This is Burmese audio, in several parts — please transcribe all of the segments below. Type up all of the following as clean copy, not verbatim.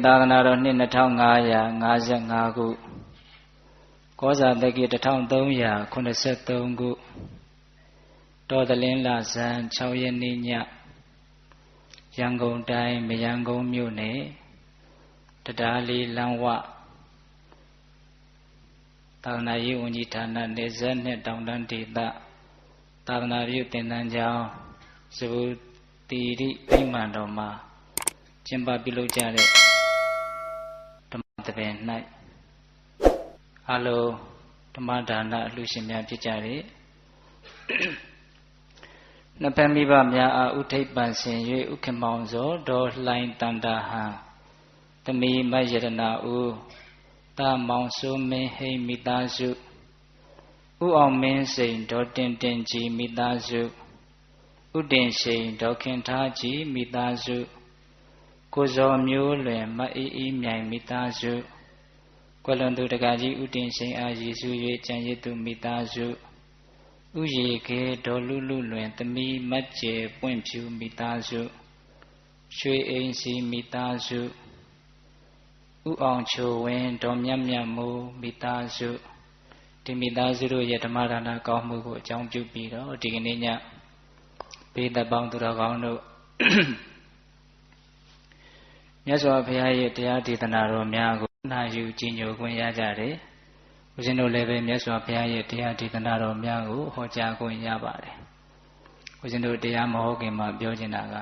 သာသနာတော်နှစ်2555ခုကောဇာတက္ကီ1383ခုတော်သလင်းလဇန်6ရက်နေ့ညရန်ကုန်တိုင်းမရန်ကုန်မြို့နယ်တရားလေးလမ်းဝသာသနာရေးဝန်ကြီးဌာနနေဆက်နဲ့တောင်တန်းဒေသသာသနာပြုသင်တန်းကျောင်းဇဗုတိရိဗိမာန်တော်မှာကျင်းပပြုလုပ်ကြတဲ့ဓမ္မသဘင်၌အလုံးဓမ္မဒါနအလှူရှင်များဖြစ်ကြတဲ့နှစ်ဖက်မိဘများအားဥထိပ်ပန်ဆင်၍ဥက္ကမောင်စောဒေါ်လှိုင်းတန်တာဟံသမီးမယရနာဦးတာမောင်စိုးမင်းဟိမိသားစုဥအောင်မင်းစိန်ဒေါ်တင်တင်ကြီးမိသားစုဥတင်ရှိန်ဒေါ်ခင်ထားကြီးမိသားစုကိုဇော်မျိုးလွင်မအေးအေးမြိုင်မိသားစုကွယ်လွန်သူတက္ကကြီးဥတင်ရှိန်အားရည်စူး၍ကြံရည်သူမိသားစုဥရေခဲဒေါ်လူလူလွင်သမီးမတ်ကျေပွင့်ဖြူမိသားစုရွှေအိမ်စီမိသားစုဥအောင်ချိုဝင်းဒေါ်မြတ်မြတ်မိုးမိသားစုဒီမိသားစုတို့ရဲ့ဓမ္မဒါနကောင်းမှုကိုအကြောင်းပြုပြီးတော့ဒီကနေ့ညဘေးသက်ပေါင်းသူတော်ကောင်းတို့မြတ်စွာဘုရားရဲ့တရားဒေသနာတော်များကိုနာယူကြည်ညိုခွင့်ရကြတယ်။ဦးဇင်းတို့လည်းပဲမြတ်စွာဘုရားရဲ့တရားဒေသနာတော်များကိုဟောကြားခွင့်ရပါတယ်။ဦးဇင်းတို့တရားမဟုတ်ခင်မှာပြောချင်တာက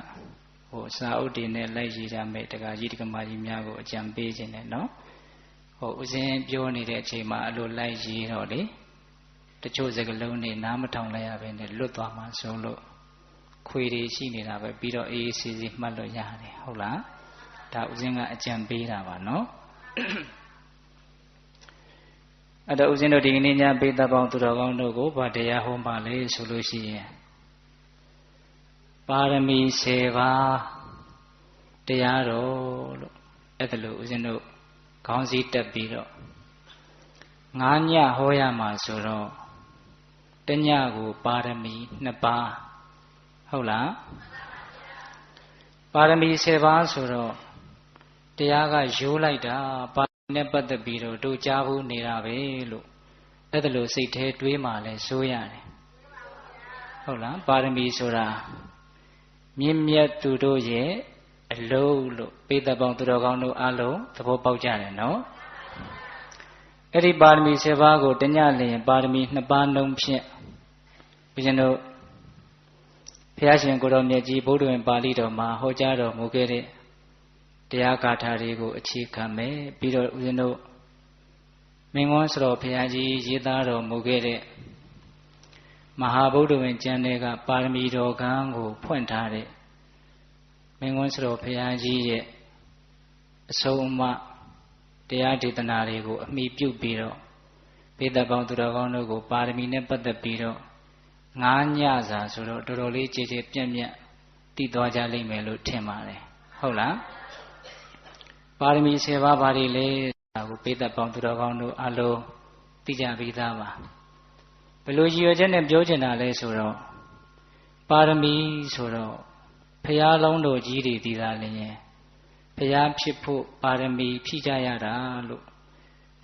စာအုပ်တွေနဲ့လိုက်ရည်ကြမယ်တက္ကကြီးတက္ကမကြီးများကိုအကြံပေးခြင်းနဲ့နော်။ဦးဇင်းပြောနေတဲ့အချိန်မှာအလိုလိုက်ရည်တော့လေတချို့စကားလုံးတွေနားမထောင်လိုက်ရဘဲနဲ့လွတ်သွားမှဆိုလို့ခွေတွေရှိနေတာပဲပြီးတော့အေးအေးဆေးဆေးမှတ်လို့ရတယ်ဟုတ်လားဒါဥစဉ်ကအကြံပေးတာပါနော်အဲ့တော့ဥစဉ်တို့ဒီကနေ့ညဘေးသက်ပေါင်းသူတော်ကောင်းတို့ကိုဗာတရားဟောပါလေဆိုလို့ရှိရင်ပါရမီ10ပါးတရားတော်လို့အဲ့ဒါလို့ဥစဉ်တို့ခေါင်းစည်းတက်ပြီးတော့9ညဟောရမှာဆိုတော့တညကိုပါရမီ2ပါးဟုတ်လားပါရမီ10ပါးဆိုတော့တရားကရိုးလိုက်တာပါနဲ့ပတ်သက်ပြီးတော့တို့ကြားဘူးနေတာပဲလို့အဲ့ဒါလို့စိတ်ထဲတွေးမှလဲစိုးရတယ်ဟုတ်လားပါရမီဆိုတာမြင့်မြတ်သူတို့ရဲ့အလုံးလို့ပေသက်ပေါင်းသူတော်ကောင်းတို့အားလုံးသဘောပေါက်ကြတယ်နော်အဲ့ဒီပါရမီ10ပါးကိုတညလျင်ပါရမီ2ပါးနှုံးဖြင့်ဘုရားတို့ဘုရားရှင်ကိုတော်မြတ်ကြီးဗုဒ္ဓဝင်ပါဠိတော်မှာဟောကြားတော်မူခဲ့တဲ့တရားဂါထာတွေကိုအခြေခံမယ်ပြီးတော့ဦးဇင်းတို့မင်းဝန်းစတော်ဘုရားကြီးရေးသားတော်မူခဲ့တဲ့မဟာဗုဒ္ဓဝင်ကျမ်းတွေကပါရမီတော်ကံကိုဖွင့်ထားတဲ့မင်းဝန်းစတော်ဘုရားကြီးရဲ့အဆုံးအမတရားဒေသနာတွေကိုအမိပြုပြီးတော့ဘေးသက်ပေါင်းသူတော်ကောင်းတို့ကိုပါရမီနဲ့ပတ်သက်ပြီးတော့9ညစာဆိုတော့တော်တော်လေးကြည်ကြည်ပြန့်ပြန့်တည်သွားကြလိမ့်မယ်လို့ထင်ပါတယ်ဟုတ်လားပါရမီ10ပါးဘာတွေလဲဆိုတာကိုပိဋကပေါင်းသူတော်ကောင်းတို့အလုံးသိကြပြီးသားပါဘယ်လိုရည်ရွယ်ချက်နဲ့ပြောချင်တာလဲဆိုတော့ပါရမီဆိုတော့ဖရာလုံးတော်ကြီးတွေတည်တာလည်းဖရာဖြစ်ဖို့ပါရမီဖြည့်ကြရတာလို့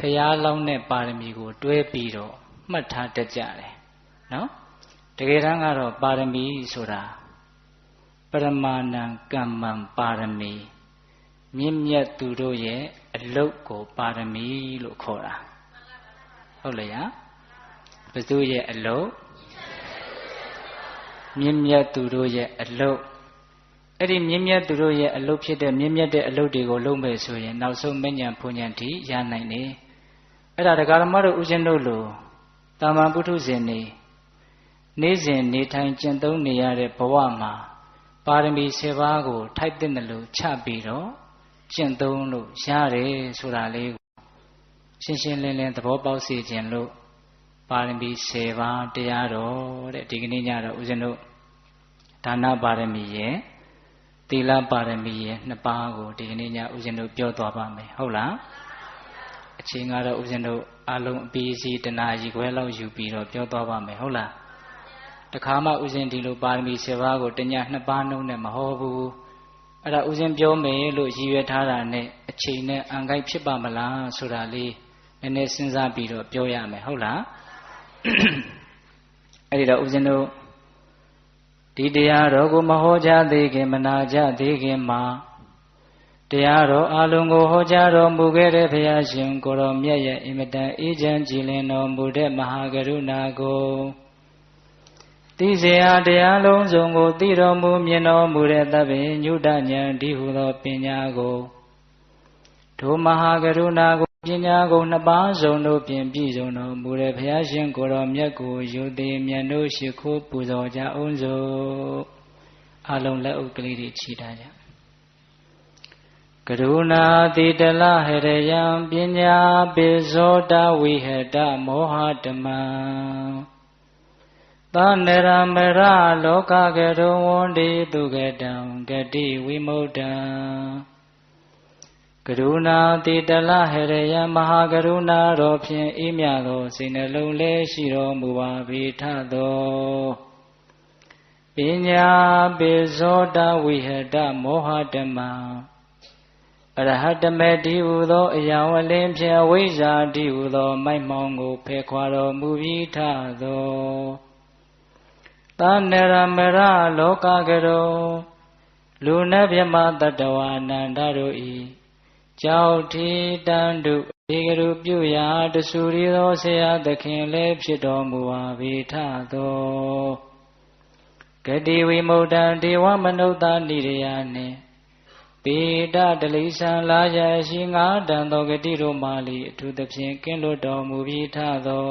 ဖရာလောင်းတဲ့ပါရမီကိုတွဲပြီးတော့မှတ်ထားတတ်ကြတယ်နော်တကယ်တမ်းကတော့ပါရမီဆိုတာပရမာဏံကမ္မံပါရမီမြင့်မြတ်သူတို့ရဲ့အလုတ်ကိုပါရမီလို့ခေါ်တာဟုတ်လေယာဘယ်သူရဲ့အလုတ်မြင့်မြတ်သူတို့ရဲ့အလုတ်အဲ့ဒီမြင့်မြတ်သူတို့ရဲ့အလုတ်ဖြစ်တဲ့မြင့်မြတ်တဲ့အလုတ်တွေကိုလုံးမယ်ဆိုရင်နောက်ဆုံးမဉ္ဇဉ်ဘုံဉ္ဇဉ်ထိရနိုင်တယ်အဲ့ဒါတရားဓမ္မတို့ဥစဉ်တို့လိုတာမန်ပုထုဇဉ်နေနေ့စဉ်နေထိုင်ကျင့်သုံးနေရတဲ့ဘဝမှာပါရမီ10ပါးကိုထိုက်တဲ့လို့ချပြီးတော့ကျင့်သုံးလို့ရတယ်ဆိုတာလေးကိုရှင်းရှင်းလင်းလင်းသဘောပေါက်စေခြင်းလို့ပါရမီ10ပါးတရားတော်တဲ့ဒီကနေ့ညတော့ဦးဇင်းတို့ဒါနပါရမီရဲ့သီလပါရမီရဲ့2ပါးကိုဒီကနေ့ညဦးဇင်းတို့ပြောသွားပါမယ်ဟုတ်လားအချိန်ကတော့ဦးဇင်းတို့အလုံးအပြီးစီတနာရီခွဲလောက်ယူပြီးတော့ပြောသွားပါမယ်ဟုတ်လားတခါမှဥစဉ်ဒီလိုပါရမီ10ပါးကိုတည2ပါးနှုံးနဲ့မဟောဘူး အဲ့ဒါဥစဉ်ပြောမယ်လို့ရည်ရွယ်ထားတာနဲ့အချိန်နဲ့အံကိုက်ဖြစ်ပါမလားဆိုတာလေးနည်းနည်းစဉ်းစားပြီးတော့ပြောရမယ်ဟုတ်လားအဲ့ဒီတော့ဥစဉ်တို့ဒီတရားတော်ကိုမဟောကြားသေးခင်မနာကြသေးခင်မှာတရားတော်အလုံးကိုဟောကြားတော်မူခဲ့တဲ့ဘုရားရှင်ကိုရောမြတ်ရဲ့အင်မတန်အေးချမ်းကြည်လင်တော်မူတဲ့မဟာကရုဏာကိုသိစေအားတရားလုံးစုံကိုသိတော်မူမြင်တော်မူတဲ့သဗ္ဗညုတဉာဏ်ဒီဟုသောပညာကိုဒုမဟာကရုဏာကိုပညာကိုနှစ်ပါးစုံတို့ဖြင့်ပြည့်စုံတော်မူတဲ့ဘုရားရှင်ကိုရောမြတ်ကိုယူသည်မြတ်တို့ရှိခိုးပူဇော်ကြအောင်စို့အလုံးလက်ဥကလေးတွေချီထားကြကရုဏာတိတလဟရယံပညာပိဇောတဝိဟတမောဟတမံသနရမရလောကကရုဝန္တိတုကတံဂတိဝိမု ṭ ံကရုဏာတိတလဟရယံမဟာကရုဏာတော်ဖြင့်အေးမြသောစိတ်နှလုံးလေးရှိတော်မူပါ၏ထသောပညာပိဇောတဝိဟတမောဟတမံအရဟတမေတိဟုသောအယံဝလင်းဖြင့်ဝိဇ္ဇာတိဟုသောမိုက်မှောင်ကိုဖယ်ခွာတော်မူပြီးထသောသနရမရလောကကရောလူနတ်မြမတတဝအနန္တတို့ဤကြောက်ထီတန်တုဧကရုပြုရာတဆူရီသောဆရာသခင်လည်းဖြစ်တော်မူပါ၏ထသောဂတိဝိမု ṭ ံဒေဝမနုဿာနိရယနှင့်ပေတတလိဆံလာရရှိငါးတန်သောဂတိတို့မှလီအထူးသဖြင့်ကင်းလွတ်တော်မူပြီးထသော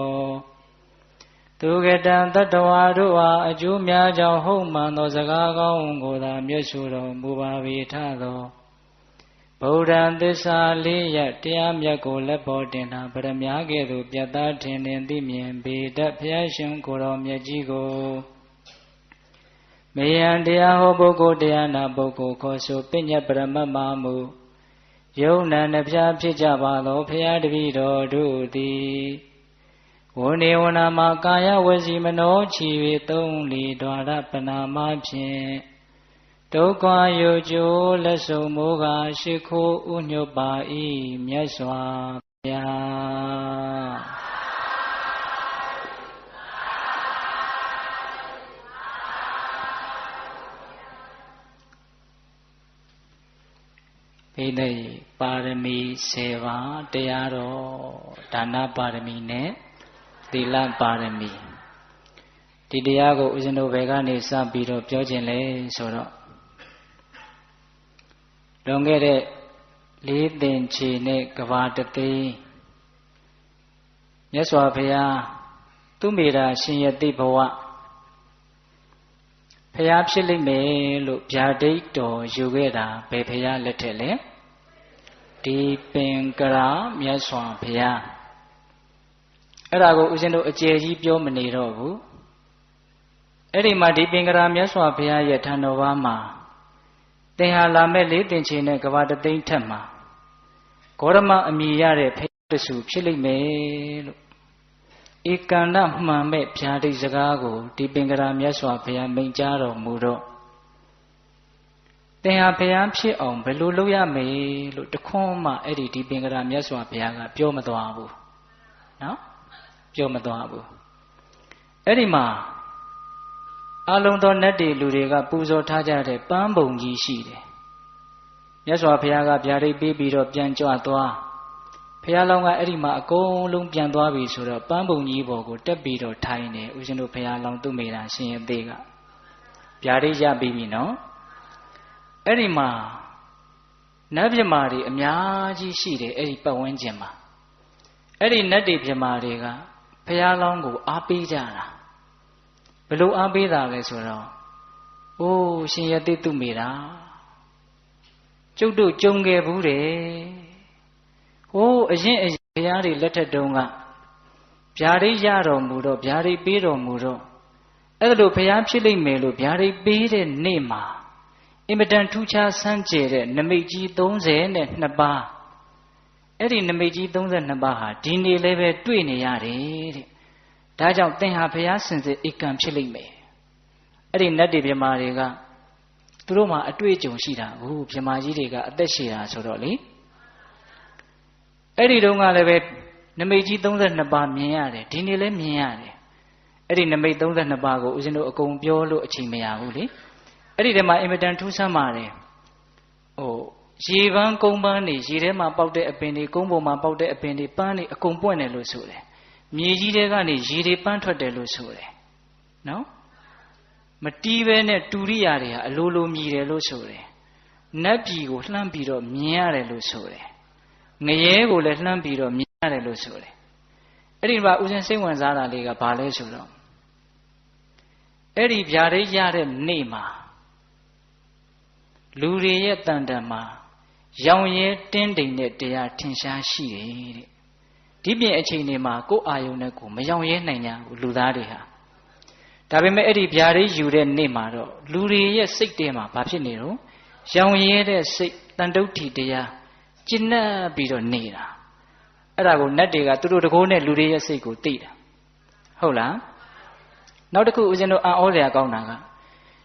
သူကတံတတဝါတို့အားအကျိုးများကြောင့်ဟုတ်မှန်သောစကားကောင်းကိုသာမြတ်ဆိုတော်မူပါ၏ထသောဗုဒ္ဓံသစ္စာလေးရတရားမြတ်ကိုလက်ပေါ်တင်တာဗရမ ्या ကဲ့သို့ပြတ်သားထင်သိမြင်ပေတတ်ဘုရားရှင်ကိုယ်တော်မြတ်ကြီးကိုမေယံတရားဟောပုဂ္ဂိုလ်တရားနာပုဂ္ဂိုလ်ခေါ်ဆိုပညတ်ပရမတ်မှာမူယုံနာနှဖျားဖြစ်ကြပါသောဘုရားတပည့်တော်တို့သည်ဝနေဝနာမှာကာယဝစီမနောချီ၍သုံးလီဒွါရပနာမဖြင့်ဒုက္ခယုကျိုးလက်ဆုံမိုးကရှိခိုးဥညွတ်ပါ၏မြတ်စွာဘုရားဣတိပါရမီ7ပါးတရားတော်ဒါနပါရမီနဲ့သီလပါရမီဒီတရားကိုဦးဇင်းတို့ဘယ်ကနေစပြီးတော့ပြောခြင်းလဲဆိုတော့လွန်ခဲ့တဲ့4 သင်္ချေနဲ့ကဘာတသိန်းမြတ်စွာဘုရားသူမိတာရှင်ယတိဘဝဘုရားဖြစ်လိမ့်မယ်လို့ဗျာဒိတ်တော်ယူခဲ့တာဘယ်ဘုရားလက်ထက်လဲဒီပင်ကရာမြတ်စွာဘုရားအဲ့ဒါကိုဦးဇင်းတို့အကျယ်ကြီးပြောမနေတော့ဘူးအဲ့ဒီမှာဒီပင်ကရာမြတ်စွာဘုရားရဲ့ထံတော်ဘာမှာသင်ဟာလာမဲ့4 သင်္ချေနဲ့ကဘာတသိန်းထက်မှာဂေါရမအမည်ရတဲ့ဘုရားတဆူဖြစ်လိမ့်မယ်လို့ဧကန္တမှန်မဲ့ဗျာဒိတ်စကားကိုဒီပင်ကရာမြတ်စွာဘုရားမိန့်ကြားတော်မူတော့သင်ဟာဘုရားဖြစ်အောင်ဘယ်လိုလုပ်ရမယ်လို့တခွန်းမှအဲ့ဒီပင်ကရာမြတ်စွာဘုရားကပြောမသွားဘူးနော်ပြောမသွားဘူးအဲ့ဒီမှာအလုံးသောနတ်တွေလူတွေကပူဇော်ထားကြတဲ့ပန်းပုံကြီးရှိတယ်မြတ်စွာဘုရားကဗျာဒိတ်ပေးပြီးတော့ပြန်ကြွသွားဘုရားလောင်းကအဲ့ဒီမှာအကုန်လုံးပြန်သွားပြီဆိုတော့ပန်းပုံကြီးပေါ်ကိုတက်ပြီးတော့ထိုင်နေဦးဇင်းတို့ဘုရားလောင်းသူ့မိတာရှင်ရဲ့သေးကဗျာဒိတ်ရပြီးပြီနော်အဲ့ဒီမှာနတ်ပြမာတွေအများကြီးရှိတယ်အဲ့ဒီပတ်ဝန်းကျင်မှာအဲ့ဒီနတ်တွေပြမာတွေကဘုရားလောင်းကိုအားပေးကြတာဘယ်လိုအားပေးတာလဲဆိုတော့အိုးရှင်ယတိသူမိတာကျုပ်တို့ကြုံခဲ့ဘူးတယ်ဟိုးအရင်ဘုရားတွေလက်ထက်တုန်းကဗျာဒိတ်ရတော်မူတော့ဗျာဒိတ်ပေးတော်မူတော့အဲ့ဒါလိုဘုရားဖြစ်လိမ့်မယ်လို့ဗျာဒိတ်ပေးတဲ့နေ့မှာအင်မတန်ထူးခြားဆန်းကျယ်တဲ့နမိတ်ကြီး32ပါးအဲ့ဒီနမိတ်ကြီး32ပါးဟာဒီနေ့လည်းပဲတွေ့နေရတယ်တဲ့ဒါကြောင့်သင်ဟာဘုရားစင်စစ်ဧကံဖြစ်လိမ့်မယ်အဲ့ဒီနတ်တွေမြမာတွေက သူတို့မှာအတွေ့အကြုံရှိတာဘူးမြမကြီးတွေကအသက်ရှည်တာဆိုတော့လေအဲ့ဒီတုန်းကလည်းပဲနမိတ်ကြီး32ပါးမြင်ရတယ်ဒီနေ့လည်းမြင်ရတယ်အဲ့ဒီနမိတ်32ပါးကိုဦးဇင်းတို့အကုန်ပြောလို့အချိန်မရဘူးလေအဲ့ဒီထဲမှာအင်မတန်ထူးဆန်းပါတယ်ရေပန်းကုန်းပန်းနေရေထဲမှာပေါက်တဲ့အပင်တွေကုန်းပေါ်မှာပေါက်တဲ့အပင်တွေပန်းတွေအကုန်ပွင့်တယ်လို့ဆိုတယ်မြေကြီးတွေကနေရေတွေပန်းထွက်တယ်လို့ဆိုတယ်နော်မတီးပဲနဲ့တူရိယာတွေဟာအလိုလိုမြည်တယ်လို့ဆိုတယ်နတ်ပြည်ကိုလှမ်းပြီးတော့မြင်ရတယ်လို့ဆိုတယ်ငရဲကိုလည်းလှမ်းပြီးတော့မြင်ရတယ်လို့ဆိုတယ်အဲ့ဒီမှာဦးဇင်းစိတ်ဝင်စားတာလေးကဘာလဲဆိုတော့အဲ့ဒီဗျာဒိတ်ရတဲ့နေ့မှာလူတွေရဲ့တန်တန်မှာရောင်ရဲတင်းတိမ်တဲ့တရားထင်ရှားရှိတယ်တဲ့ဒီပြင်အချိန်တွေမှာကိုယ်အာယုန်နဲ့ကိုယ်မရောင်ရဲနိုင်ကြဘူးလူသားတွေဟာဒါပေမဲ့အဲ့ဒီဗျာဒိတ်ယူတဲ့နေ့မှာတော့လူတွေရဲ့စိတ်ထဲမှာဘာဖြစ်နေတော့ရောင်ရဲတဲ့စိတ်တန်တုဋ္ဌိတရားကျဉ်းပ်ပြီးတော့နေတာအဲ့ဒါကိုနတ်တွေကသူတို့တကိုးနဲ့လူတွေရဲ့စိတ်ကိုသိတာဟုတ်လားနောက်တစ်ခုဦးဇင်းတို့အံ့ဩစရာကောင်းတာက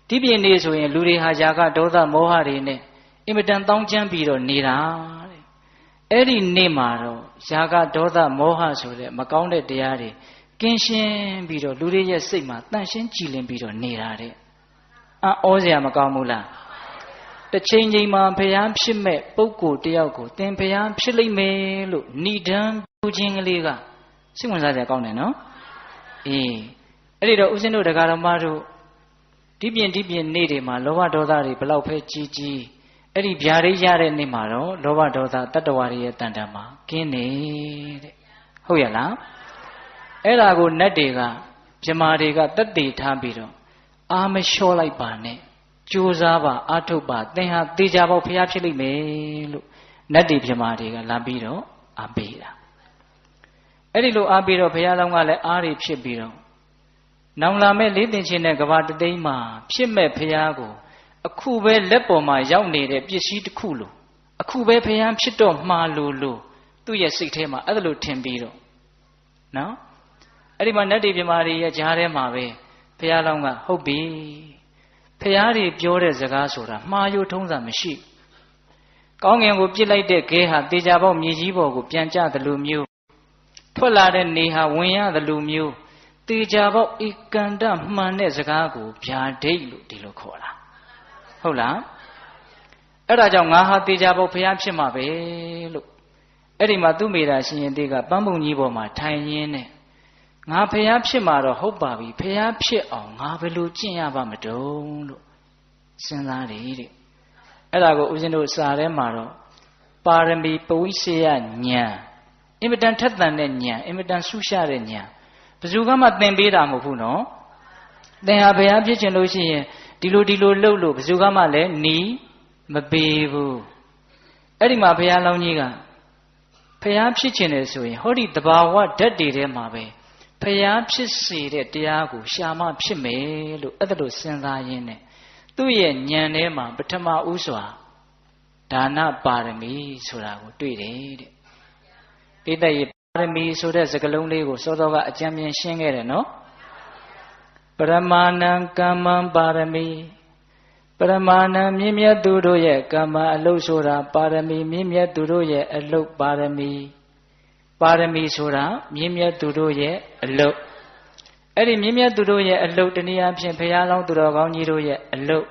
ဒီပြင်နေဆိုရင်လူတွေဟာຢာကဒေါသမောဟတွေနဲ့အင်မတန်တောင်းကျမ်းပြီးတော့နေတာတဲ့အဲ့ဒီနေ့မှာတော့ຢာကဒေါသမောဟဆိုတဲ့မကောင်းတဲ့တရားတွေကင်းရှင်းပြီးတော့လူတွေရဲ့စိတ်မှာတန့်ရှင်းကြည်လင်ပြီးတော့နေတာတဲ့အံ့ဩစရာမကောင်းဘူးလားတစ်ချိန်ချိန်မှာဘုရားဖြစ်မဲ့ပုဂ္ဂိုလ်တယောက်ကိုသင်ဘုရားဖြစ်လိမ့်မယ်လို့ဏိဒံပြုခြင်းကလေးကစိတ်ဝင်စားစရာကောင်းတယ်နော်အေးအဲ့ဒီတော့ဦးဇင်းတို့တရားတော်မတို့ဒီပြင်နေ့တွေမှာလောဘဒေါသတွေဘလောက်ပဲကြီးကြီးအဲ့ဒီဗျာဒိတ်ရတဲ့နေ့မှာတော့လောဘဒေါသတတ္တဝါတွေရဲ့တန်တန်မှာကင်းနေတဲ့ဟုတ်ရလားအဲ့ဒါကိုနတ်တွေကမြမာတွေကတက်တည်ထားပြီးတော့အာမလျှော့လိုက်ပါနဲ့ကြိုးစားပါအာထုတ်ပါသင်ဟာသေချာပေါက်ဖျားဖြစ်လိမ့်မယ်လို့နတ်တွေမြမာတွေကလာပြီးတော့အားပေးတာအဲ့ဒီလိုအားပေးတော့ဘုရားလောင်းကလည်းအားတွေဖြစ်ပြီးတော့နောင်လာမဲ့လေးသင်ချင်းတဲ့ကဘာတသိမ်းမှာဖြစ်မဲ့ဘုရားကိုအခုပဲလက်ပေါ်မှာရောက်နေတဲ့ပစ္စည်းတစ်ခုလိုအခုပဲဘုရားဖြစ်တော့မှာလို့သူ့ရဲ့စိတ်ထဲမှာအဲ့ဒါလိုထင်ပြီးတော့နော်အဲ့ဒီမှာနတ်တွေမြမာတွေရဲ့ကြားထဲမှာပဲဘုရားလောင်းကဟုတ်ပြီဘုရားတွေပြောတဲ့စကားဆိုတာမှားယွင်းထုံးစံမရှိကောင်းငင်ကိုပြစ်လိုက်တဲ့ခဲဟာတေချာပေါက်မြေကြီးပေါ်ကိုပြန်ကျသလိုမျိုးထွက်လာတဲ့နေဟာဝင်ရသလိုမျိုးတေချာပေါက်ဧကန္တမှန်တဲ့စကားကိုဗျာဒိတ်လို့ဒီလိုခေါ်တာဟုတ်လားအဲ့ဒါကြောင့်ငါဟာတေချာပေါက်ဘုရားဖြစ်မှာပဲလို့အဲ့ဒီမှာသူ့မိသားရှင်ရင်တေကပန်းပုံကြီးပေါ်မှာထိုင်ရင်းနဲ့ငါဘုရားဖြစ်မှာတော့ဟုတ်ပါပြီဘုရားဖြစ်အောင်ငါဘယ်လိုကျင့်ရပါမတုံးလို့စဉ်းစားတယ်တဲ့အဲ့ဒါကိုဦးဇင်းတို့စာထဲမှာတော့ပါရမီပဝိစေယဉာဏ်အင်မတန်ထက်သန်တဲ့ဉာဏ်အင်မတန်ဆူရှာတဲ့ဉာဏ်ဘယ်သူကမှသင်ပေးတာမဟုတ်ဘူးနော်သင်ဟာဘုရားဖြစ်ခြင်းလို့ရှိရင်ဒီလိုလှုပ်လို့ဘယ်သူကမှလည်းနီးမပေးဘူးအဲ့ဒီမှာဘုရားလောင်းကြီးကဘုရားဖြစ်ခြင်းလေဆိုရင်ဟောဒီတဘာဝဓာတ်တွေထဲမှာပဲဘုရားဖြစ်စေတဲ့တရားကိုရှာမှဖြစ်မယ်လို့အဲ့ဒါလိုစဉ်းစားရင်းနဲ့သူ့ရဲ့ဉာဏ်ထဲမှာပထမဦးစွာဒါနပါရမီဆိုတာကိုတွေ့တယ်တဲ့ပိဋကရဲ့ပါရမီဆိုတဲ့စကားလုံးလေးကိုစောစောကအကျဉ်းပြရှင်းခဲ့တယ်နော်ပရမာဏံကမ္မံပါရမီပရမာဏံမြင့်မြတ်သူတို့ရဲ့ကမ္မအလုပ်ဆိုတာပါရမီမြင့်မြတ်သူတို့ရဲ့အလုပ်ပါရမီပါရမီဆိုတာမြင့်မြတ်သူတို့ရဲ့အလုပ်အဲ့ဒီမြင့်မြတ်သူတို့ရဲ့အလုပ်တနည်းအားဖြင့်ဘုရားလောင်းသူတော်ကောင်းကြီးတို့ရဲ့အလုပ်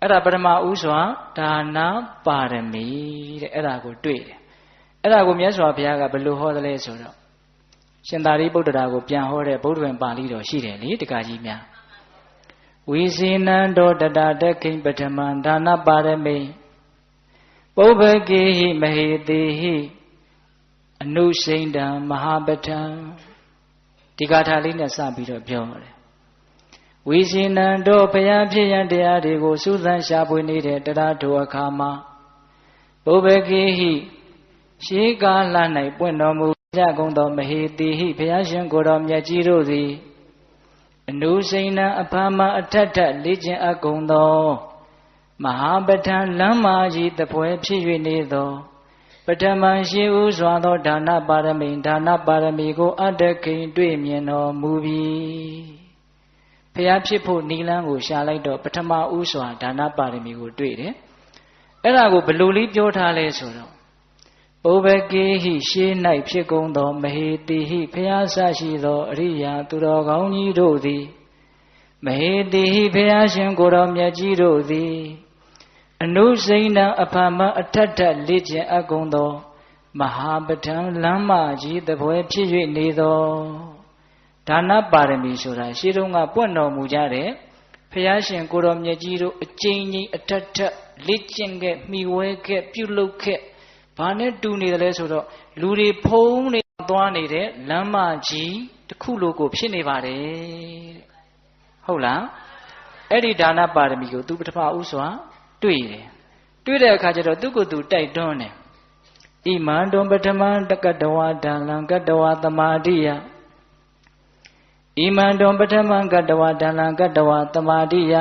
အဲ့ဒါပထမဦးစွာဒါနပါရမီတဲ့အဲ့ဒါကိုတွေ့တယ်အဲ့ဒါကိုမြတ်စွာဘုရားကဘယ်လိုဟောသလဲဆိုတော့ရှင်သာရိပုတ္တရာကိုပြန်ဟောတဲ့ဗုဒ္ဓဝင်ပါဠိတော်ရှိတယ်လေတက္ကကြီးများဝိဇေနံတောတတတခိပထမံဒါနပါရမိပုဗ္ဗကေဟိမဟေတိဟိအနုစိန္ဒံမဟာပထံဒီဂါထာလေးနဲ့စပြီးတော့ပြောတယ်ဝိဇေနံတောဘုရားဖြစ်ရန်တရားတွေကိုစူးစမ်းရှာဖွေနေတဲ့တရားထိုအခါမှာပုဗ္ဗကေဟိရှေးကာလ၌ပွင့်တော်မူကြကုန်သောမဟေတိဟိဘုရားရှင်ကိုယ်တော်မြတ်ကြီးတို့သည်အနုစိန္ဒံအဖမ်းမအထက်ထက်လေ့ကျင့်အပ်ကုန်သောမဟာပထံလမ်းမာကြီးတပွဲဖြစ်၍နေသောပထမရှိဥစွာသောဒါနပါရမီဒါနပါရမီကိုအတ္တခိန်တွေ့မြင်တော်မူပြီဘ ဖျားဖြစ်ဖို့နီလန်းကိုရှာလိုက်တော့ပထမဦးစွာဒါနပါရမီကိုတွေ့တယ်အဲ့ဒါကိုဘယ်လိုလေးပြောထားလဲဆိုတော့ဩဘကေဟိရှေး၌ဖြစ်ကုန်သောမဟေတိဟိဖျားဆရှိသောအရိယာသူတော်ကောင်းကြီးတို့သည်မဟေတိဟိဖျားရှင်ကိုယ်တော်မြတ်ကြီးတို့သည်အနုစိဏံအဖမအထက်ထက်လေ့ကျင့်အပ်ကုန်သောမဟာပဋ္ဌာန်းလမ်းမကြီးတပွဲဖြစ်၍နေသောဒါနပါရမီဆိုတာရှေးတုန်းကပွင့်တော်မူကြတဲ့ဖျားရှင်ကိုယ်တော်မြတ်ကြီးတို့အကျဉ်းကြီးအထက်ထက်လေ့ကျင့်ခဲ့မိဝဲခဲ့ပြုလုပ်ခဲ့ဘာနဲ့တူနေတယ်လဲဆိုတော့လူတွေဖုံးနေသွားနေတဲ့လမ်းမကြီးတစ်ခုလိုကိုဖြစ်နေပါတယ်ဟုတ်လားအဲ့ဒီဒါနပါရမီကိုသူပထမဦးစွာတွေ့တယ်တွေ့တဲ့အခါကျတော့သူ့ကိုယ်သူတိုက်တွန်းတယ်ဣမန္တုံပထမတကတဝါဒါလံကတဝါသမာဓိယဣမန္တုံပထမကတဝါဒါလံကတဝါသမာဓိယ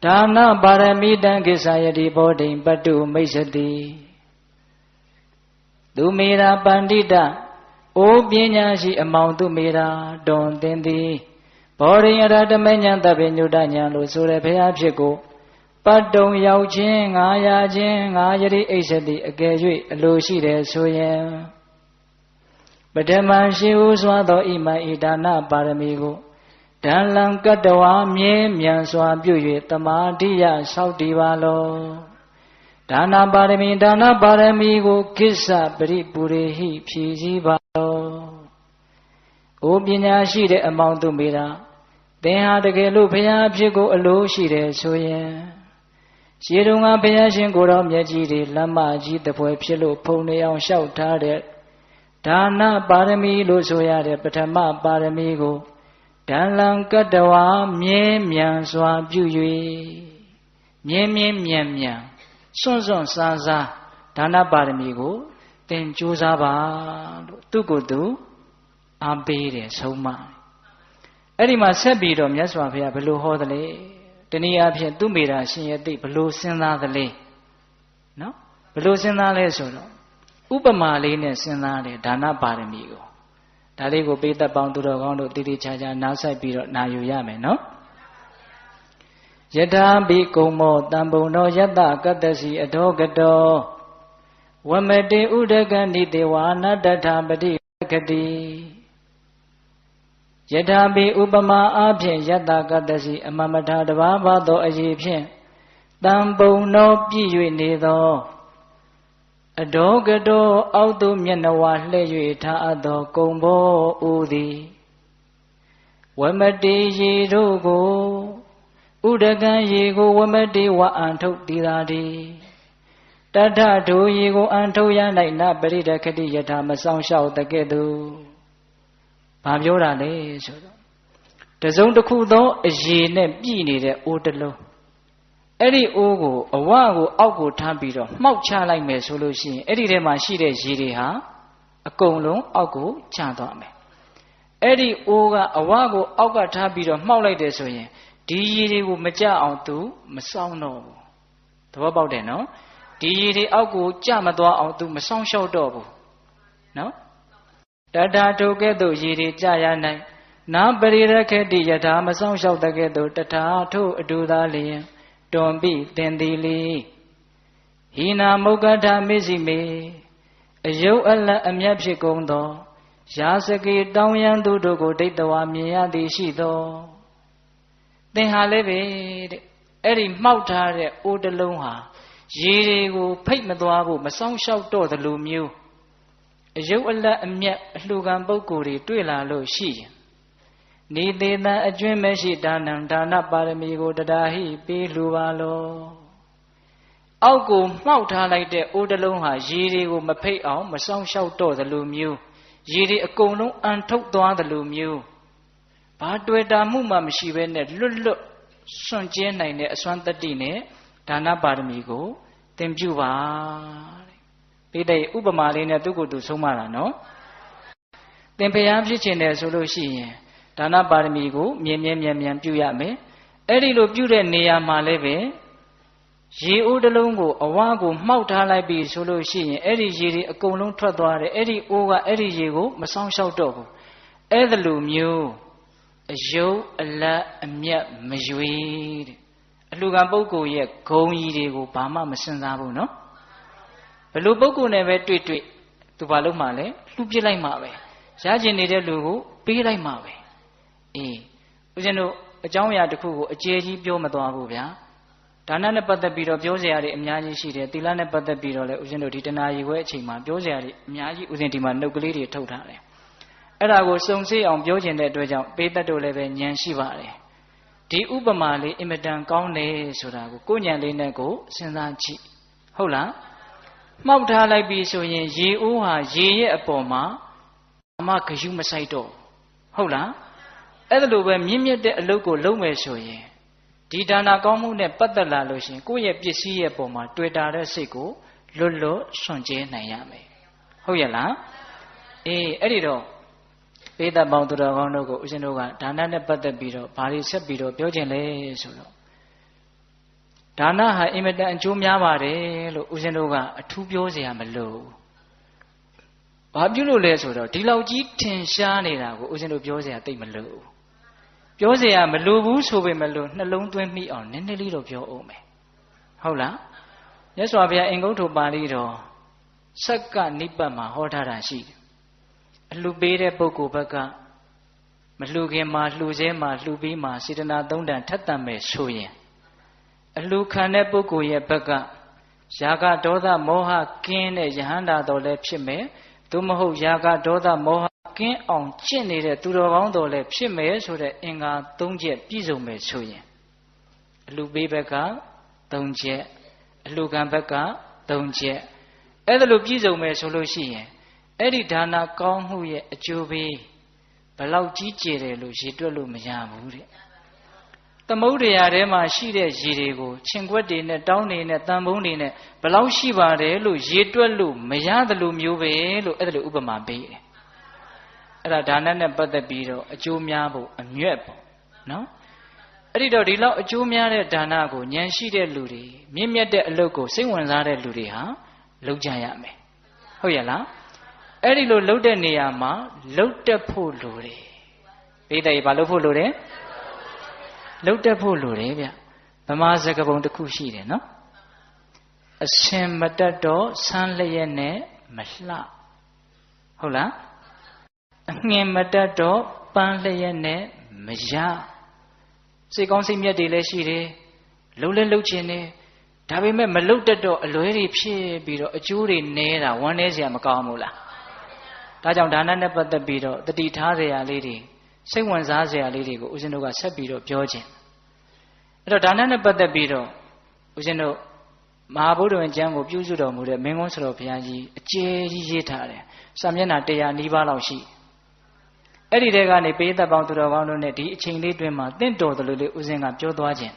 ဒါနပါရမီတံကိစ္ဆယတိဘောဓိပတ္တုမိစ္ဆတိသူမေရာပန္တိတအိုပညာရှိအမောင်သူမေရာတွန်သင်သည်ဘောဓိအရတမဉ္ဇံတပိညုတဉ္ဇံလို့ဆိုတဲ့ဘုရားဖြစ်ကိုပတ္တုံရောက်ခြင်းငါရခြင်းငါယတိအိစ္ဆတိအကယ်၍အလိုရှိတယ်ဆိုရင်ပထမရှိဟုစွာသောဣမံဣဒါနပါရမီကိုဒံလံကတ္တဝါမြဲမြံစွာပြု၍တမာတိယဆောက်တည်ပါလောဒါနပါရမီကိုကိစ္စပရိပူရိဟိဖြည့်စည်းပါလောအိုပညာရှိတဲ့အမောင်သူမေတာသင်ဟာတကယ်လို့ဘုရားအဖြစ်ကိုအလိုရှိတယ်ဆိုရင်ရှေးတုန်းကဘုရားရှင်ကိုယ်တော်မြတ်ကြီးတွေလမ်းမကြီးတပွဲဖြစ်လို့ဖုံနေအောင်လျှောက်ထားတဲ့ဒါနပါရမီလို့ဆိုရတဲ့ပထမပါရမီကိုဒံလံကတ္တဝါမြဲမြံစွာပြု၍မြဲမြဲမြံမြံစွန့်စွန့်စားစားဒါနပါရမီကိုသင်ကြိုးစားပါလို့သူ့ကိုယ်သူအားပေးတယ်ဆုံးမအဲ့ဒီမှာဆက်ပြီးတော့မြတ်စွာဘုရားဘယ်လိုဟောသလဲတနည်းအားဖြင့်သူမေတာရှင်ရဲ့သိဘယ်လိုစဉ်းစားသလဲနော်ဘယ်လိုစဉ်းစားလဲဆိုတော့ဥပမာလေးနဲ့စဉ်းစားတယ်ဒါနပါရမီကိုဒါလေးကိုပေးသက်ပေါင်းသူတော်ကောင်းတို့တည်တည်ချာချာနားဆိုင်ပြီးတော့နာယူရမယ်နော်ယထာဘိကုံမောတံပုံတော်ယတ္တကတ္တစီအထောကတောဝမတေဥဒကဏိတေဝါနတ္တထာပတိကတိယထာဘိဥပမာအားဖြင့်ယတ္တကတ္တစီအမမထာတဘာဘာသောအရေးဖြင့်တံပုံတော်ပြည့်၍နေသောအဒေါကတောအောက်သို့မျက်နှဝါလှည့်၍ထားအပ်သောကုံဘောဥသည်ဝမတေရေတို့ကိုဥဒကံရေကိုဝမတေဝအံထုတ်တည်သာသည်တထထိုရေကိုအံထုတ်ရ၌နပရိဒခတိယထာမဆောင်လျှောက်တကဲ့သို့ဘာပြောတာလဲဆိုတော့တစုံတစ်ခုသောအရေနဲ့ပြည့်နေတဲ့အိုးတစ်လုံးအဲ့ဒီအိုးကိုအဝကိုအောက်ကိုထားပြီးတော့မှောက်ချလိုက်မယ်ဆိုလို့ရှိရင်အဲ့ဒီထဲမှာရှိတဲ့ရေတွေဟာအကုန်လုံးအောက်ကိုကျသွားမယ်အဲ့ဒီအိုးကအဝကိုအောက်ကထားပြီးတော့မှောက်လိုက်တယ်ဆိုရင်ဒီရေတွေကိုမကြအောင်သူမစောင်းတော့ဘူးသဘောပေါက်တယ်နော်ဒီရေတွေအောက်ကိုကျမသွားအောင်သူမစောင်းလျှောက်တော့ဘူးနော်တထာထိုကဲ့သို့ရေတွေကြရနိုင်နာပရိရခေတိယထာမစောင်းလျှောက်တဲ့ကဲ့သို့တထာထိုအတူသားလျင်တွန်ပိသင်သည်လီဟိနာမုဂ္ဂထမေစီမေအယုတ်အလတ်အမျက်ဖြစ်ကုန်သောရာစကေတောင်းရန်သူတို့ကိုဒိဋ္ဌဝါမြင်ရသည်ရှိသောသင်ဟာလည်းပဲတဲ့အဲ့ဒီမှောက်ထားတဲ့အိုးတလုံးဟာရေတွေကိုဖိတ်မသွားဖို့မစောင်းလျှောက်တော့သလိုမျိုးအယုတ်အလတ်အမျက်အလှခံပုဂ္ဂိုလ်တွေတွေ့လာလို့ရှိရင်နေသေးတံအကျွင်းမရှိဒါနံဒါနပါရမီကိုတရားဟိပေးလှူပါလောအောက်ကိုမှောက်ထားလိုက်တဲ့အိုးတလုံးဟာရေတွေကိုမဖိတ်အောင်မစောင်းလျှောက်တော့သလိုမျိုးရေတွေအကုန်လုံးအန်ထုတ်သွားသလိုမျိုးဘာတွေ့တာမှုမှမရှိဘဲနဲ့လွတ်လွတ်စွန့်ကျဲနိုင်တဲ့အစွမ်းတတ္တိနဲ့ဒါနပါရမီကိုသင်ပြုပါတဲ့ပိဋကဥပမာလေးနဲ့သူ့ကိုယ်သူဆုံးမတာနော်သင်ဖျားဖြစ်ခြင်းတယ်ဆိုလို့ရှိရင်ဒါနပါရမီကိုမြင်ပြုရမယ်အဲ့ဒီလိုပြုတဲ့နေရာမှာလည်းပဲရေအိုးတစ်လုံးကိုအဝါကိုမှောက်ထားလိုက်ပြီဆိုလို့ရှိရင်အဲ့ဒီရေတွေအကုန်လုံးထွက်သွားတယ်အဲ့ဒီအိုးကအဲ့ဒီရေကိုမဆောင်လျှောက်တော့ဘူးအဲ့ဒါလိုမျိုး အယုတ်အလတ်အမြတ်မရွေတဲ့အလှကံပုဂ္ဂိုလ်ရဲ့ဂုဏ်ကြီးတွေကိုဘာမှမစင်စားဘူးနော်ဘယ်လိုပုဂ္ဂိုလ်နဲ့ပဲတွေ့သူဘာလုပ်မှလဲလှူပစ်လိုက်မှပဲရကျင်နေတဲ့လူကိုပေးလိုက်မှပဲဦးဇင်းတို့အကြောင်းအရာတစ်ခုကိုအကျယ်ကြီးပြောမသွားဘူးဗျာဒါနနဲ့ပတ်သက်ပြီးတော့ပြောစရာတွေအများကြီးရှိတယ်သီလနဲ့ပတ်သက်ပြီးတော့လည်းဦးဇင်းတို့ဒီတဏှာကြီးဝဲအချိန်မှာပြောစရာတွေအများကြီးဦးဇင်းဒီမှာနှုတ်ကလေးတွေထုတ်ထားတယ်အဲ့ဒါကိုစုံစိအောင်ပြောခြင်းတဲ့အတွက်ကြောင့်ပေးတတ်တို့လည်းပဲဉာဏ်ရှိပါတယ်ဒီဥပမာလေးအင်မတန်ကောင်းတယ်ဆိုတာကိုဉာဏ်လေးနဲ့ကိုစဉ်းစားကြည့်ဟုတ်လားမှောက်ထားလိုက်ပြီဆိုရင်ရေအိုးဟာရေရဲ့အပေါ်မှာအမဂယုမဆိုင်တော့ဟုတ်လားအဲ့ဒါလိုပဲမြင့်မြတ်တဲ့အလုပ်ကိုလုပ်မယ်ဆိုရင်ဒီဒါနာကောင်းမှုနဲ့ပတ်သက်လာလို့ရှင်ကိုယ့်ရဲ့ပစ္စည်းရဲ့ပုံမှာတွေ့တာတဲ့စိတ်ကိုလွတ်စွန့်ကြဲနိုင်ရမယ်ဟုတ်ရဲ့လားအဲ့ဒီတော့ပေးသက်ပေါင်းသူတော်ကောင်းတို့ကိုဦးဇင်းတို့ကဒါနနဲ့ပတ်သက်ပြီးတော့ဘာတွေဆက်ပြီးတော့ပြောခြင်းလဲဆိုတော့ဒါနဟာအင်မတန်အကျိုးများပါတယ်လို့ဦးဇင်းတို့ကအထူးပြောစရာမလိုဘာပြုလို့လဲဆိုတော့ဒီလောက်ကြီးထင်ရှားနေတာကိုဦးဇင်းတို့ပြောစရာတိတ်မလိုပြောစရာမလိုဘူးဆိုပေမဲ့လို့နှလုံးသွင်းမိအောင်နည်းနည်းလေးတော့ပြောအောင်မယ်ဟုတ်လားမြတ်စွာဘုရားအင်္ဂုတ္တပါဠိတော်စက္ကနိပတ်မှာဟောထားတာရှိတယ်အလှပေးတဲ့ပုဂ္ဂိုလ်ဘက်ကမလှခင်မှာလှစဲမှာလှပြီးမှာစေတနာ၃တန်ထက်တန်မဲ့ဆိုရင်အလှခံတဲ့ပုဂ္ဂိုလ်ရဲ့ဘက်ကယာကဒေါသမောဟကင်းတဲ့ယဟန္တာတော်လည်းဖြစ်မယ်သို့မဟုတ်ယာကဒေါသမောဟကင်းအောင်ကျင့်နေတဲ့သူတော်ကောင်းတော်လည်းဖြစ်မယ်ဆိုတဲ့အင်္ဂါ၃ချက်ပြည့်စုံမယ်ဆိုရင်အလှပေးဘက်က၃ချက်အလှခံဘက်က၃ချက်အဲ့ဒါလိုပြည့်စုံမယ်ဆိုလို့ရှိရင်အဲ့ဒီဒါနာကောင်းမှုရဲ့အကျိုးပေးဘလောက်ကြီးကျယ်တယ်လို့ရေတွက်လို့မရဘူးတဲ့သမုဒ္ဒရာထဲမှာရှိတဲ့ရေတွေကိုခြင်ခွက်တွေနဲ့တောင်းတွေနဲ့တန်ဖုံးတွေနဲ့ဘလောက်ရှိပါတယ်လို့ရေတွက်လို့မရတယ်လို့မျိုးပဲလို့အဲ့ဒါလိုဥပမာပေးတယ်အဲ့ဒါဒါနနဲ့ပတ်သက်ပြီးတော့အကျိုးများဖို့အမြတ်ပေါ့နော်အဲ့ဒီတော့ဒီလောက်အကျိုးများတဲ့ဒါနကိုဉာဏ်ရှိတဲ့လူတွေမြင့်မြတ်တဲ့အလုပ်ကိုစိတ်ဝင်စားတဲ့လူတွေဟာလုပ်ကြရမယ်ဟုတ်ရဲ့လားအဲ့ဒီလိုလှုပ်တဲ့နေရာမှာလှုပ်တက်ဖို့လိုတယ်ပိဋကဘာလုပ်ဖို့လိုတယ်လှုပ်တက်ဖို့လိုတယ်ဗျဗမာစကားပုံတစ်ခုရှိတယ်နော်အရှင်မတက်တော့ဆန်းလျက်နဲ့မလှဟုတ်လားအငင်မတက်တော့ပန်းလျက်နဲ့မရစိတ်ကောင်းစိတ်မြတ်တွေလည်းရှိတယ်လှုပ်လဲလှုပ်ခြင်းနဲ့ဒါပေမဲ့မလှုပ်တတ်တော့အလွဲတွေဖြစ်ပြီးတော့အကျိုးတွေနေတာဝမ်းနည်းစရာမကောင်းဘူးလားဒါကြောင့်ဒါနနဲ့ပတ်သက်ပြီးတော့တတိထားစရာလေးတွေစိတ်ဝင်စားစရာလေးတွေကိုဦးဇင်းတို့ကဆက်ပြီးတော့ပြောခြင်းအဲ့တော့ဒါနနဲ့ပတ်သက်ပြီးတော့ဦးဇင်းတို့မဟာဗုဒ္ဓဝင်ကျမ်းကိုပြုစုတော်မူတဲ့မင်းကုန်းဆရာဘုရားကြီးအကျယ်ကြီးရေးထားတယ်စာမျက်နှာ100နီးပါးလောက်ရှိအဲ့ဒီတဲကနေပေးသက်ပေါင်းသူတော်ကောင်းတို့နဲ့ဒီအချိန်လေးတွင်မှာတင့်တော်တယ်လို့လေဦးဇင်းကပြောသွားခြင်း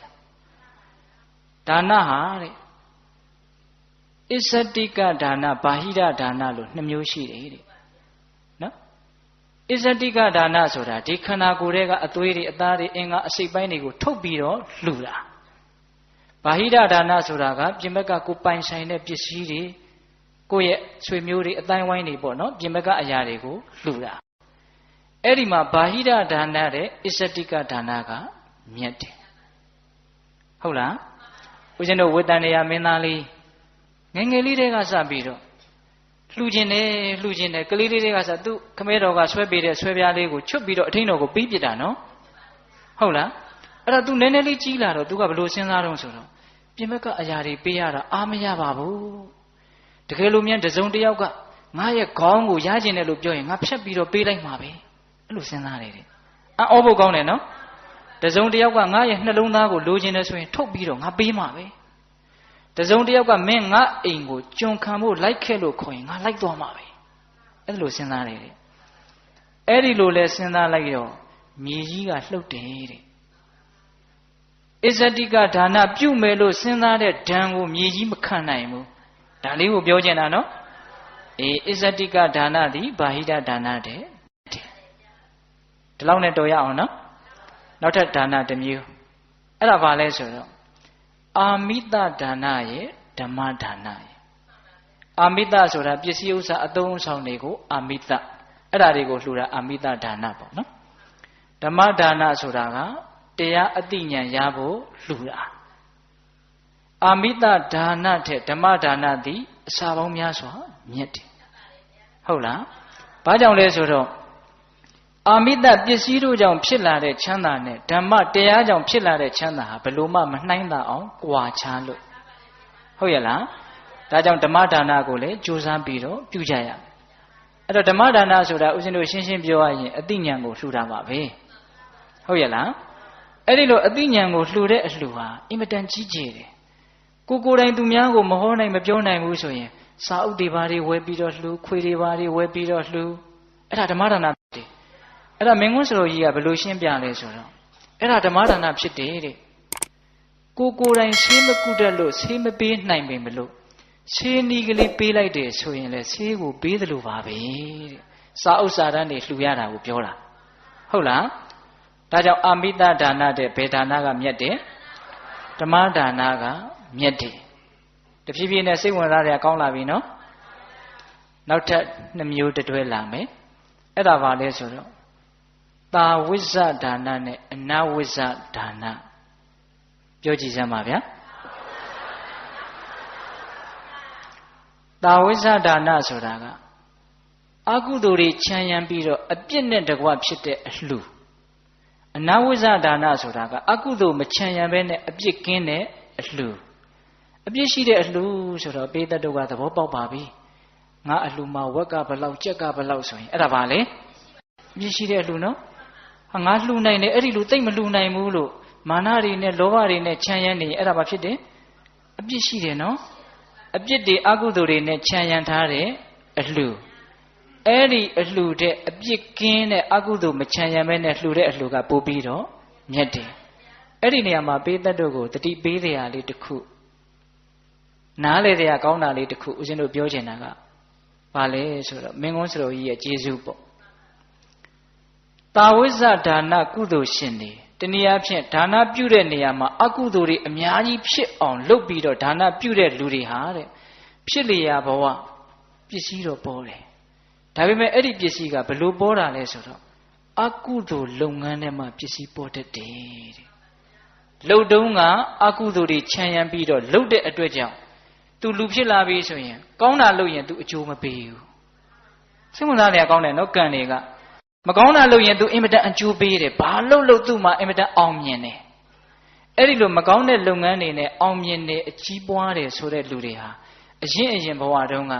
ဒါနဟာတဲ့အစ္စတိကဒါနဘာဟိရဒါနလို့2မျိုးရှိတယ်တဲ့နော်အစ္စတိကဒါနဆိုတာဒီခန္ဓာကိုယ်ရဲ့ကအသွေးတွေအသားတွေအင်္ဂါအစိတ်ပိုင်းတွေကိုထုတ်ပြီးတော့လှူတာဘာဟိရဒါနဆိုတာကပြင်ဘက်ကကိုပိုင်ဆိုင်တဲ့ပစ္စည်းတွေကိုယ့်ရဲ့ဆွေမျိုးတွေအတိုင်းဝိုင်းတွေပေါ့နော်ပြင်ဘက်ကအရာတွေကိုလှူတာအဲ့ဒီမှာဘာဟိရဒါနတဲ့အစ္စတိကဒါနကမြတ်တယ်ဟုတ်လားဦးဇင်းတို့ဝေတန်နေရမင်းသားလေးငယ်ငယ်လေးတွေကစပြီးတော့လှူခြင်းနဲ့ကလေးလေးတွေကစသူခမဲတော်ကဆွဲပေးတဲ့ဆွဲပြားလေးကိုချွတ်ပြီးတော့အထင်းတော်ကိုပြီးပြစ်တာနော်ဟုတ်လားအဲ့ဒါ तू နည်းနည်းလေးကြီးလာတော့ तू ကဘယ်လိုစဉ်းစားတော့ဆိုတော့ပြင်ဘက်ကအရာတွေပေးရတာအားမရပါဘူးတကယ်လို့မြန်တစုံတစ်ယောက်ကငါရဲ့ခေါင်းကိုရကျင်တယ်လို့ပြောရင်ငါဖြတ်ပြီးတော့ပေးလိုက်မှာပဲအဲ့လိုစဉ်းစားတယ်အော်ဖို့ကောင်းတယ်နော်တစုံတစ်ယောက်ကငါရဲ့နှလုံးသားကိုလိုချင်တယ်ဆိုရင်ထုတ်ပြီးတော့ငါပေးမှာပဲတစုံတစ်ယောက်ကမင်းငါအိမ်ကိုကျွန်ခံဖို့လိုက်ခဲ့လို့ခေါ်ရင်ငါလိုက်သွားမှာပဲအဲ့လိုစဉ်းစားတယ်အဲ့ဒီလိုလဲစဉ်းစားလိုက်တော့မြေကြီးကလှုပ်တယ်တဲ့အစ္စတိကဒါနပြုမယ်လို့စဉ်းစားတဲ့ဓာန်ကိုမြေကြီးမခံနိုင်ဘူးဒါလေးကိုပြောချင်တာနော်အစ္စတိကဒါနသည်ဘာဟိတဒါနတဲ့ဒီလောက်နဲ့တော်ရအောင်နော်နောက်ထပ်ဒါနတစ်မျိုးအဲ့ဒါဘာလဲဆိုတော့အာမိတဒါနရဲ့ဓမ္မဒါနရဲ့အာမိတဆိုတာပစ္စည်းဥစ္စာအသုံးအဆောင်တွေကိုအာမိတအဲ့ဒါတွေကိုလှူတာအာမိတဒါနပေါ့နော် ဓမ္မဒါနဆိုတာကတရားအသိဉာဏ်ရဖို့လှူတာအာမိတဒါနထက်ဓမ္မဒါနသည်အစာပေါင်းများစွာမြတ်တယ်ဟုတ်လားဘာကြောင့်လဲဆိုတော့အာမိတပစ္စည်းတို့ကြောင့်ဖြစ်လာတဲ့ချမ်းသာနဲ့ဓမ္မတရားကြောင့်ဖြစ်လာတဲ့ချမ်းသာဟာဘယ်လိုမှမနှိုင်းတာအောင်ကြွာချလို့ဟုတ်ရဲ့လားဒါကြောင့်ဓမ္မဒါနကိုလည်းကြိုးစားပြီးတော့ပြုကြရမယ်အဲ့တော့ဓမ္မဒါနဆိုတာဦးဇင်းတို့ရှင်းရှင်းပြောရရင်အသိဉာဏ်ကိုလှူတာပါပဲဟုတ်ရဲ့လားအဲ့ဒီလိုအသိဉာဏ်ကိုလှူတဲ့အလှူဟာအင်မတန်ကြီးကျယ်တယ်ကိုယ်တိုင်သူများကိုမဟောနိုင်မပြောနိုင်ဘူးဆိုရင်စာအုပ်တွေဘာတွေဝယ်ပြီးတော့လှူခွေတွေဘာတွေဝယ်ပြီးတော့လှူအဲ့ဒါဓမ္မဒါနဖြစ်တယ်အဲ့ဒါမင်းကွန်းစတော်ကြီးကဘယ်လိုရှင်းပြလဲဆိုတော့အဲ့ဒါဓမ္မဒါနဖြစ်တယ်တဲ့ကိုယ်တိုင်ဆေးမကုတတ်လို့ဆေးမပေးနိုင်ပင်မလို့ဆေးနီးကလေးပေးလိုက်တယ်ဆိုရင်လည်းဆေးကိုပေးသလိုပါပဲတဲ့စာအုပ်စာတမ်းတွေလှူရတာကိုပြောတာဟုတ်လားဒါကြောင့်အာမိတဒါနတဲ့ဘယ်ဒါနကမြတ်တယ်ဓမ္မဒါနကမြတ်တယ်တဖြည်းဖြည်းနဲ့စိတ်ဝင်စားရကောင်းလာပြီနော်နောက်ထပ်2မျိုးတွဲလာမယ်အဲ့ဒါပါလဲဆိုတော့သာဝိဇ္ဇဒါနနဲ့အနာဝိဇ္ဇဒါနပြောကြည့်စမ်းပါဗျာသာဝိဇ္ဇဒါနဆိုတာကအကုသိုလ်တွေခြံရံပြီးတော့အပြစ်နဲ့တကွဖြစ်တဲ့အလှူအနာဝိဇ္ဇဒါနဆိုတာကအကုသိုလ်မခြံရံဘဲနဲ့အပြစ်ကင်းတဲ့အလှူအပြစ်ရှိတဲ့အလှူဆိုတော့ပေတတ်တို့ကသဘောပေါက်ပါပြီငါအလှူမှာဝက်ကဘလောက်ကြက်ကဘလောက်ဆိုရင်အဲ့ဒါပါလေအပြစ်ရှိတဲ့အလှူနော်ငါလှူနိုင်တယ်အဲ့ဒီလူသိမ့်မလှူနိုင်ဘူးလို့မာနတွေနဲ့လောဘတွေနဲ့ခြံရံနေအဲ့ဒါဘာဖြစ်တယ်အပြစ်ရှိတယ်နော်အပြစ်တွေအကုသိုလ်တွေနဲ့ခြံရံထားတဲ့အလှူအဲ့ဒီအလှူတဲ့အပြစ်ကင်းတဲ့အကုသိုလ်မခြံရံမဲနဲ့လှူတဲ့အလှူကပို့ပြီးတော့မြတ်တယ်အဲ့ဒီနေရာမှာပေးတတ်တို့ကိုတတိပေးတရားလေးတစ်ခုနားလေတရားကောင်းတာလေးတစ်ခုဦးဇင်းတို့ပြောချင်တာကဘာလဲဆိုတော့မင်းကွန်းစတော်ကြီးရဲ့ကျေးဇူးပေါ့တာဝိဇ္ဇဒါနကုသိုလ်ရှင်တွေတနည်းအားဖြင့်ဒါနပြုတဲ့နေရာမှာအကုသိုလ်တွေအများကြီးဖြစ်အောင်လုပ်ပြီးတော့ဒါနပြုတဲ့လူတွေဟာတဲ့ဖြစ်လျာဘဝပစ္စည်းတော့ပေါ်တယ်ဒါပေမဲ့အဲ့ဒီပစ္စည်းကဘလို့ပေါ်တာလဲဆိုတော့အကုသိုလ်လုပ်ငန်းထဲမှာပစ္စည်းပေါ်တတ်တယ်တဲ့လှုပ်တုံးကအကုသိုလ်တွေခြံရံပြီးတော့လှုပ်တဲ့အတွက်ကြောင့်သူလူဖြစ်လာပြီဆိုရင်ကောင်းတာလုပ်ရင်သူအကျိုးမပေးဘူးစိတ်ဝင်စားတယ်ကောင်းတယ်နော်ကံတွေကမကောင်းတာလုပ်ရင်သူအင်မတန်အကျိုးပေးတယ်ဘာလို့သူ့မှာအင်မတန်အောင်မြင်တယ်အဲ့ဒီလိုမကောင်းတဲ့လုပ်ငန်းတွေနဲ့အောင်မြင်တယ်အကြီးပွားတယ်ဆိုတဲ့လူတွေဟာအရင်ဘဝတုန်းက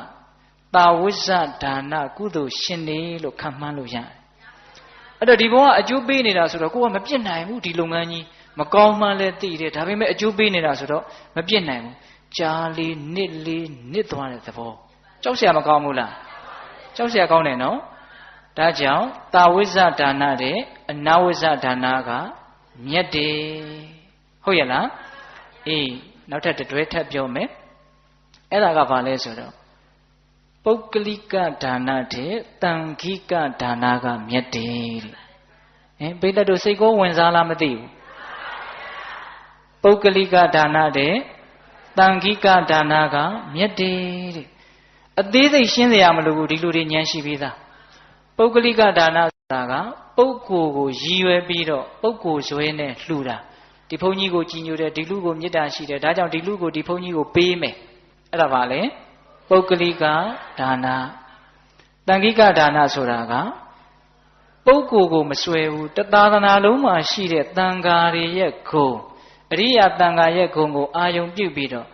တာဝိဇ္ဇဒါနကုသိုလ်ရှင်နေလို့ခံမှန်းလို့ရတယ်အဲ့တော့ဒီဘဝအကျိုးပေးနေတာဆိုတော့ကိုကမပြစ်နိုင်ဘူးဒီလုပ်ငန်းကြီးမကောင်းမှလည်းသိတယ်ဒါပေမဲ့အကျိုးပေးနေတာဆိုတော့မပြစ်နိုင်ဘူးကြားလေးနစ်သွားတဲ့သဘောကြောက်เสียမကောင်းဘူးလားကြောက်เสียကောင်းတယ်နော်ဒါကြောင့်တာဝိဇ္ဇဒါနတဲ့အနာဝိဇ္ဇဒါနကမြတ်တယ်ဟုတ်ရဲ့လားအေးနောက်ထပ်တွဲထပ်ပြောမယ်အဲ့ဒါကဘာလဲဆိုတော့ပုဂ္ဂလိကဒါနတဲ့တန်ခိကဒါနကမြတ်တယ်တဲ့ဘိတ္တတို့စိတ်ကိုဝင်စားလားမသိဘူးပုဂ္ဂလိကဒါနတဲ့တန်ခိကဒါနကမြတ်တယ်တဲ့အသေးစိတ်ရှင်းစရာမလိုဘူးဒီလူတွေဉာဏ်ရှိပြီးသားပုဂ္ဂလိကဒါနဆိုတာကပုဂ္ဂိုလ်ကိုရည်ရွယ်ပြီးတော့ပုဂ္ဂိုလ်ဇွဲနဲ့လှူတာဒီဘုန်းကြီးကိုကြည်ညိုတယ်ဒီလူကိုမေတ္တာရှိတယ်ဒါကြောင့်ဒီလူကိုဒီဘုန်းကြီးကိုပေးမယ်အဲ့ဒါပါလေပုဂ္ဂလိကဒါနတန်ခိကဒါနဆိုတာကပုဂ္ဂိုလ်ကိုမစွဲဘူးတသာသနာလုံးမှာရှိတဲ့တန်ဃာတွေရဲ့ဂုဏ်အရိယာတန်ဃာရဲ့ဂုဏ်ကိုအာယုံပြုပြီးတော့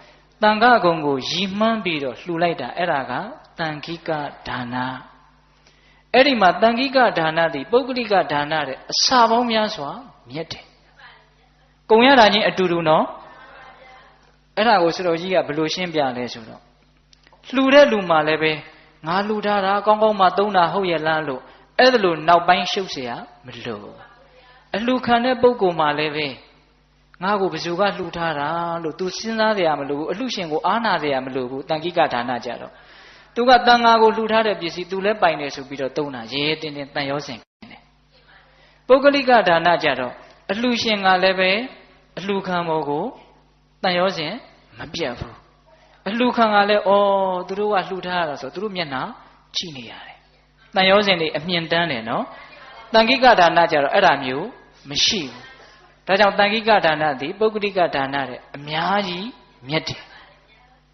တန်ဃာဂုဏ်ကိုရည်မှန်းပြီးတော့လှူလိုက်တာအဲ့ဒါကတန်ခိကဒါနအဲ့ဒီမှာတန်ခိကဒါနသည်ပုဂ္ဂလိကဒါနတဲ့အစာပေါင်းများစွာမြတ်တယ်။ကုံရတာချင်းအတူတူနော်အဲ့ဒါကိုစတော်ကြီးကဘယ်လိုရှင်းပြလဲဆိုတော့လှူတဲ့လူမှလည်းပဲငါလှူထားတာကောင်းကောင်းမှသုံးတာဟုတ်ရဲ့လားလို့အဲ့ဒါလို့နောက်ပိုင်းရှုပ်เสียမလို့အလှူခံတဲ့ပုဂ္ဂိုလ်မှလည်းပဲငါ့ကိုဘယ်သူကလှူထားတာလို့ तू စဉ်းစားเสียမလို့အလှူရှင်ကိုအားနာเสียမလို့ဘူးတန်ခိကဒါနကြတော့သူကတန်ဃာကိုလှူထားတဲ့ပစ္စည်းသူလည်းပိုင်တယ်ဆိုပြီးတော့သုံးတာရဲတင်းတင်းတန်ရောစင်တယ်ပုဂ္ဂလိကဒါနကြတော့အလှူရှင်ကလည်းပဲအလှူခံပေါ်ကိုတန်ရောစင်မပြတ်ဘူးအလှူခံကလည်းသူတို့ကလှူထားရတာဆိုသူတို့မျက်နှာချိနေရတယ်တန်ရောစင်တွေအမြင်တန်းတယ်နော် တန်ခိကဒါနကြတော့အဲ့ဒါမျိုးမရှိဘူးဒါကြောင့်တန်ခိကဒါနသည်ပုဂ္ဂလိကဒါနတဲ့အများကြီးမြတ်တယ်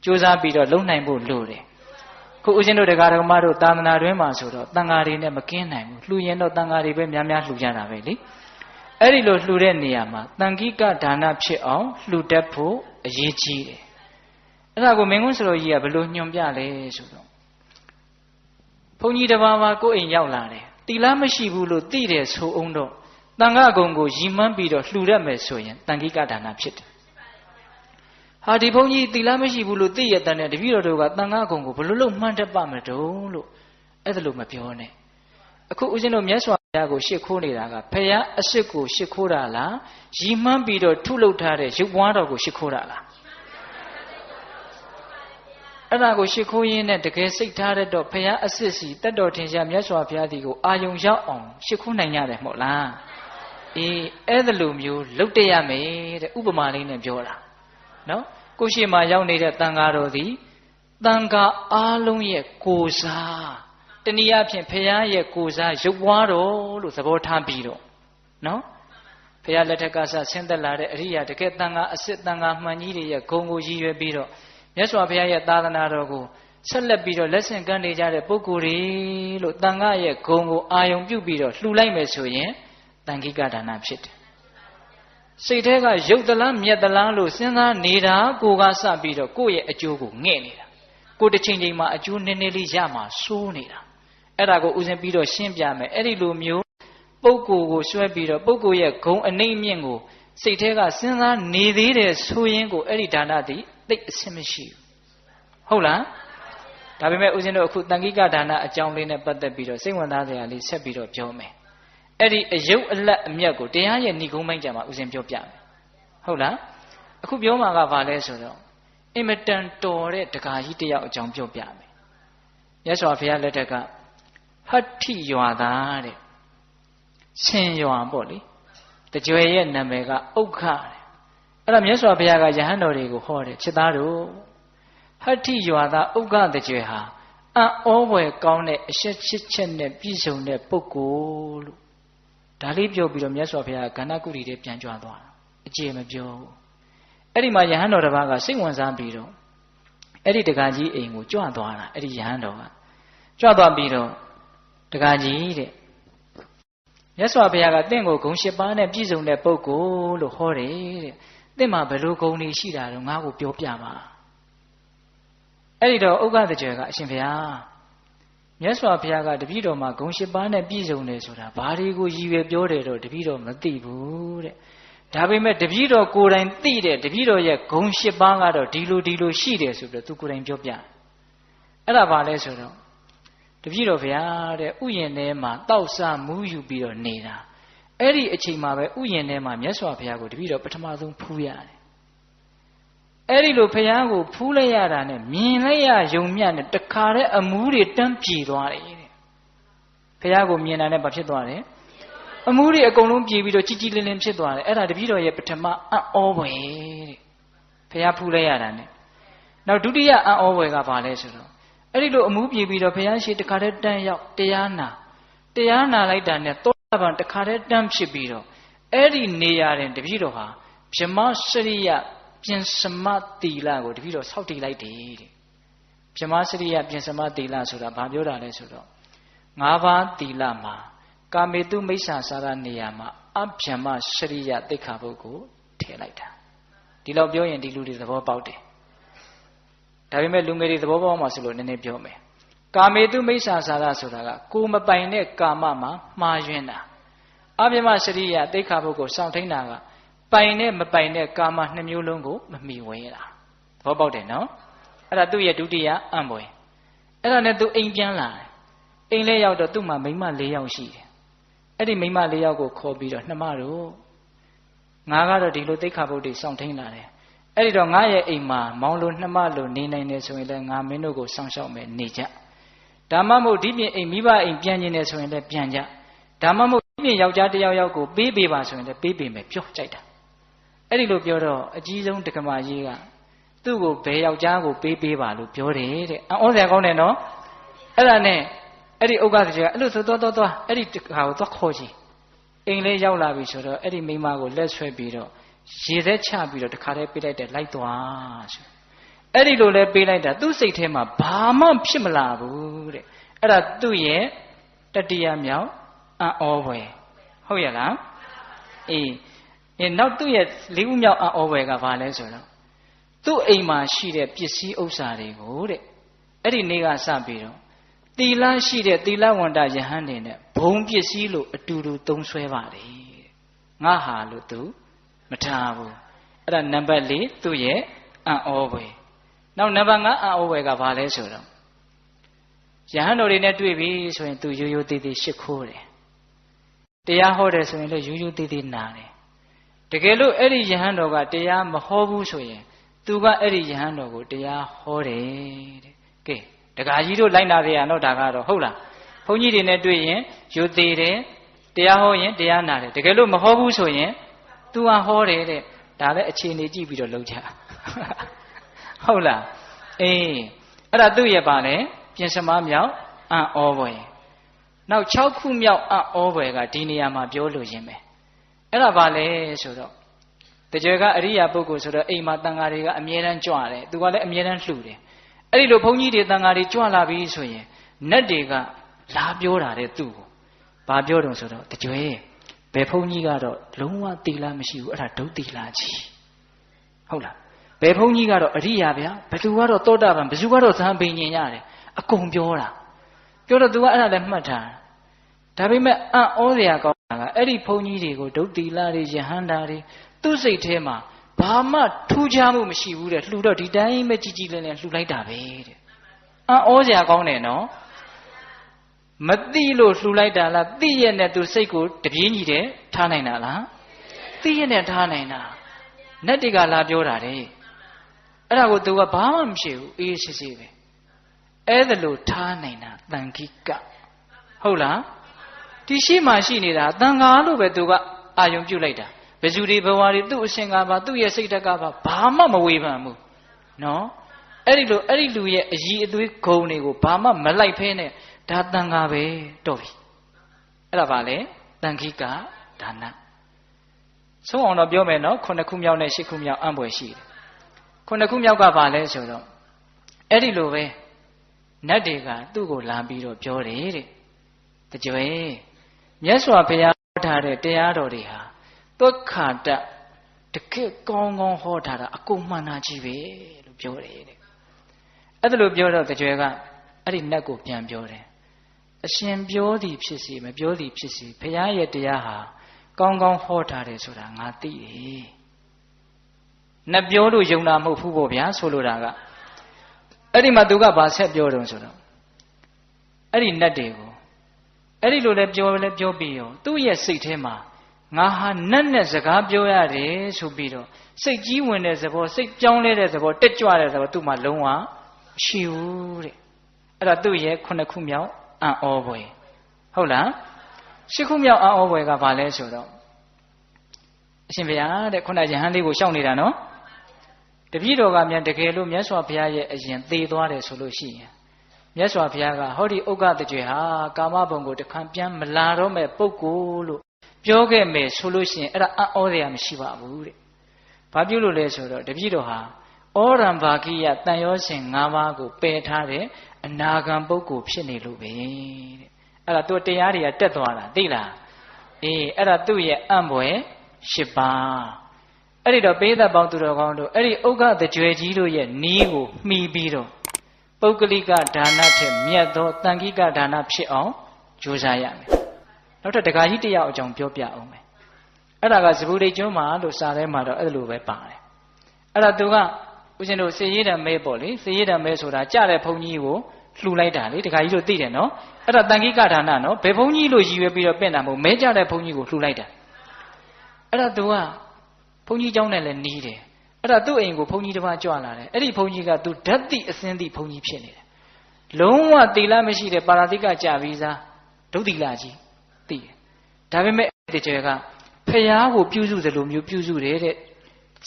ကြိုးစားပြီးတော့လုံနိုင်ဖို့လိုတယ်ခုဦးဇင်းတို့တရားတော်မတို့သာသနာတွင်မှာဆိုတော့တန်ဃာတွေနဲ့မကင်းနိုင်ဘူးလှူရင်တော့တန်ဃာတွေပဲများများလှူကြတာပဲလေအဲ့ဒီလိုလှူတဲ့နေရာမှာတန်ခိကဒါနဖြစ်အောင်လှူတတ်ဖို့အရေးကြီးတယ်အဲ့ဒါကိုမင်းကွန်းစတော်ကြီးကဘယ်လိုညွှန်ပြလဲဆိုတော့ဘုန်းကြီးတစ်ပါးပါကိုယ်အိမ်ရောက်လာတယ်တီလာမရှိဘူးလို့သိတယ်ဆိုအောင်တော့တန်ခါကုံကိုရည်မှန်းပြီးတော့လှူရမယ်ဆိုရင်တန်ခိကဒါနဖြစ်တယ်ဟာဒီဘုန်းကြီးတီလာမရှိဘူးလို့သိရတဲ့တပည့်တော်တို့ကတန်ခါကုံကိုဘယ်လိုလုပ်မှန်းတတ်ပါမတုံးလို့အဲ့ဒါလို့မပြောနဲ့အခုဦးဇင်းတို့မြတ်စွာဘုရားကိုရှစ်ခိုးနေတာကဖရာအစ်စ်ကိုရှစ်ခိုးတာလားရည်မှန်းပြီးတော့ထုလုပ်ထားတဲ့ရုပ်ပွားတော်ကိုရှစ်ခိုးတာလားအဲ့ဒါကိုရှစ်ခိုးရင်းနဲ့တကယ်စိတ်ထားတဲ့တော့ဖရာအစ်စ်စီတတ်တော်ထင်ရှားမြတ်စွာဘုရားဒီကိုအာယုံရောက်အောင်ရှစ်ခိုးနိုင်ရတယ်မဟုတ်လားအေးအဲ့ဒါလိုမျိုးလုပ်တရမယ်တဲ့ဥပမာလေးနဲ့ပြောတာနော်ကိုရှိမှရောက်နေတဲ့တန်ဃာတော်သည်တန်ဃာအားလုံးရဲ့ကိုယ်စားတနည်းအားဖြင့်ဖရာရဲ့ကိုယ်စားရုပ်ပွားတော်လို့သဘောထားပြီးတော့နော်ဖရာလက်ထက်ကဆင်းသက်လာတဲ့အရိယာတကယ်တန်ဃာအစစ်တန်ဃာမှန်ကြီးတွေရဲ့ဂုဏ်ကိုရည်ရွယ်ပြီးတော့မြတ်စွာဘုရားရဲ့သာသနာတော်ကိုဆက်လက်ပြီးတော့လက်ဆင့်ကမ်းနေကြတဲ့ပုဂ္ဂိုလ်တွေလို့တန်ခါရဲ့ဂုဏ်ကိုအာယုံပြုပြီးတော့လှူလိုက်မယ်ဆိုရင်တန်ခိကဒါနဖြစ်တယ်စိတ်ထဲကရုပ်သလားမြတ်သလားလို့စဉ်းစားနေတာကိုကစပြီးတော့ကိုယ့်ရဲ့အကျိုးကိုငဲ့နေတာကိုတစ်ချိန်ချိန်မှာအကျိုးနည်းနည်းလေးရမှာစိုးနေတာအဲ့ဒါကိုဥစဉ်ပြီးတော့ရှင်းပြမယ်အဲ့ဒီလိုမျိုးပုဂ္ဂိုလ်ကိုဆွဲပြီးတော့ပုဂ္ဂိုလ်ရဲ့ဂုဏ်အနှိမ့်မြင့်ကိုစိတ်ထဲကစဉ်းစားနေသေးတယ်ဆိုရင်ကိုအဲ့ဒီဒါနသည်သိအဆင်မရှိဘူးဟုတ်လားဒါပေမဲ့ဦးဇင်းတို့အခုတန်ခိကဒါနအကြောင်းလေးနဲ့ပတ်သက်ပြီးတော့စိတ်ဝင်စားစရာလေးဆက်ပြီးတော့ပြောမယ်အဲ့ဒီအယုတ်အလတ်အမြတ်ကိုတရားရဲ့ဏိဂုံးပိုင်းကြမှာဦးဇင်းပြောပြမယ်ဟုတ်လားအခုပြောမှာကဘာလဲဆိုတော့အင်မတန်တော်တဲ့ဒကာကြီးတယောက်အကြောင်းပြောပြမယ်မြတ်စွာဘုရားလက်ထက်ကဟတ္ထိရွာသားတဲ့ဆင်ရွာပေါ့လေတကြွယ်ရဲ့နာမည်ကဥက္ခတဲ့အဲ့ဒါမြတ်စွာဘုရားကယဟန်တော်တွေကိုဟောတယ်ချစ်သားတို့ဟတ္ထိရွာသားဥက္ခတကြွယ်ဟာအံ့ဩဖွယ်ကောင်းတဲ့အရှက်ချစ်ချက်နဲ့ပြည့်စုံတဲ့ပုဂ္ဂိုလ်လို့ဒါလေးပြောပြီးတော့မြတ်စွာဘုရားကကဏ္ဍကုရီတွေပြန်ကြွသွားတာအကျေမပြောဘူးအဲ့ဒီမှာယဟန်တော်တစ်ပါးကစိတ်ဝင်စားပြီးတော့အဲ့ဒီတက္ကကြီးအိမ်ကိုကြွသွားတာအဲ့ဒီယဟန်တော်ကကြွသွားပြီးတော့တက္ကကြီးတဲ့မြတ်စွာဘုရားကတင့်ကိုဂုဏ်၈ပါးနဲ့ပြည့်စုံတဲ့ပုဂ္ဂိုလ်လို့ဟောတယ်တဲ့တင့်မှာဘယ်လိုဂုဏ်တွေရှိတာတော့ငါ့ကိုပြောပြပါအဲ့ဒီတော့ဥက္ကတကြွယ်ကအရှင်ဘုရားမြတ်စွာဘုရားကတပည့်တော်မှာဂုဏ်၈ပါးနဲ့ပြည့်စုံတယ်ဆိုတာဘာတွေကိုရည်ရွယ်ပြောတယ်တော့တပည့်တော်မသိဘူးတဲ့ဒါပေမဲ့တပည့်တော်ကိုယ်တိုင်သိတယ်တပည့်တော်ရဲ့ဂုဏ်၈ပါးကတော့ဒီလိုရှိတယ်ဆိုပြီးတော့သူကိုယ်တိုင်ပြောပြအဲ့ဒါဘာလဲဆိုတော့တပည့်တော်ဗျာတဲ့ဥယျာဉ်ထဲမှာတောက်ဆမူးယူပြီးတော့နေတာအဲ့ဒီအချိန်မှာပဲဥယျာဉ်ထဲမှာမြတ်စွာဘုရားကိုတပည့်တော်ပထမဆုံးဖူးရတယ်အဲ့ဒီလိုဘုရားကိုဖူးလိုက်ရတာနဲ့မြင်လိုက်ရယုံမြနဲ့တခါတည်းအမူးတွေတန်းပြေသွားတယ်တဲ့ဘုရားကိုမြင်တာနဲ့ဘာဖြစ်သွားတယ်အမူးတွေအကုန်လုံးပြေပြီးတော့ကြီးလင်းလင်းဖြစ်သွားတယ်အဲ့ဒါတပည့်တော်ရဲ့ပထမအံ့ဩဖွယ်တဲ့ဘုရားဖူးလိုက်ရတာနဲ့နောက်ဒုတိယအံ့ဩဖွယ်ကဘာလဲဆိုတော့အဲ့ဒီလိုအမှုပြေပြီးတော့ဘုရားရှိတခါတည်းတန်းရောက်တရားနာလိုက်တာနဲ့သောတာပန်တခါတည်းတန်းဖြစ်ပြီးတော့အဲ့ဒီနေရာတွင်တပည့်တော်ဟာဗြဟ္မစရိယပြင်စမတိလကိုတပည့်တော်ဆောက်တည်လိုက်တယ်တဲ့ဗြဟ္မစရိယပြင်စမတိလဆိုတာဘာပြောတာလဲဆိုတော့၅ပါးတိလမှာကာမေတုမိစ္ဆာစာရနေရာမှာအဗြဟ္မစရိယသိက္ခာပုဒ်ကိုထည့်လိုက်တာဒီလောက်ပြောရင်ဒီလူတွေသဘောပေါက်တယ်ဒါပေမဲ့လူငယ်တွေသဘောပေါက်မှာဆိုလို့နည်းနည်းပြောမယ်ကာမေတုမိစ္ဆာစာရဆိုတာကကိုမပိုင်တဲ့ကာမမှာမှားယွင်းတာအဗြဟ္မစရိယသိက္ခာပုဒ်ကိုစောင့်ထိန်တာကပိုင်နဲ့မပိုင်တဲ့ကာမနှစ်မျိုးလုံးကိုမမိဝဲတာသဘောပေါက်တယ်နော်အဲ့ဒါသူ့ရဲ့ဒုတိယအံ့ဖွယ်အဲ့ဒါနဲ့သူအိမ်ပြန်လာတယ်အိမ်လေးရောက်တော့သူ့မှာမိန်းမ၄ယောက်ရှိတယ်အဲ့ဒီမိန်းမ၄ယောက်ကိုခေါ်ပြီးတော့နှမတို့ငါကတော့ဒီလိုသိက္ခာပုဒ်တွေစောင့်ထိန်လာတယ်အဲ့ဒီတော့ငါရဲ့အိမ်မှာမောင်လိုနှမလိုနေနိုင်တယ်ဆိုရင်လည်းငါမင်းတို့ကိုစောင့်ရှောက်မယ်နေကြဒါမှမဟုတ်ဒီပြင်အိမ်မိဘအိမ်ပြန်ကျင်တယ်ဆိုရင်လည်းပြန်ကြဒါမှမဟုတ်ဒီပြင်ယောက်ျားတစ်ယောက်ကိုပေးပေးပါဆိုရင်လည်းပေးပေးမယ်ပြောကြိုက်တာအဲ့ဒီလိုပြောတော့အကြီးဆုံးတက္ကမကြီးကသူ့ကိုဘယ်ယောက်ျားကိုပေးပေးပါလို့ပြောတယ်တဲ့အံ့ဩစရာကောင်းတယ်နော်အဲ့ဒါနဲ့ အဲ့ဒီဥက္ကတကြွအဲ့လိုဆိုသွားအဲ့ဒီဟာကိုသွားခေါ်ကြည့်အိမ်လေးရောက်လာပြီဆိုတော့အဲ့ဒီမိန်းမကိုလက်ဆွဲပြီးတော့ရေသက်ချပြီးတော့တခါတည်းပေးလိုက်တယ်လိုက်သွားဆိုအဲ့ဒီလိုလဲပေးလိုက်တာသူ့စိတ်ထဲမှာဘာမှဖြစ်မလာဘူးတဲ့အဲ့ဒါသူ့ရဲ့တတိယမြောက်အံ့ဩဖွယ်ဟုတ်ရဲ့လားအေးနောက်သူ့ရဲ့လေးခုမြောက်အံ့ဩဖွယ်ကဘာလဲဆိုတော့သူ့အိမ်မှာရှိတဲ့ပစ္စည်းဥစ္စာတွေကိုတဲ့အဲ့ဒီနေ့ကစပြီးတော့သီလရှိတဲ့သီလဝန္တယဟန်တွေနဲ့ဘုံပစ္စည်းလို့အတူတူသုံးဆွဲပါတယ်ငါဟာလို့သူမထားဘူးအဲ့ဒါနံပါတ်4သူ့ရဲ့အံ့ဩဖွယ်နောက်နံပါတ်5အံ့ဩဖွယ်ကဘာလဲဆိုတော့ယဟန်တော်တွေနဲ့တွေ့ပြီဆိုရင်သူရိုးရိုးသေးသေးရှ िख ိုးတယ်တရားဟောတယ်ဆိုရင်လည်းရိုးရိုးသေးသေးနာတယ်တကယ်လို့အဲ့ဒီယဟန်တော်ကတရားမဟောဘူးဆိုရင်သူကအဲ့ဒီယဟန်တော်ကိုတရားဟောတယ်တဲ့ကဲဒကာကြီးတို့လိုက်နာကြရတော့ဒါကတော့ဟုတ်လားဘုန်းကြီးတွေနဲ့တွေ့ရင်ရိုးသေးတယ်တရားဟောရင်တရားနာတယ်တကယ်လို့မဟောဘူးဆိုရင်သူကဟောတယ်တဲ့ဒါလည်းအခြေအနေကြည့်ပြီးတော့လုပ်ကြဟုတ်လားအေးအဲ့ဒါသူ့ရဲ့ပါလေပြင်စမမြောက်အံ့ဩဖွယ်နောက်6ခုမြောက်အံ့ဩဖွယ်ကဒီနေရာမှာပြောလို့ခြင်းပဲအဲ့ဒါပါလေဆိုတော့တကြွယ်ကအရိယာပုဂ္ဂိုလ်ဆိုတော့အိမ်မှာတန်ဃာတွေကအမြဲတမ်းကြွတယ်သူကလည်းအမြဲတမ်းလှူတယ်အဲ့ဒီလိုဘုန်းကြီးတွေတန်ဃာတွေကြွလာပြီဆိုရင်နတ်တွေကလာပြောတာတဲ့သူ့ကိုဘာပြောတုံဆိုတော့တကြွယ်ဘယ်ဘုန်းကြီးကတော့လုံးဝသီလမရှိဘူးအဲ့ဒါဒုသီလကြီးဟုတ်လားဘယ်ဘုန်းကြီးကတော့အရိယာဗျာဘယ်သူကတော့သောတာပန်ဘယ်သူကတော့သံပင်ညင်ရတယ်အကုန်ပြောတာပြောတော့ तू ကအဲ့ဒါလည်းမှတ်ထားဒါပေမဲ့အံ့ဩစရာကောင်းတာကအဲ့ဒီဘုန်းကြီးတွေကိုဒုသီလတွေယဟန္တာတွေသူ့စိတ်ထဲမှာဘာမှထူးခြားမှုမရှိဘူးတဲ့လှူတော့ဒီတိုင်းပဲကြီးကြီးလင်းလင်းလှူလိုက်တာပဲတဲ့အံ့ဩစရာကောင်းတယ်နော်မသိလို့လှူလိုက်တာလားသိရတဲ့သူစိတ်ကိုတပြေးညီတယ်ထားနိုင်တာလားသိရတဲ့ထားနိုင်တာနတ်တွေကလာပြောတာတဲ့အဲ့ဒါကို तू ကဘာမှမရှိဘူးအေးစစ်စစ်ပဲအဲ့ဒါလို့ထားနိုင်တာတန်ခိကဟုတ်လားဒီရှိမှရှိနေတာတန်ဃာလို့ပဲ तू ကအာယုံပြုတ်လိုက်တာဘယ်သူတွေဘဝတွေသူ့အရှင်ကပါသူ့ရဲ့စိတ်ဓာတ်ကပါဘာမှမဝေဖန်ဘူးနော်အဲ့ဒီလိုအဲ့ဒီလူရဲ့အည်အသွေးဂုံတွေကိုဘာမှမလိုက်ဖဲနဲ့ဒါတန်ဃာပဲတော့ပြီအဲ့ဒါပါလေတန်ခိကဒါနဆုံးအောင်တော့ပြောမယ်နော်9ခုမြောက်နဲ့10ခုမြောက်အံ့ဖွယ်ရှိတယ်9ခုမြောက်ကပါလဲဆိုတော့အဲ့ဒီလိုပဲနတ်တွေကသူ့ကိုလာပြီးတော့ပြောတယ်တဲ့တကြွယ်မြတ်စွာဘုရားဟောထားတဲ့တရားတော်တွေဟာသုခာတတကယ်ကောင်းကောင်းဟောထားတာအကုန်မှန်တာကြီးပဲလို့ပြောတယ်တဲ့အဲ့ဒါလို့ပြောတော့တကြွယ်ကအဲ့ဒီနတ်ကိုပြန်ပြောတယ်အရှင်ပြောသည်ဖြစ်စီမပြောသည်ဖြစ်စီဘုရားရဲ့တရားဟာကောင်းကောင်းဟောထားတယ်ဆိုတာငါသိတယ်နတ်ပြောလို့ယုံတာမဟုတ်ဘူးပေါ့ဗျာဆိုလိုတာကအဲ့ဒီမှာသူကဘာဆက်ပြောတုံးဆိုတော့အဲ့ဒီနတ်တွေကိုအဲ့ဒီလိုလဲပြောပြီးရောသူ့ရဲ့စိတ်ထဲမှာငါဟာနတ်နဲ့စကားပြောရတယ်ဆိုပြီးတော့စိတ်ကြီးဝင်တဲ့သဘောစိတ်ပြောင်းလဲတဲ့သဘောတက်ကြွတဲ့သဘောသူ့မှာလုံးဝမရှိဘူးတဲ့အဲ့ဒါသူ့ရဲ့9ခုမြောက်အံ့ဩဖွယ်ဟုတ်လား10ခုမြောက်အံ့ဩဖွယ်ကဘာလဲဆိုတော့အရှင်ဘုရားတဲ့ခုနယဟန်လေးကိုရှောက်နေတာနော်တပည့်တော်ကမြန်တကယ်လို့မြတ်စွာဘုရားရဲ့အရင်သေသွားတယ်ဆိုလို့ရှိရင်မြတ်စွာဘုရားကဟောဒီဥက္ကတကြွယ်ဟာကာမဘုံကိုတခါပြန်မလာတော့မဲ့ပုဂ္ဂိုလ်လို့ပြောခဲ့မယ်ဆိုလို့ရှိရင်အဲ့ဒါအံ့ဩစရာမရှိပါဘူးတဲ့။ဘာပြုလို့လဲဆိုတော့တပည့်တော်ဟာဩရံဘာကိယတန်ရောစဉ်၅ပါးကိုပယ်ထားတဲ့အနာဂံပုဂ္ဂိုလ်ဖြစ်နေလို့ပဲတဲ့။အဲ့ဒါသူတရားတွေကတက်သွားတာသိလား။အေးအဲ့ဒါသူ့ရဲ့အံ့ဖွယ်၈ပါးအဲ့ဒီတော့ပေးသက်ပေါင်းသူတော်ကောင်းတို့အဲ့ဒီဥက္ကတကြွယ်ကြီးတို့ရဲ့နီးကိုမှီပြီးတော့ပုဂ္ဂလိကဒါနထက်မြတ်သောတန်ခိကဒါနဖြစ်အောင်ကြိုးစားရမယ်နောက်ထပ်တခါကြီးတယောက်အကြောင်းပြောပြအောင်မယ်အဲ့ဒါကဇဗုဒိတ်ကျွန်းမှာလို့စာထဲမှာတော့အဲ့လိုပဲပါတယ်အဲ့ဒါသူကဦးဇင်းတို့စေရည်တံမဲပေါ့လေစေရည်တံမဲဆိုတာကြတဲ့ဘုန်းကြီးကိုလှူလိုက်တာလေတခါကြီးတို့သိတယ်နော်အဲ့ဒါတန်ခိကဒါနနော်ဘယ်ဘုန်းကြီးလို့ရည်ရွယ်ပြီးတော့ပင့်တာမဟုတ်မဲကြတဲ့ဘုန်းကြီးကိုလှူလိုက်တာအဲ့ဒါသူကဘုန်းကြီးเจ้าနဲ့လည်းနီးတယ်အဲ့ဒါသူ့အိမ်ကိုဘုန်းကြီးတစ်ပါးကြွလာတယ်အဲ့ဒီဘုန်းကြီးကသူဓာတ်တိအစင်းတိဘုန်းကြီးဖြစ်နေတယ်လုံးဝသီလမရှိတဲ့ပါရတိကကြပြီးသားဒုသီလကြီးသိတယ်ဒါပေမဲ့ဒီကျေကဖျားကိုပြုစုသလိုမျိုးပြုစုတယ်တဲ့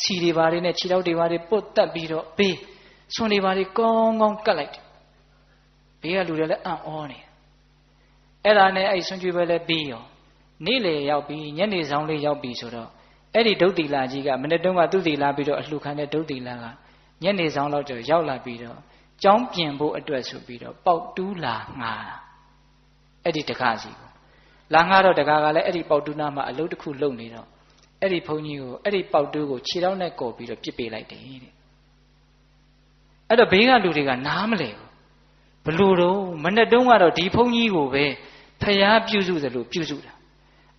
ခြီတွေပါတွေနဲ့ခြေထောက်တွေပါတွေပုတ်တက်ပြီးတော့ဘေးဆွန်တွေပါတွေကောင်းကောင်းကတ်လိုက်တယ်ဘေးကလူတွေလည်းအံ့ဩနေ အဲ့ဒါနဲ့အဲ့ဆွန်ကျွေးပွဲလည်းပြီးရောနေ့လေရောက်ပြီးညနေဆောင်လေးရောက်ပြီးဆိုတော့အဲ့ဒီဒုတ်တီလာကြီးကမနေ့တုန်းကသူ့တီလာပြီးတော့အလှခံတဲ့ဒုတ်တီလာကညနေဆောင်လောက်တော့ရောက်လာပြီးတော့ကျောင်းပြင်ဖို့အတွက်ဆိုပြီးတော့ပေါက်တူးလာငါအဲ့ဒီတကားစီကိုလာငါတော့တကားကလည်းအဲ့ဒီပေါက်တူးနာမှာအလုပ်တစ်ခုလုပ်နေတော့အဲ့ဒီဘုန်းကြီးကိုအဲ့ဒီပေါက်တူးကိုခြေထောက်နဲ့ကော်ပြီးတော့ပြစ်ပေးလိုက်တယ်တဲ့အဲ့တော့ဘေးကလူတွေကနားမလဲဘူးဘလို့တော့မနေ့တုန်းကတော့ဒီဘုန်းကြီးကိုပဲဖျားပြုစုသလိုပြုစုတာ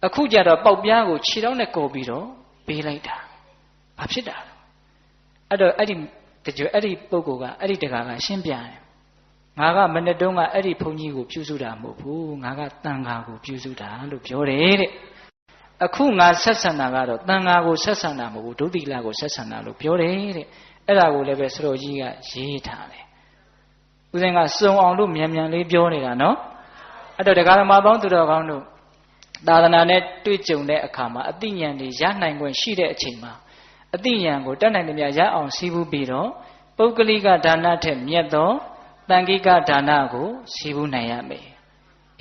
အခုကြတော့ပေါက်ပြားကိုခြေထောက်နဲ့ကော်ပြီးတော့ပေးလိုက်တာဘာဖြစ်တာအဲ့တော့အဲ့ဒီပုဂ္ဂိုလ်ကအဲ့ဒီတကားကရှင်းပြတယ်ငါကမနေ့တုန်းကအဲ့ဒီဘုန်းကြီးကိုပြုစုတာမဟုတ်ဘူးငါကတန်ဃာကိုပြုစုတာလို့ပြောတယ်တဲ့အခုငါဆက်ဆံတာကတော့တန်ဃာကိုဆက်ဆံတာမဟုတ်ဘူးဒုတိယကိုဆက်ဆံတာလို့ပြောတယ်တဲ့အဲ့ဒါကိုလည်းပဲဆရာကြီးကရေးထားတယ်ဦးဇင်းကစုံအောင်လို့မြန်မြန်လေးပြောနေတာနော်အဲ့တော့တရားဓမ္မပေါင်းသူတော်ကောင်းတို့သာသနာနဲ့တွေ့ကြုံတဲ့အခါမှာအသိဉာဏ်တွေရနိုင်ခွင့်ရှိတဲ့အချိန်မှာအသိဉာဏ်ကိုတတ်နိုင်သမျှရအောင်စီးပူးပြီးတော့ပုဂ္ဂလိကဒါနထက်မြတ်သောတန်ခိကဒါနကိုစီးပူးနိုင်ရမယ်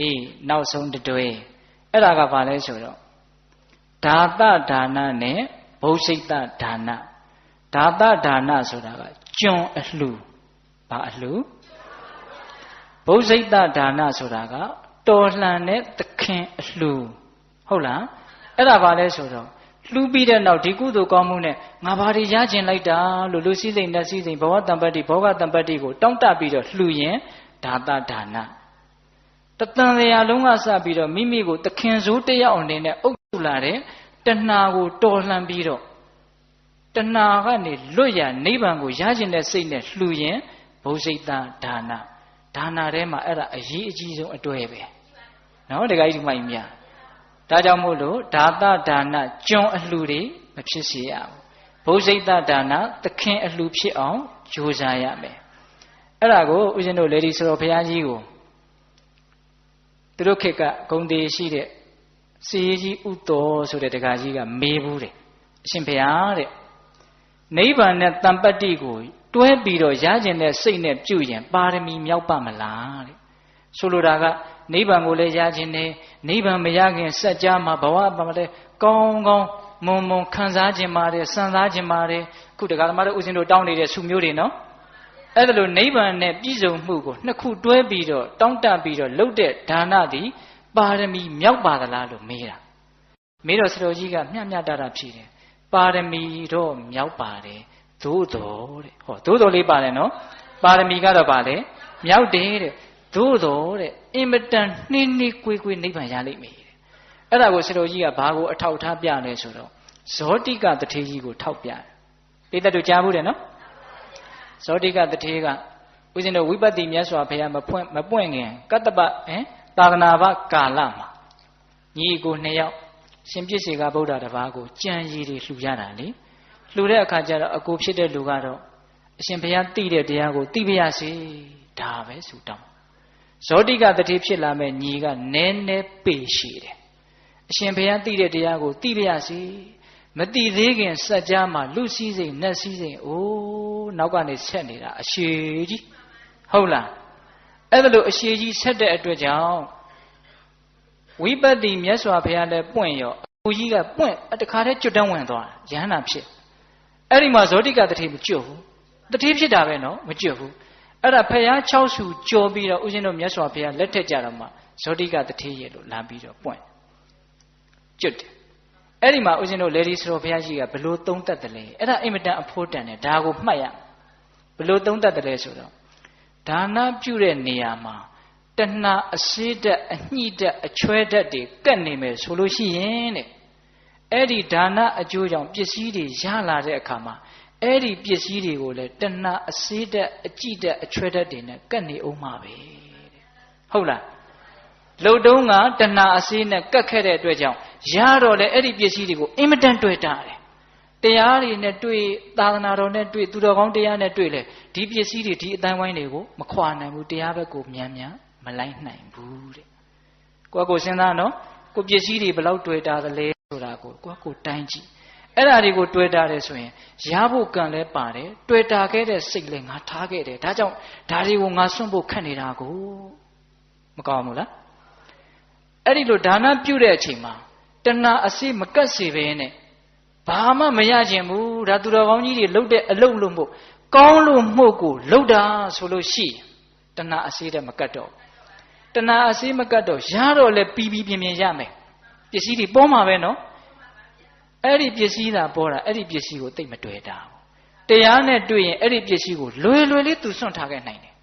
အေးနောက်ဆုံးတွဲအဲ့ဒါကဘာလဲဆိုတော့ဒါသဒါနနဲ့ဘုစိတဒါနဒါသဒါနဆိုတာကကျွန်အလှဘာအလှဘုစိတဒါနဆိုတာကတော်လှန်တဲ့သခင်အလှဟုတ်လားအဲ့ဒါဘာလဲဆိုတော့လှူပြီးတဲ့နောက်ဒီကုသိုလ်ကောင်းမှုနဲ့ငါဘာတွေရကျင်လိုက်တာလို့လူစည်းစိမ်နတ်စည်းစိမ်ဘဝတံပတ္တိဘောဂတံပတ္တိကိုတောင်းတပြီးတော့လှူရင်ဒါသဒါနတတန်လျာလုံးကစပြီးတော့မိမိကိုသခင်စိုးတယောက်အနေနဲ့အုပ်စုလာတဲ့တဏှာကိုတော်လှန်ပြီးတော့တဏှာကနေလွတ်ရနိဗ္ဗာန်ကိုရကျင်တဲ့စိတ်နဲ့လှူရင်ဘုစိတဒါနဒါနထဲမှာအဲ့ဒါအရေးအကြီးဆုံးအတွဲပဲနော်တခါကြီးဒီမိုင်းများဒါကြောင့်မို့လို့ဒါသဒါနကျွန်အလှတွေမဖြစ်စေရဘူးဘုစိတဒါနသခင်အလှဖြစ်အောင်ကြိုးစားရမယ်အဲ့ဒါကိုဦးဇင်းတို့လေဒီဆိုတော်ဘုရားကြီးကိုသူတို့ခေတ်ကဂုံတေရှိတဲ့စေကြီးဥတော်ဆိုတဲ့တခါကြီးကမေးဘူးတယ်အရှင်ဘုရားတဲ့နိဗ္ဗာန်နဲ့တံပတ္တိကိုတွဲပြီးတော့ရကျင်တဲ့စိတ်နဲ့ပြုရင်ပါရမီမြောက်ပါမလားတဲ့ဆိုလိုတာကနိဗ္ဗာန်ကိုလည်းရခြင်းနဲ့နိဗ္ဗာန်မရခင်စัจ जा မှာဘဝမှာလည်းကောင်းကောင်းမွန်မွန်ခံစားခြင်းပါတယ်စံစားခြင်းပါတယ်ခုတရားဓမ္မတို့ဦးဇင်းတို့တောင်းနေတဲ့ဆုမျိုးတွေနော်အဲ့ဒါလိုနိဗ္ဗာန်နဲ့ပြည့်စုံမှုကိုနှစ်ခုတွဲပြီးတော့တောင်းတပြီးတော့လုပ်တဲ့ဒါနသည်ပါရမီမြောက်ပါသလားလို့မေးတာမေးတော့ဆရာကြီးကမျှမျှတတဖြေတယ်ပါရမီတော့မြောက်ပါတယ်သို့တော်တဲ့ဟောသို့တော်လေးပါတယ်နော်ပါရမီကတော့ပါလေမြောက်တယ်တဲ့သို့တော်တဲ့အင်မတန်နှင်းနှီးကွေးကွေးနိဗ္ဗာန်ရလိမ့်မယ်တဲ့အဲ့ဒါကိုဆရာကြီးကဘာကိုအထောက်ထားပြလဲဆိုတော့ဇောတိကတထေကြီးကိုထောက်ပြတယ်ပိဋကတို့ကြားဘူးတယ်နော်ဇောတိကတထေကဦးဇင်းတို့ဝိပဿနာမြတ်စွာဘုရားမပွင့်ခင်ကတ္တပသာသနာ့ဘကာလမှာညီကိုနှစ်ယောက်ရှင်ပြည့်စေကဗုဒ္ဓတပါးကိုကြံရည်တွေလှူရတာလေလှူတဲ့အခါကျတော့အကိုဖြစ်တဲ့လူကတော့အရှင်ဘုရားသိတဲ့တရားကိုသိပါရစေဒါပဲဆုတောင်းဇောတိကတတိဖြစ်လာမဲ့ညီကနည်းနည်းပေရှိတယ်အရှင်ဘုရားသိတဲ့တရားကိုသိပါရစေမသိသေးခင်စัจ जा မှာလူစည်းစိမ်နတ်စည်းစိမ်အိုးနောက်ကနေဆက်နေတာအရှိကြီးဟုတ်လားအဲ့ဒါလို့အရှိကြီးဆက်တဲ့အတွက်ကြောင့်ဝိပဿနာမြတ်စွာဘုရားလည်းပွင့်ရောအကိုကြီးကပွင့်တခါတည်းကျွတ်တန်းဝင်သွားရဟန္တာဖြစ်အဲ့ဒီမှာဇောတိကတတိမကျွတ်ဘူးတတိဖြစ်တာပဲနော်မကျွတ်ဘူးအဲ့ဒါဖျား6ဆူကြော်ပြီးတော့ဦးဇင်းတို့မြတ်စွာဘုရားလက်ထက်ကြတော့မှဇောတိကတတိရဲ့လို့လာပြီးတော့ပွင့်ကျွတ်တယ်အဲ့ဒီမှာဦးဇင်းတို့လေဒီစတော်ဘုရားကြီးကဘလို့သုံးတတ်တယ်လဲအဲ့ဒါအင်မတန်အဖို့တန်တယ်ဒါကိုမှတ်ရဘလို့သုံးတတ်တယ်လဲဆိုတော့ဒါနပြုတဲ့နေရာမှာတဏှာအစေးတက်အညှိတက်အချွဲတက်တွေကတ်နေမယ်ဆိုလို့ရှိရင်တဲ့အဲ့ဒီဒါနအကျိုးကြောင့်ပစ္စည်းတွေရလာတဲ့အခါမှာအဲ့ဒီပစ္စည်းတွေကိုလည်းတဏှာအစေးတက်အကြည့်တက်အချွဲတက်တွေနဲ့ကတ်နေအောင်မှာပဲတဲ့ဟုတ်လားလှုပ်တုံးကတဏှာအစေးနဲ့ကတ်ခဲ့တဲ့အတွက်ကြောင့်ရတော့လေအဲ့ဒီပစ္စည်းတွေကိုအင်မတန်တွေ့တာတယ်တရားတွေနဲ့တွေ့သာသနာတော်နဲ့တွေ့သူတော်ကောင်းတရားနဲ့တွေ့လေဒီပစ္စည်းတွေဒီအတိုင်းဝိုင်းတွေကိုမခွာနိုင်ဘူးတရားဘက်ကိုမြန်မြန်မလိုက်နိုင်ဘူးတဲ့ကိုယ့်ကိုစဉ်းစားနော်ကိုပစ္စည်းတွေဘယ်လောက်တွေ့တာသလဲဆိုတာကိုကိုတိုင်းကြည့်အဲ့ဒါတွေကိုတွေ့တာတယ်ဆိုရင်ရဖို့ကံလဲပါတယ်တွေ့တာခဲ့တဲ့စိတ်လဲငါထားခဲ့တယ်ဒါကြောင့်ဒါတွေကိုငါစွန့်ဖို့ခက်နေတာကိုမကောင်းဘူးလား အဲ့ဒီလိုဒါနပြုတဲ့အချိန်မှာတဏှာအစိမကတ်စေပဲနဲ့ဘာမှမရခြင်းဘူးဒါသူတော်ကောင်းကြီးတွေလှုပ်တဲ့အလုပ်လို့မို့ကောင်းလို့မှုကိုလှုပ်တာဆိုလို့ရှိရင်တဏှာအစိတဲ့မကတ်တော့တဏှာအစိမကတ်တော့ရတော့လဲပြီးပြင်းရမယ်ပစ္စည်းတွေပေါ်မှာပဲနော်အဲ့ဒီပစ္စည်းသာပေါ်တာအဲ့ဒီပစ္စည်းကိုသိမတွေ့တာတရားနဲ့တွေ့ရင်အဲ့ဒီပစ္စည်းကိုလွယ်လေးသူစွန့်ထားခဲ့နိုင်တယ်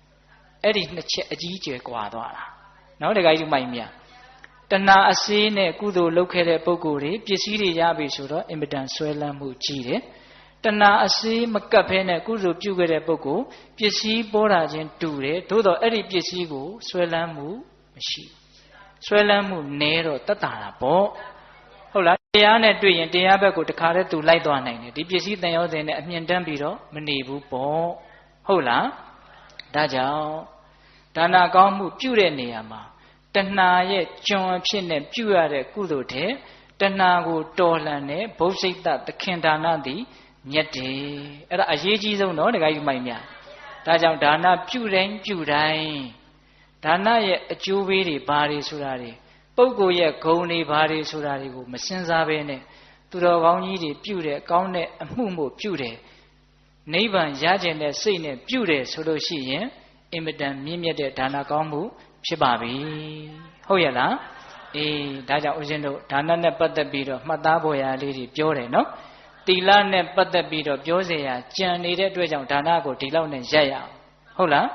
အဲ့ဒီနှစ်ချက်အကြီးကျယ်ကွာသွားတာနော်တခါကြီးမိုက်မြတဏှာအစေးနဲ့ကုသိုလ်လုပ်ခဲ့တဲ့ပုဂ္ဂိုလ်တွေပစ္စည်းတွေရပြီဆိုတော့အင်မတန်ဆွဲလန်းမှုကြီးတယ်တဏှာအစေးမကပ်ဖဲနဲ့ကုသိုလ်ပြုခဲ့တဲ့ပုဂ္ဂိုလ်ပစ္စည်းပေါ်တာချင်းတူတယ်သို့တော့အဲ့ဒီပစ္စည်းကိုဆွဲလန်းမှုမရှိဆွဲလန်းမှုနည်းတော့တတ်တာပေါ့ဟုတ်လားတရားနဲ့တွေ့ရင်တရားဘက်ကိုတခါတည်းသူလိုက်သွားနိုင်တယ်ဒီပစ္စည်းတန်ရောစင်နဲ့အမြင်တမ်းပြီးတော့မနေဘူးပေါ့ဟုတ်လားဒါကြောင့်ဒါနကောင်းမှုပြုတဲ့နေရာမှာတဏှာရဲ့ကျွန်အဖြစ်နဲ့ပြုရတဲ့ကုသိုလ်တဲ့တဏှာကိုတော်လှန်တဲ့ဘုစိတ်တသခင်ဒါနသည်မြတ်တယ်အဲ့ဒါအရေးကြီးဆုံးနော်တခါကြီးမိုက်များဒါကြောင့်ဒါနပြုတိုင်းဒါနရဲ့အကျိုးပေးတွေဘာတွေဆိုတာတွေပုဂ္ဂိုလ်ရဲ့ဂုဏ်တွေဘာတွေဆိုတာတွေကိုမစင်စားဘဲနဲ့သူတော်ကောင်းကြီးတွေပြုတဲ့ကောင်းတဲ့အမှုမို့ပြုတယ်နိဗ္ဗာန်ရကျင်တဲ့စိတ်နဲ့ပြုတယ်ဆိုလို့ရှိရင်အင်မတန်မြင့်မြတ်တဲ့ဒါနကောင်းမှုဖြစ်ပါပြီဟုတ်ရဲ့လားအေးဒါကြောင့်ဦးဇင်းတို့ဒါနနဲ့ပတ်သက်ပြီးတော့မှတ်သားဖို့ရာလေးတွေပြောတယ်နော်တီလနဲ့ပတ်သက်ပြီးတော့ပြောเสียရာကြံနေတဲ့အတွက်ကြောင့်ဒါနကိုဒီလောက်နဲ့ရက်ရအောင်ဟုတ်လား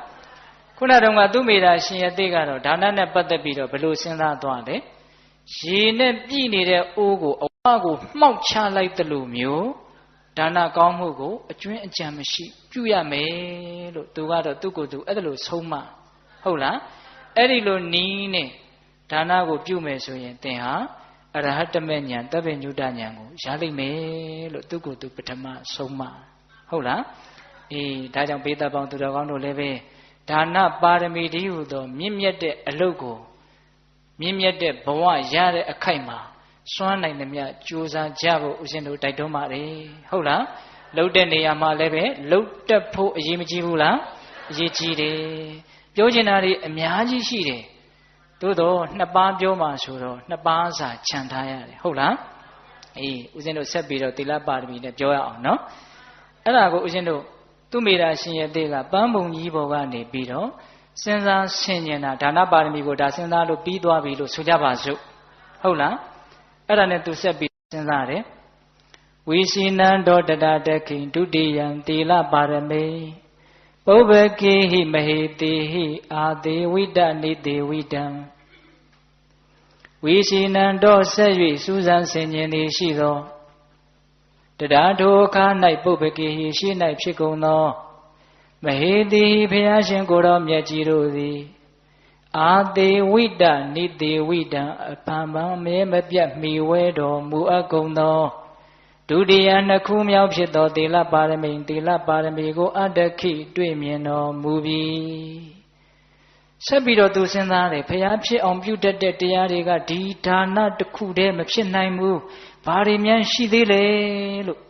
ခုနတုန်းကသူမိတာရှင်ရသေးကတော့ဒါနနဲ့ပတ်သက်ပြီးတော့ဘယ်လိုစဉ်းစားသွားလဲရေနဲ့ပြည့်နေတဲ့အိုးကိုအဝကိုမှောက်ချလိုက်သလိုမျိုးဒါနကောင်းမှုကိုအကျွင်းအကြံမရှိပြုရမယ်လို့သူကတော့သူ့ကိုယ်သူအဲ့ဒါလိုဆုံးမဟုတ်လားအဲ့ဒီလိုနီးနဲ့ဒါနကိုပြုမယ်ဆိုရင်သင်ဟာအရဟတမေဉာဏ်တပ္ပညုတဉာဏ်ကိုရလိမ့်မယ်လို့သူ့ကိုယ်သူပထမဆုံးမဟုတ်လားအေးဒါကြောင့်ဘေးသက်ပေါင်းသူတော်ကောင်းတို့လည်းပဲဒါနပါရမီတည်းဟူသောမြင့်မြတ်တဲ့အလုပ်ကိုမြင့်မြတ်တဲ့ဘဝရတဲ့အခိုက်မှာစွမ်းနိုင်သမျှကြိုးစားကြဖို့ဦးဇင်းတို့တိုက်တွန်းပါတယ်ဟုတ်လားလှုပ်တဲ့နေရာမှာလည်းပဲလှုပ်တတ်ဖို့အရေးမကြီးဘူးလားအရေးကြီးတယ်ပြောချင်တာတွေအများကြီးရှိတယ်သို့တော့နှစ်ပါးပြောမှဆိုတော့နှစ်ပါးစာခြံထားရတယ်ဟုတ်လားအေးဦးဇင်းတို့ဆက်ပြီးတော့သီလပါရမီနဲ့ပြောရအောင်နော်အဲ့ဒါကိုဦးဇင်းတို့သူမိတာရှင်ရသေးကပန်းပုံကြီးပေါ်ကနေပြီးတော့စဉ်းစားဆင်ញင်တာဒါနပါရမီကိုဒါစဉ်းစားလို့ပြီးသွားပြီလို့ဆိုကြပါစို့ဟုတ်လားအဲ့ဒါနဲ့သူဆက်ပြီးစဉ်းစားတယ်ဝိစီနံတောတတတခိဒုတိယံသီလပါရမေပုဗ္ဗကေဟိမဟေတိဟိအာတေဝိတနိတေဝိတံဝိစီနံတောဆက်၍စူးစမ်းဆင်ញင်သည်ရှိသောတရားထိုအခါ၌ပုဗ္ဗကေဟိရှိ၌ဖြစ်ကုန်သောမဟေတိဘုရားရှင်ကိုယ်တော်မြတ်ကြီးတို့သည်အာတေဝိတနိတေဝိတံအဖန်ပန်မဲမပြတ်မိဝဲတော်မူအပ်ကုန်သောဒုတိယနှစ်ခုမြောက်ဖြစ်သောသီလပါရမီသီလပါရမီကိုအတ္တခိတွေ့မြင်တော်မူပြီဆက်ပြီးတော့သူစဉ်းစားတယ်ဘုရားဖြစ်အောင်ပြုတတ်တဲ့တရားတွေကဒီဒါနတစ်ခုတည်းမဖြစ်နိုင်ဘူးဘာတွေများရှိသေးလဲလို့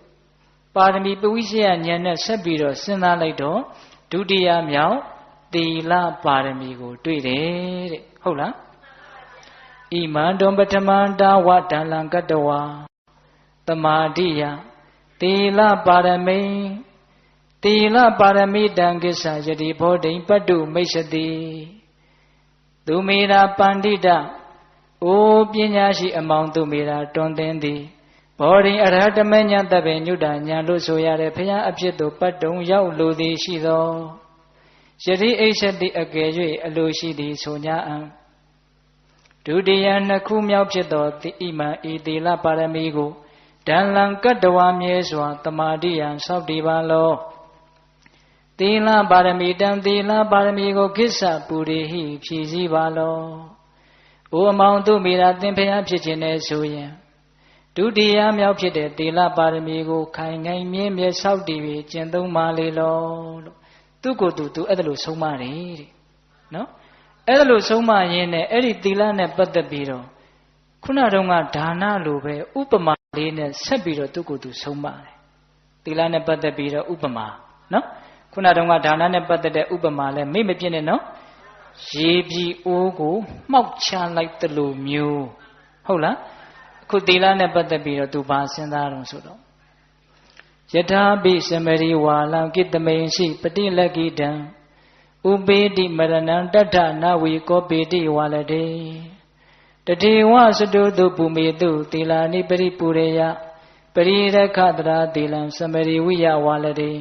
ပါရမီပဝိဇ္ဇယဉာဏ်နဲ့ဆက်ပြီးတော့စဉ်းစားလိုက်တော့ဒုတိယမြောက်သီလပါရမီကိုတွေ့တယ်တဲ့ဟုတ်လားဣမံတုံပထမန္တာဝဒလံကတဝါသမာဓိယသီလပါရမီသီလပါရမီတံကိစ္စယတိဘောဓိပတ္တုမိစ္ဆတိသူမေရာပန္တိတအိုပညာရှိအမောင်သူမေရာတွင်သင်သည်ဘောဓိအရဟတမဉ္ဇတပ္ပေညုတဉာဏ်လို့ဆိုရတဲ့ဘုရားအဖြစ်သို့ပတ်တုံရောက်လိုသည်ရှိသောယတိအိစ္ဆတိအကယ်၍အလိုရှိသည်ဆို냐အံဒုတိယနှစ်ခုမြောက်ဖြစ်သောဣမံဤသီလပါရမီကိုဒံလံကတ္တဝမြဲစွာတမာတိယံဆောက်တည်ပါလောသီလပါရမီတံသီလပါရမီကိုကိစ္စပူရိဟိဖြည့်စည်းပါလောအိုအမောင်သူမိရာသင်ဖျားဖြစ်ခြင်းနဲ့ဆိုရင်ဒုတိယမြောက်ဖြစ်တဲ့သီလပါရမီကိုခိုင်ခိုင်မြဲမြဲဆောက်တည်ပြီးကျင့်သုံးပါလေလောလို့သူ့ကိုယ်သူအဲ့ဒါလို့ဆုံးမတယ်တဲ့နော်အဲ့ဒါလို့ဆုံးမရင်းနဲ့အဲ့ဒီသီလနဲ့ပတ်သက်ပြီးတော့ခုနတုန်းကဒါနလိုပဲဥပမာလေးနဲ့ဆက်ပြီးတော့သူ့ကိုယ်သူဆုံးမတယ်သီလနဲ့ပတ်သက်ပြီးတော့ဥပမာနော်ခုနတုန်းကဒါနနဲ့ပတ်သက်တဲ့ဥပမာလဲမေ့မပြည့်နဲ့နော် ရေပြီအိုးကိုမှောက်ချလိုက်တလို့မျိုးဟုတ်လားအခုသီလနဲ့ပတ်သက်ပြီးတော့သူဘာစဉ်းစားတော့ဆိုတော့ယထာပိစမရိဝါလံကိတမိန်ရှိပတိလကိတံဥပေတိမရဏံတထနဝီကောပေတိဝါလတေတတေဝစတုတုပုမေတုသီလာနိပရိပုရေယပရိရခတရာသီလံစမရိဝိယဝါလတေ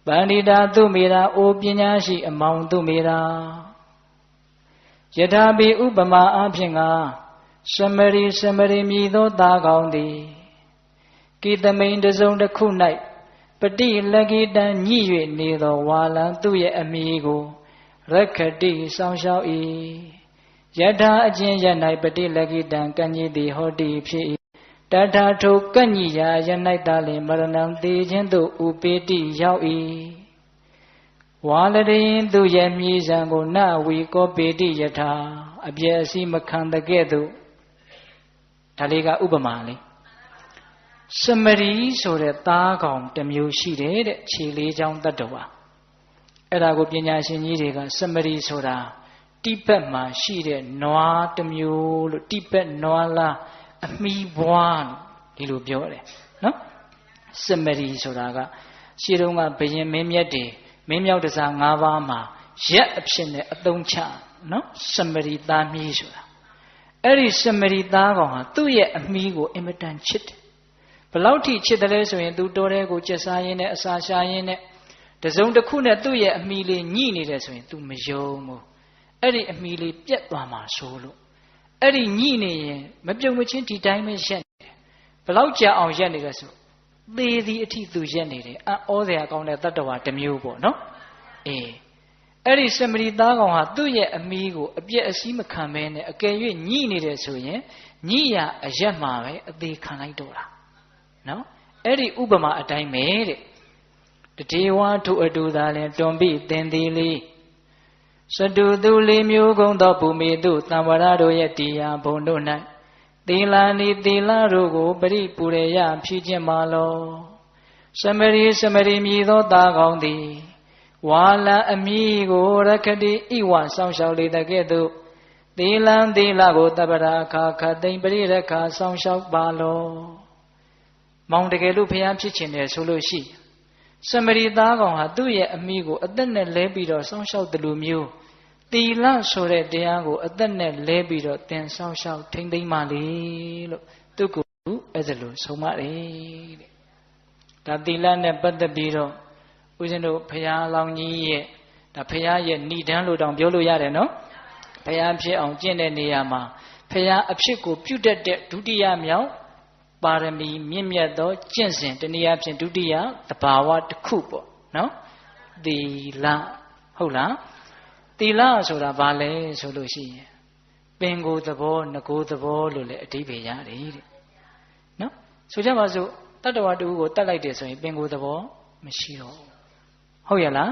ပန္တိတာသူမေရာအိုပညာရှိအမောင်သူမေရာယထာပိဥပမာအဖြစ်ငါစမရိမြည်သောသားကောင်းသည်ကိတမိန်တစုံတစ်ခု၌ပတိလကိတံညှိ၍နေသောဝါလံသူရဲ့အမိကိုရက္ခတိဆောင်ရှောက်၏ယထာအချင်းရ၌ပတိလကိတံကံကြီးသည်ဟောတိဖြစ်၏တထာထုကညိယာယ၌သာလင်မရဏံသေခြင်းသို့ဥပေတိရောက်၏ဝါလရိင်သူရဲ့မြည်စံကိုနဝီကောပေတိယထာအပြည့်အစည်းမခံတဲ့ကဲ့သို့ဒါလေးကဥပမာလေးစမရီဆိုတဲ့သားကောင်တစ်မျိုးရှိတယ်တဲ့ခြေလေးချောင်းတတ္တဝါအဲ့ဒါကိုပညာရှင်ကြီးတွေကစမရီဆိုတာတိဘက်မှာရှိတဲ့နွားတစ်မျိုးလို့တိဘက်နွားလားအမီးဘွားဒီလိုပြောတယ်နော်စမရီဆိုတာကရှေးတုန်းကဘယင်မင်းမြတ်တွေမင်းမြောက်တစား၅ပါးမှာရက်အဖြစ်နဲ့အသုံးချနော်စမရီသားမီးဆိုတာအဲ့ဒီစမရီသားကောင်ဟာသူ့ရဲ့အမီးကိုအင်မတန်ချစ်တယ်ဘလောက်ထိချစ်တယ်လဲဆိုရင်သူတော်တဲ့ကိုကျက်စားရင်းနဲ့အစာရှာရင်းနဲ့တစုံတစ်ခုနဲ့သူ့ရဲ့အမီလေးညှိနေတယ်ဆိုရင် तू မယုံဘူးအဲ့ဒီအမီလေးပြက်သွားမှာဆိုလို့အဲ့ဒီညှိနေရင်မပြုံမချင်းဒီတိုင်းပဲရက်နေတယ်ဘလောက်ကြာအောင်ရက်နေလဲဆိုသေသည်အထိ तू ရက်နေတယ်အံ့ဩစရာကောင်းတဲ့တတ္တဝါတစ်မျိုးပေါ့နော်အေးအဲ့ဒီစမရီသားကောင်ဟာသူ့ရဲ့အမီကိုအပြက်အစည်းမခံဘဲနဲ့အကယ်၍ညှိနေတယ်ဆိုရင်ညှိရအရက်မှာပဲအသေးခံလိုက်တော့တာနော်အဲ့ဒီဥပမာအတိုင်းပဲတဲ့တတေဝထုအတူသာလင်တွန်ပိသင်သည်လေးစတုသူလေးမျိုးကုံသောဘူမိတုသံဝရတို့ရဲ့တရားဘုံတို့၌သီလာနိသီလာတို့ကိုပရိပူရေယဖြည့်ခြင်းမာလောစမရိမြည်သောသားကောင်းသည်ဝါလအမိကိုရခတိဣဝဆောင်းလျှောက်လေတဲ့ကဲ့သို့သီလံသီလကိုတပ္ပရာခါခသိမ့်ပရိရခါဆောင်းလျှောက်ပါလောမောင်တကယ်လို့ဖျားဖြစ်ခြင်းတယ်ဆိုလို့ရှိစမရီသားကောင်ဟာသူ့ရဲ့အမိကိုအသက်နဲ့လဲပြီးတော့ဆောင်းလျှောက်တယ်လို့မျိုးသီလဆိုတဲ့တရားကိုအသက်နဲ့လဲပြီးတော့သင်ဆောင်းလျှောက်ထိမ့်သိမ့်ပါလေလို့သူကိုအဲ့ဒါလို့ဆုံးမတယ်တဲ့ဒါသီလနဲ့ပတ်သက်ပြီးတော့ဦးဇင်းတို့ဖရာလောင်ကြီးရဲ့ဒါဖရာရဲ့ဏိဒန်းလို့တောင်ပြောလို့ရတယ်နော်ဖရာဖြစ်အောင်ကျင့်တဲ့နေရာမှာဖရာအဖြစ်ကိုပြုတတ်တဲ့ဒုတိယမြောက်ပါရမီမြင့်မြတ်သောကျင့်စဉ်တနည်းအားဖြင့်ဒုတိယသဘာဝတစ်ခုပေါ့နော်သီလဟုတ်လားသီလဆိုတာဘာလဲဆိုလို့ရှိရင်ပင်ကိုယ်သဘောငကိုယ်သဘောလို့လည်းအဓိပ္ပာယ်ရတယ်တဲ့နော်ဆိုကြပါစို့တတ္တဝါတူကိုတတ်လိုက်တယ်ဆိုရင်ပင်ကိုယ်သဘောမရှိတော့ဟုတ်ရလား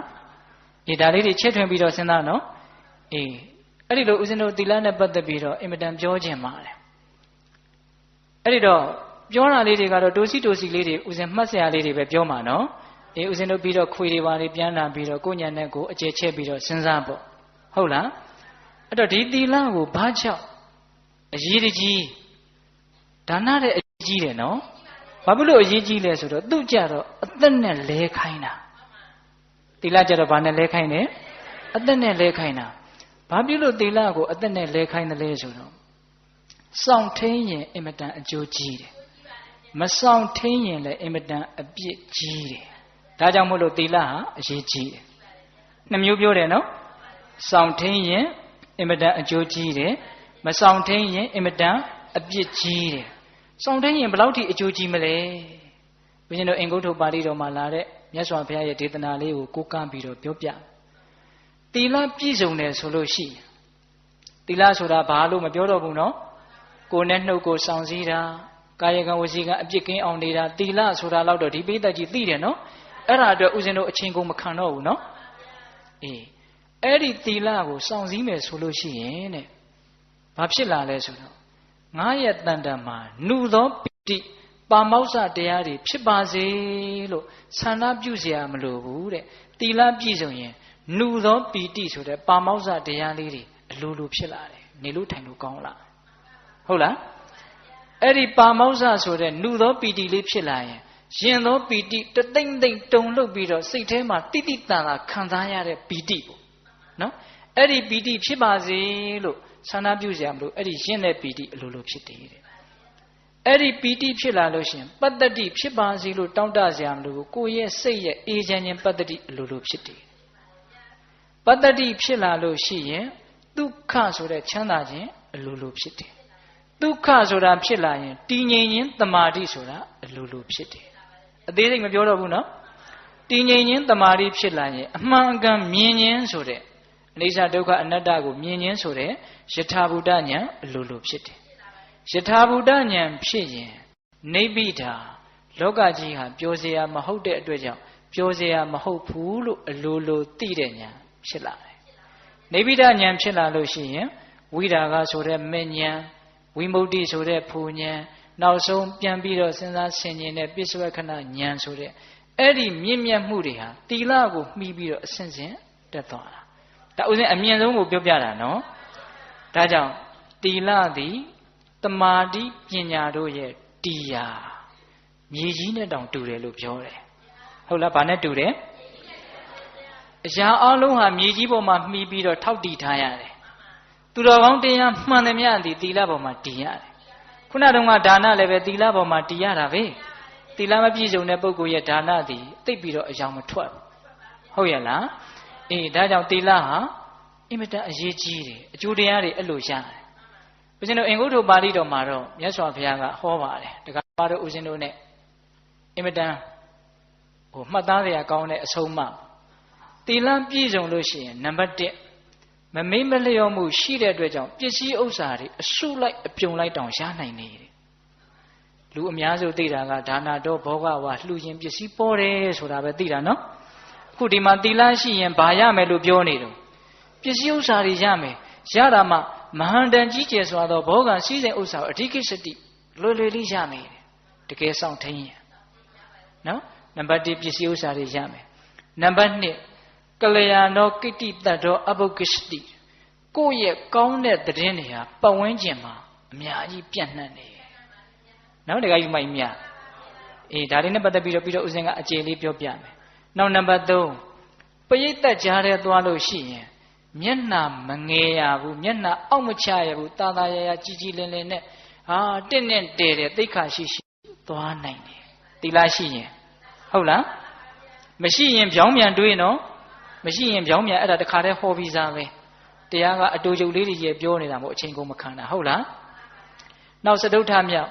ဒီဒါလေးတွေချက်ထွင်ပြီးတော့စဉ်းစားနော်အေးအဲ့ဒီလိုဦးဇင်းတို့သီလနဲ့ပတ်သက်ပြီးတော့အင်မတန်ပြောခြင်းပါတယ်အဲ့ဒီတော့ပြောတာလေးတွေကတော့တိုးစီလေးတွေဦးဇင်းမှတ်စရာလေးတွေပဲပြောမှာနော်အေးဦးဇင်းတို့ပြီးတော့ခွေတွေပါလေးပြန်လာပြီးတော့ကိုညာနဲ့ကိုအကျယ်ချက်ပြီးတော့စဉ်းစားပေါ့ဟုတ်လားအဲ့တော့ဒီသီလကိုဘာကြောင့်အရေးကြီးဒါနတဲ့အရေးကြီးတယ်နော်ဘာဖြစ်လို့အရေးကြီးလဲဆိုတော့သူ့ကြတော့အသက်နဲ့လဲခိုင်းတာသီလကြတော့ဘာနဲ့လဲခိုင်းတယ်အသက်နဲ့လဲခိုင်းတာဘာဖြစ်လို့သီလကိုအသက်နဲ့လဲခိုင်းတယ်လဲဆိုတော့စောင့်ထိန်ရင်အင်မတန်အကျိုးကြီးတယ်မစောင့်ထိန်ရင်လည်းအင်မတန်အပြစ်ကြီးတယ်ဒါကြောင့်မို့လို့သီလဟာအရေးကြီးတယ်နှမျိုးပြောတယ်နော်စောင့်ထိန်ရင်အင်မတန်အကျိုးကြီးတယ်မစောင့်ထိန်ရင်အင်မတန်အပြစ်ကြီးတယ်စောင့်ထိန်ရင်ဘယ်လောက်ထိအကျိုးကြီးမလဲဘုရားတို့အင်္ဂုတ္တပါဠိတော်မှာလာတဲ့မြတ်စွာဘုရားရဲ့ဒေသနာလေးကိုကိုးကားပြီးတော့ပြောပြသီလပြည့်စုံတယ်ဆိုလို့ရှိရင်သီလဆိုတာဘာလို့မပြောတော့ဘူးနော်ကိုယ်နဲ့နှုတ်ကိုစောင့်စည်းတာကာယကံဝစီကံအပြစ်ကင်းအောင်နေတာသီလဆိုတာတော့ဒီပိဋကကြီးသိတယ်နော်အဲ့ဒါအတွက်ဦးဇင်းတို့အချင်းကုန်မခံတော့ဘူးနော်အေးအဲ့ဒီသီလကိုစောင့်စည်းမယ်ဆိုလို့ရှိရင်တဲ့ဘာဖြစ်လာလဲဆိုတော့ငါးရက်တန်တန်မှာနှုသောပိဋိပါမောက္ခတရားတွေဖြစ်ပါစေလို့ဆန္ဒပြုเสียမလိုဘူးတဲ့သီလပြည့်စုံရင် နုသောပီတိဆိုတဲ့ပါမောက္ခတရားလေးတွေအလိုလိုဖြစ်လာတယ်နေလို့ထိုင်လို့ကောင်းလာဟုတ်လားအဲ့ဒီပါမောက္ခဆိုတဲ့နုသောပီတိလေးဖြစ်လာရင်ရင်သောပီတိတသိမ့်သိမ့်တုံလှုပ်ပြီးတော့စိတ်ထဲမှာတိတိတန်တာခံစားရတဲ့ပီတိပေါ့နော်အဲ့ဒီပီတိဖြစ်ပါစေလို့ဆန္ဒပြုစရာမလိုအဲ့ဒီရင်တဲ့ပီတိအလိုလိုဖြစ်တယ်တဲ့အဲ့ဒီပီတိဖြစ်လာလို့ရှိရင်ပတ္တတိဖြစ်ပါစေလို့တောင်းတစရာမလိုဘူးကိုယ့်ရဲ့စိတ်ရဲ့အေးချမ်းခြင်းပတ္တတိအလိုလိုဖြစ်တယ်ပတ္တတိဖြစ်လာလို့ရှိရင်ဒုက္ခဆိုတဲ့ချမ်းသာခြင်းအလိုလိုဖြစ်တယ်ဒုက္ခဆိုတာဖြစ်လာရင်တည်ငြိမ်ခြင်းတမာတိဆိုတာအလိုလိုဖြစ်တယ်အသေးစိတ်မပြောတော့ဘူးနော်တည်ငြိမ်ခြင်းတမာတိဖြစ်လာရင်အမှန်အကန်မြင်ခြင်းဆိုတဲ့အနိစ္စဒုက္ခအနတ္တကိုမြင်ခြင်းဆိုတဲ့ယထာဘူတဉာဏ်အလိုလိုဖြစ်တယ်ယထာဘူတဉာဏ်ဖြစ်ရင်နိဗ္ဗိဒာလောကကြီးဟာပျော်စရာမဟုတ်တဲ့အတွက်ကြောင့်ပျော်စရာမဟုတ်ဘူးလို့အလိုလိုသိတဲ့ဉာဏ်ဖြစ်လာတယ်နိဗ္ဗိဒာဉာဏ်ဖြစ်လာလို့ရှိရင်ဝိရာဂဆိုတဲ့မဲ့ဉာဏ်ဝိမု ക്തി ဆိုတဲ့ဖူဉာဏ်နောက်ဆုံးပြန်ပြီးတော့စဉ်းစားဆင်ခြင်တဲ့ပိဿဝခဏဉာဏ်ဆိုတဲ့အဲ့ဒီမြင့်မြတ်မှုတွေဟာတိလကိုမှီပြီးတော့အစဉ်စဉ်တက်သွားတာဒါဥစဉ်အမြင့်ဆုံးကိုပြောပြတာနော်ဒါကြောင့်တိလသည်တမာတိပညာတို့ရဲ့တရားမြေကြီးနဲ့တောင်တူတယ်လို့ပြောတယ်ဟုတ်လားဘာနဲ့တူတယ်အရာအလုံးဟာမြေကြီးပေါ်မှာမှီပြီးတော့ထောက်တည်ထားရတယ်သူတော်ကောင်းတရားမှန်တယ်များသည်တိလပေါ်မှာတည်ရတယ်ခုနတုန်းကဒါနလည်းပဲတိလပေါ်မှာတည်ရတာပဲတိလမပြည့်စုံတဲ့ပုဂ္ဂိုလ်ရဲ့ဒါနသည်သိပ်ပြီးတော့အယောင်မထွက်ဟုတ်ရဲ့လားအေးဒါကြောင့်တိလဟာအင်မတန်အရေးကြီးတယ်အကျိုးတရားတွေအဲ့လိုရတယ်ဦးဇင်းတို့အင်္ဂုတ္တပါဠိတော်မှာတော့မြတ်စွာဘုရားကဟောပါတယ်တက္ကပါတို့ဦးဇင်းတို့ ਨੇ အင်မတန်မှတ်သားစရာကောင်းတဲ့အဆုံးအမတိလပြည့်စုံလို့ရှိရင်နံပါတ်1မမေ့မလျော့မှုရှိတဲ့အတွက်ကြောင့်ပစ္စည်းဥစ္စာတွေအစုလိုက်အပြုံလိုက်တောင်ရနိုင်နေတယ်လူအများစုသိတာကဒါနာတော်ဘောဂဝါလှူခြင်းပစ္စည်းပေါ်တယ်ဆိုတာပဲသိတာနော်အခုဒီမှာတိလရှိရင်ဘာရမယ်လို့ပြောနေတော့ပစ္စည်းဥစ္စာတွေရမယ်ရတာမှမဟာတန်ကြီးကျယ်စွာသောဘောဂံစည်းစိမ်ဥစ္စာအဓိကိစ္စတိလွယ်လွယ်လေးရမယ်တကယ်ဆောင်ထင်းရင်နော်နံပါတ်1ပစ္စည်းဥစ္စာတွေရမယ်နံပါတ်2ကလျာဏောကိတ္တိတ္တောအဘုကိစ္စတိကိုယ့်ရဲ့ကောင်းတဲ့သတင်းတွေဟာပတ်ဝန်းကျင်မှာအများကြီးပြန့်နှံ့နေတယ်နော်တခါကြီးမိုက်မြအေးဒါလေးနဲ့ပတ်သက်ပြီးတော့ဦးဇင်းကအကျေလေးပြောပြမယ်နောက်နံပါတ်3ပရိသတ်ကြားထဲသွားလို့ရှိရင်မျက်နှာမငယ်ရဘူးမျက်နှာအောက်မချရဘူးတာတာရရကြီးကြီးလင်းလင်းနဲ့တင့်နဲ့တဲတဲ့သိက္ခာရှိရှိသွားနိုင်တယ်တိလရှိရင်ဟုတ်လားမရှိရင်ပြောင်းပြန်တွေးနော်မရှိရင်ပြောင်းပြန်အဲ့ဒါတခါတည်းဟောပြီးသားပဲတရားကအတူတူလေးတွေရေပြောနေတာမို့အချိန်ကုန်မခံတာဟုတ်လားနောက်စတုထမြောက်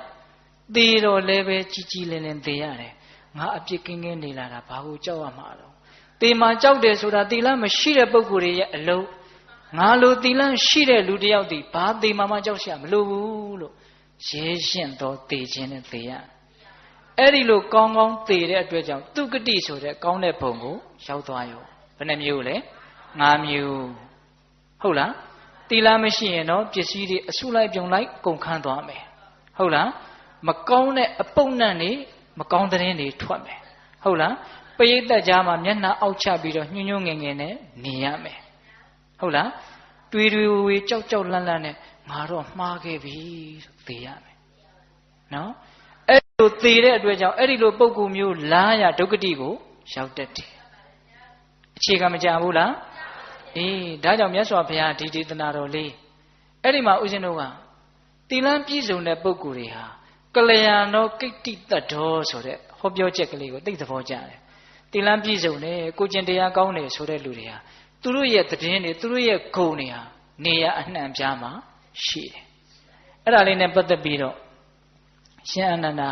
သေတော်လည်းပဲကြီးကြီးလင်းလင်းသေရတယ်ငါအပြစ်ကင်းကင်းနေလာတာဘာကိုကြောက်ရမှာတော့သေမှာကြောက်တယ်ဆိုတာသီလမရှိတဲ့ပုဂ္ဂိုလ်တွေရဲ့အလုံးငါလိုသီလရှိတဲ့လူတစ်ယောက်ဒီဘာသေမှာမှကြောက်ရမလို့ဘူးလို့ရဲရှင်းတော့သေခြင်းနဲ့သေရအဲ့ဒီလိုကောင်းကောင်းသေတဲ့အတွက်ကြောင့်သူကတိဆိုတဲ့ကောင်းတဲ့ဘုံကိုရောက်သွားရောဘယ်နှမျိုးလဲ5မျိုးဟုတ်လားသီလမရှိရင်တော့ပစ္စည်းတွေအဆုလိုက်ပြုံလိုက်ကုန်ခန်းသွားမယ်ဟုတ်လားမကောင်းတဲ့အပုပ်နံ့တွေမကောင်းတဲ့ရင်တွေထွက်မယ်ဟုတ်လားပရိသတ်ကြားမှာမျက်နှာအောက်ချပြီးတော့ညှို့ညွှငယ်ငယ်နဲ့နေရမယ်ဟုတ်လားတွေးတွေးဝေကြောက်ကြောက်လန့်လန့်နဲ့ငါတော့မှားခဲ့ပြီဆိုသေရမယ်နော်အဲ့လိုသေတဲ့အတွက်ကြောင့်အဲ့ဒီလိုပုံကူမျိုးလားရဒုက္ခတိကိုရောက်တတ်တယ်အခြေခံမကြဘူးလားအေးဒါကြောင့်မြတ်စွာဘုရားဒီဒေသနာတော်လေးအဲ့ဒီမှာဦးဇင်းတို့ကသီလပြည့်စုံတဲ့ပုဂ္ဂိုလ်တွေဟာကလျာဏောကိတ္တိတ္တောဆိုတဲ့ဟောပြောချက်ကလေးကိုသိသဘောကျတယ်သီလပြည့်စုံတယ်ကိုကျင့်တရားကောင်းတယ်ဆိုတဲ့လူတွေဟာသူတို့ရဲ့သတင်းတွေသူတို့ရဲ့ဂုဏ်တွေဟာနေရအနှံ့ပြားမှာရှိတယ်အဲ့ဒါလေးနဲ့ပတ်သက်ပြီးတော့ရှင်အနန္ဒာ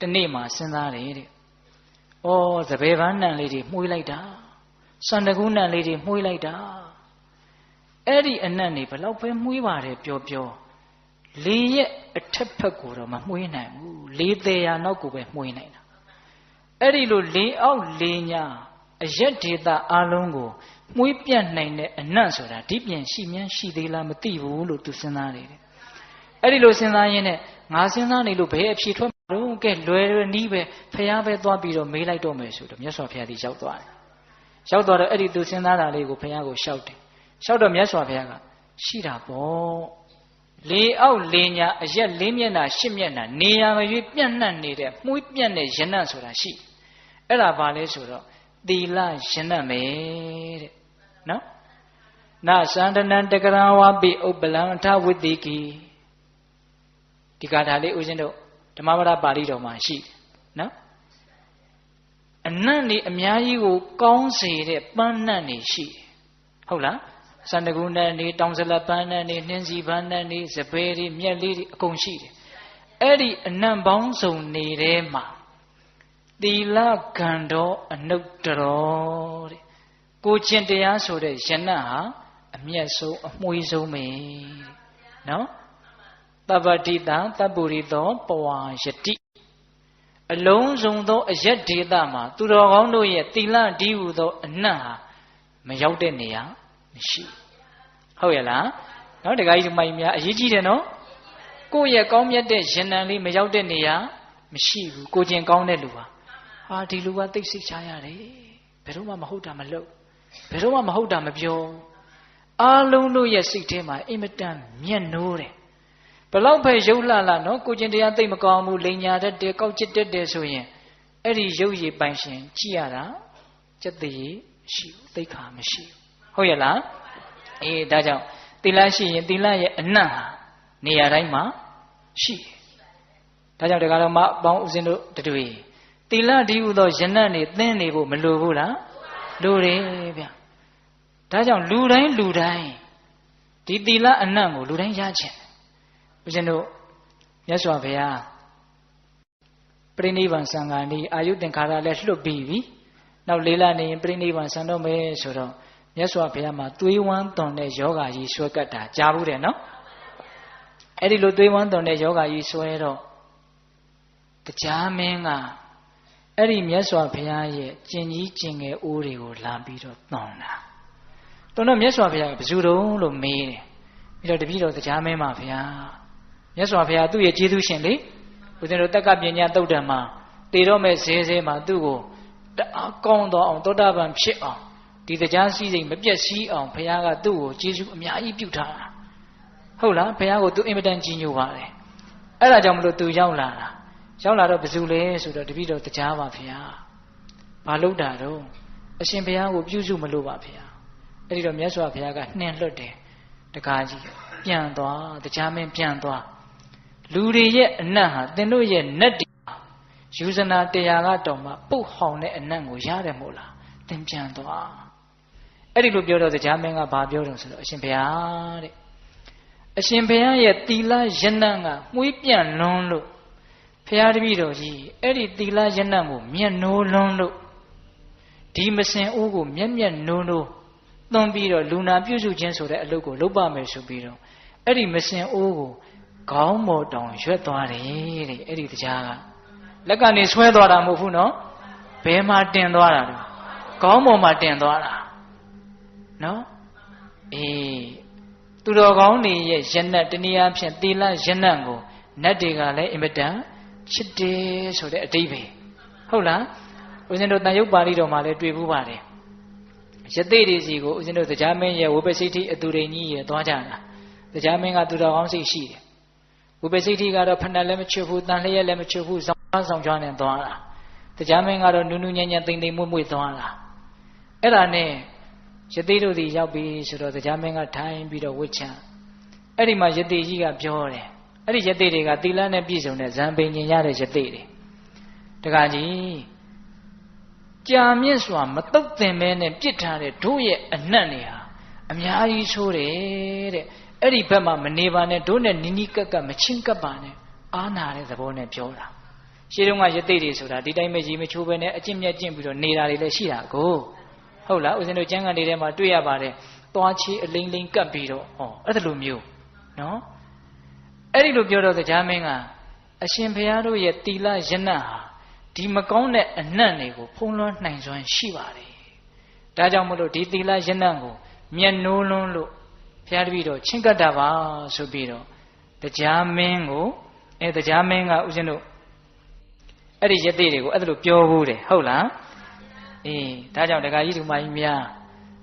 တနေ့မှစဉ်းစားတယ်တဲ့ဩသဘယ်ပန်းနံလေးတွေမှုေးလိုက်တာစန္ဒကုနံလေးတွေမှုေးလိုက်တာအဲ့ဒီအနံ့တွေဘလောက်ပဲမှုေးပါတယ်ပြောလေရဲ့အထက်ဖက်ကိုတော့မမှုေးနိုင်ဘူးလေသေးရနောက်ကိုပဲမှုေးနိုင်တာအဲ့ဒီလိုလေအောက်လေညာအရက်ဒေတာအလုံးကိုမှုေးပြတ်နိုင်တဲ့အနံ့ဆိုတာဒီပြင်ရှိမြန်းရှိသေးလားမသိဘူးလို့သူစဉ်းစားနေတယ်အဲ့ဒီလိုစဉ်းစားရင်းနဲ့ငါစဉ်းစားနေလို့ဘယ်အဖြေထွက်မှာတော့ကဲလွယ်နီးပဲဖျားပဲသွားပြီးတော့မေးလိုက်တော့မယ်ဆိုတော့မြတ်စွာဘုရားဒီရောက်သွားတယ် ရောက်တော့အဲ့ဒီသူစဉ်းစားတာလေးကိုဘုရားကိုလျှောက်တယ်လျှောက်တော့မြတ်စွာဘုရားကရှိတာပေါ့လေအောက်လေညာအရက်၄မျက်နှာ၈မျက်နှာနေရာမရွေးပြန့်နှံ့နေတဲ့မှုပြန့်တဲ့ယနတ်ဆိုတာရှိအဲ့ဒါဘာလဲဆိုတော့သီလယနတ်မယ်တဲ့နော်နာသန္တနံတကရဝါပိဥပ္ပလံထဝိတိကိဒီကာထာလေးဦးဇင်းတို့ဓမ္မပဒပါဠိတော်မှာရှိတယ်နော်အနတ်နေအများကြီးကိုကောင်းစေတဲ့ပန်းနတ်နေရှိတယ်ဟုတ်လားစန္ဒကုဏတ်နေတောင်စလပန်းနတ်နေနှင်းစီပန်းနတ်နေစပယ်တွေမြက်လေးတွေအကုန်ရှိတယ်အဲ့ဒီအနတ်ပေါင်းစုံနေတဲ့မှာသီလကံတော်အနုတ္တရောတဲ့ကိုကျင့်တရားဆိုတဲ့ယနတ်ဟာအမျက်ဆုံးအမွှေးဆုံးပဲနော်တပ္ပတိတံတပ္ပုရိသောပဝါယတိအလုံးစုံသောအယက်ဒေသမှာသူတော်ကောင်းတို့ရဲ့သီလတည်းဟူသောအနတ်ဟာမရောက်တဲ့နေရာမရှိဟုတ်ရဲ့လားနော်တခါကြီးမိုင်များအရေးကြီးတယ်နော်ကိုယ့်ရဲ့ကောင်းမြတ်တဲ့ယန္တန်လေးမရောက်တဲ့နေရာမရှိဘူးကိုကျင်ကောင်းတဲ့လူဟာဒီလူကသိစိတ်ချရတယ်ဘယ်တော့မှမဟုတ်တာမလုပ်ဘယ်တော့မှမဟုတ်တာမပြောအားလုံးတို့ရဲ့စိတ်ထဲမှာအင်မတန်မျက်နှိုးတယ်ဘလောက်ပဲရုပ်လှလာနော်ကိုကျင်တရားသိမကောင်းဘူးလိန်ညာတတ်တယ်ကောက်ကျစ်တတ်တယ်ဆိုရင်အဲ့ဒီရုပ်ရည်ပိုင်ရှင်ကြည့်ရတာစက်တည်းရှိသိခါမရှိဟုတ်ရဲ့လားဒါကြောင့်သီလရှိရင်သီလရဲ့အနတ်ဟာနေရာတိုင်းမှာရှိတယ်ဒါကြောင့်တရားတော်မှာအပေါင်းဦးဇင်းတို့တွေ့သီလတည်းဟူသောယနတ်နေသင်နေဖို့မလိုဘူးလားလိုတယ်ဗျဒါကြောင့်လူတိုင်းဒီသီလအနတ်ကိုလူတိုင်းရချင်ဦးဇင်းတို့မြတ်စွာဘုရားပြိဋိဘံစံဃာနီအာယုသင်္ခါရလည်းလွတ်ပြီးပြီနောက်လေးလနေရင်ပြိဋိဘံစံတော့မယ်ဆိုတော့မြတ်စွာဘုရားမှာသွေးဝမ်းသွန်တဲ့ယောဂါကြီးဆွဲကတ်တာကြားဘူးတယ်နော်အဲ့ဒီလိုသွေးဝမ်းသွန်တဲ့ယောဂါကြီးဆွဲတော့တရားမင်းကအဲ့ဒီမြတ်စွာဘုရားရဲ့ကျင်ကြီးကျင်ငယ်အိုးတွေကိုလာပြီးတော့သွန်တာတော့မြတ်စွာဘုရားကဘယ်သူတုံးလို့မေးတယ်ပြီးတော့တပည့်တော်တရားမင်းပါဘုရားမြတ်စွာဘုရားသူ့ရဲ့ကျေးဇူးရှင်လေဦးဇင်းတို့တက္ကပညာသုတ်တံမှာတည်တော့မဲ့ဇဲဇဲမှာသူ့ကိုတအားကောင်းတော့အောင်သောတာပန်ဖြစ်အောင်ဒီတရားစည်းစိမ်မပြတ်စည်းအောင်ဘုရားကသူ့ကိုကျေးဇူးအများကြီးပြုထားတာဟုတ်လားဘုရားကိုသူအင်မတန်ကြီးညိုပါတယ်အဲ့ဒါကြောင့်မလို့သူရောက်လာတာရောက်လာတော့ဘယ်သူလဲဆိုတော့တပည့်တော်တရားပါဘုရားဘာလို့တာတော့အရှင်ဘုရားကိုပြုစုမလို့ပါဘုရားအဲ့ဒီတော့မြတ်စွာဘုရားကနှင်လွတ်တယ်တကားကြီးပြန်သွားတရားမင်းပြန်သွားလူတွေရဲ့အနတ်ဟာသင်တို့ရဲ့နတ်တွေယူဇနာတရားကတော်မှပုတ်ဟောင်တဲ့အနတ်ကိုရတယ်မို့လားသင်ပြန်သွားအဲ့ဒီလိုပြောတော့တရားမင်းကဘာပြောတော့ဆိုတော့အရှင်ဘုရားတဲ့အရှင်ဘုရားရဲ့သီလယနတ်ကမွေးပြန့်လွန်းလို့ဘုရားတပည့်တော်ကြီးအဲ့ဒီသီလယနတ်ကိုမျက်နှိုးလွန်းလို့ဒီမစင်အိုးကိုမျက်နှိုးသွန်ပြီးတော့လူနာပြုစုခြင်းဆိုတဲ့အလုပ်ကိုလုပ်ပါမယ်ဆိုပြီးတော့အဲ့ဒီမစင်အိုးကိုခေါင်းပေါ်တောင်ရွက်သွားတယ်တဲ့အဲ့ဒီတရားကလက်ကနေဆွဲသွားတာမဟုတ်ဘူးနော်ဘယ်မှာတင်သွားတာလဲခေါင်းပေါ်မှာတင်သွားတာနော်သူတော်ကောင်းတွေရဲ့ယနတ်တနည်းအားဖြင့်သီလယနတ်ကိုနတ်တွေကလည်းအင်မတန်ချစ်တယ်ဆိုတဲ့အဓိပ္ပာယ်ဟုတ်လားဦးဇင်းတို့တန်ရုပ်ပါဠိတော်မှာလည်းတွေ့ဘူးပါတယ်ယသိတွေစီကိုဦးဇင်းတို့တရားမင်းရဲ့ဝိပစိတ္တိအတူရိန်ကြီးရဲ့သွားကြတာတရားမင်းကသူတော်ကောင်းစိတ်ရှိတယ်ဝိပစိတ္တိကတော့ဖဏလည်းမချွတ်ဘူးတန်လျက်လည်းမချွတ်ဘူးဆောင်ကြွနဲ့သွားတာတရားမင်းကတော့နူးနူးညံ့ညံ့တိမ်တိမ်မွေ့မွေ့သွားတာအဲ့ဒါနဲ့ယသိတို့ဒီရောက်ပြီဆိုတော့တရားမင်းကထိုင်ပြီးတော့ဝှက်ချအဲ့ဒီမှာယသိကြီးကပြောတယ်အဲ့ဒီယသိတွေကသီလနဲ့ပြည့်စုံတဲ့ဇံပင်ကျင်ရတဲ့ယသိတွေတခါကြီးကြာမြင့်စွာမတုတ်သင်မဲနဲ့ပြစ်ထားတဲ့တို့ရဲ့အနတ်တွေဟာအများကြီးဆိုးတယ်တဲ့အဲ့ဒီဘက်မှာမနေပါနဲ့တို့နဲ့နီးနီးကပ်ကပ်မချင်းကပ်ပါနဲ့အာနာတဲ့သဘောနဲ့ပြောတာရှင်းတုန်းကယသိတွေဆိုတာဒီတိုင်းပဲရေမချိုးပဲနဲ့အကျင့်မြတ်ကျင့်ပြီးတော့နေတာတွေလည်းရှိတာကိုဟုတ်လားဦးဇင်းတို့ကျမ်းဂန်တွေထဲမှာတွေ့ရပါတယ်သွားချီအလိမ့်လိမ့်ကပ်ပြီးတော့အဲ့ဒါလိုမျိုးနော်အဲ့ဒီလိုပြောတော့တရားမင်းကအရှင်ဘုရားတို့ရဲ့သီလယနတ်ဟာဒီမကောင်းတဲ့အနတ်တွေကိုဖုံးလွှမ်းနိုင်စွမ်းရှိပါတယ်ဒါကြောင့်မလို့ဒီသီလယနတ်ကိုမျက်နှိုးလွန်းလို့ဘုရားတပည့်တော်ချင်းကပ်တာပါဆိုပြီးတော့တရားမင်းကိုတရားမင်းကဦးဇင်းတို့အဲ့ဒီယသိတွေကိုအဲ့ဒါလိုပြောဘူးတယ်ဟုတ်လား ဒါကြောင့်ဒကာကြီးဒီမကြီးများ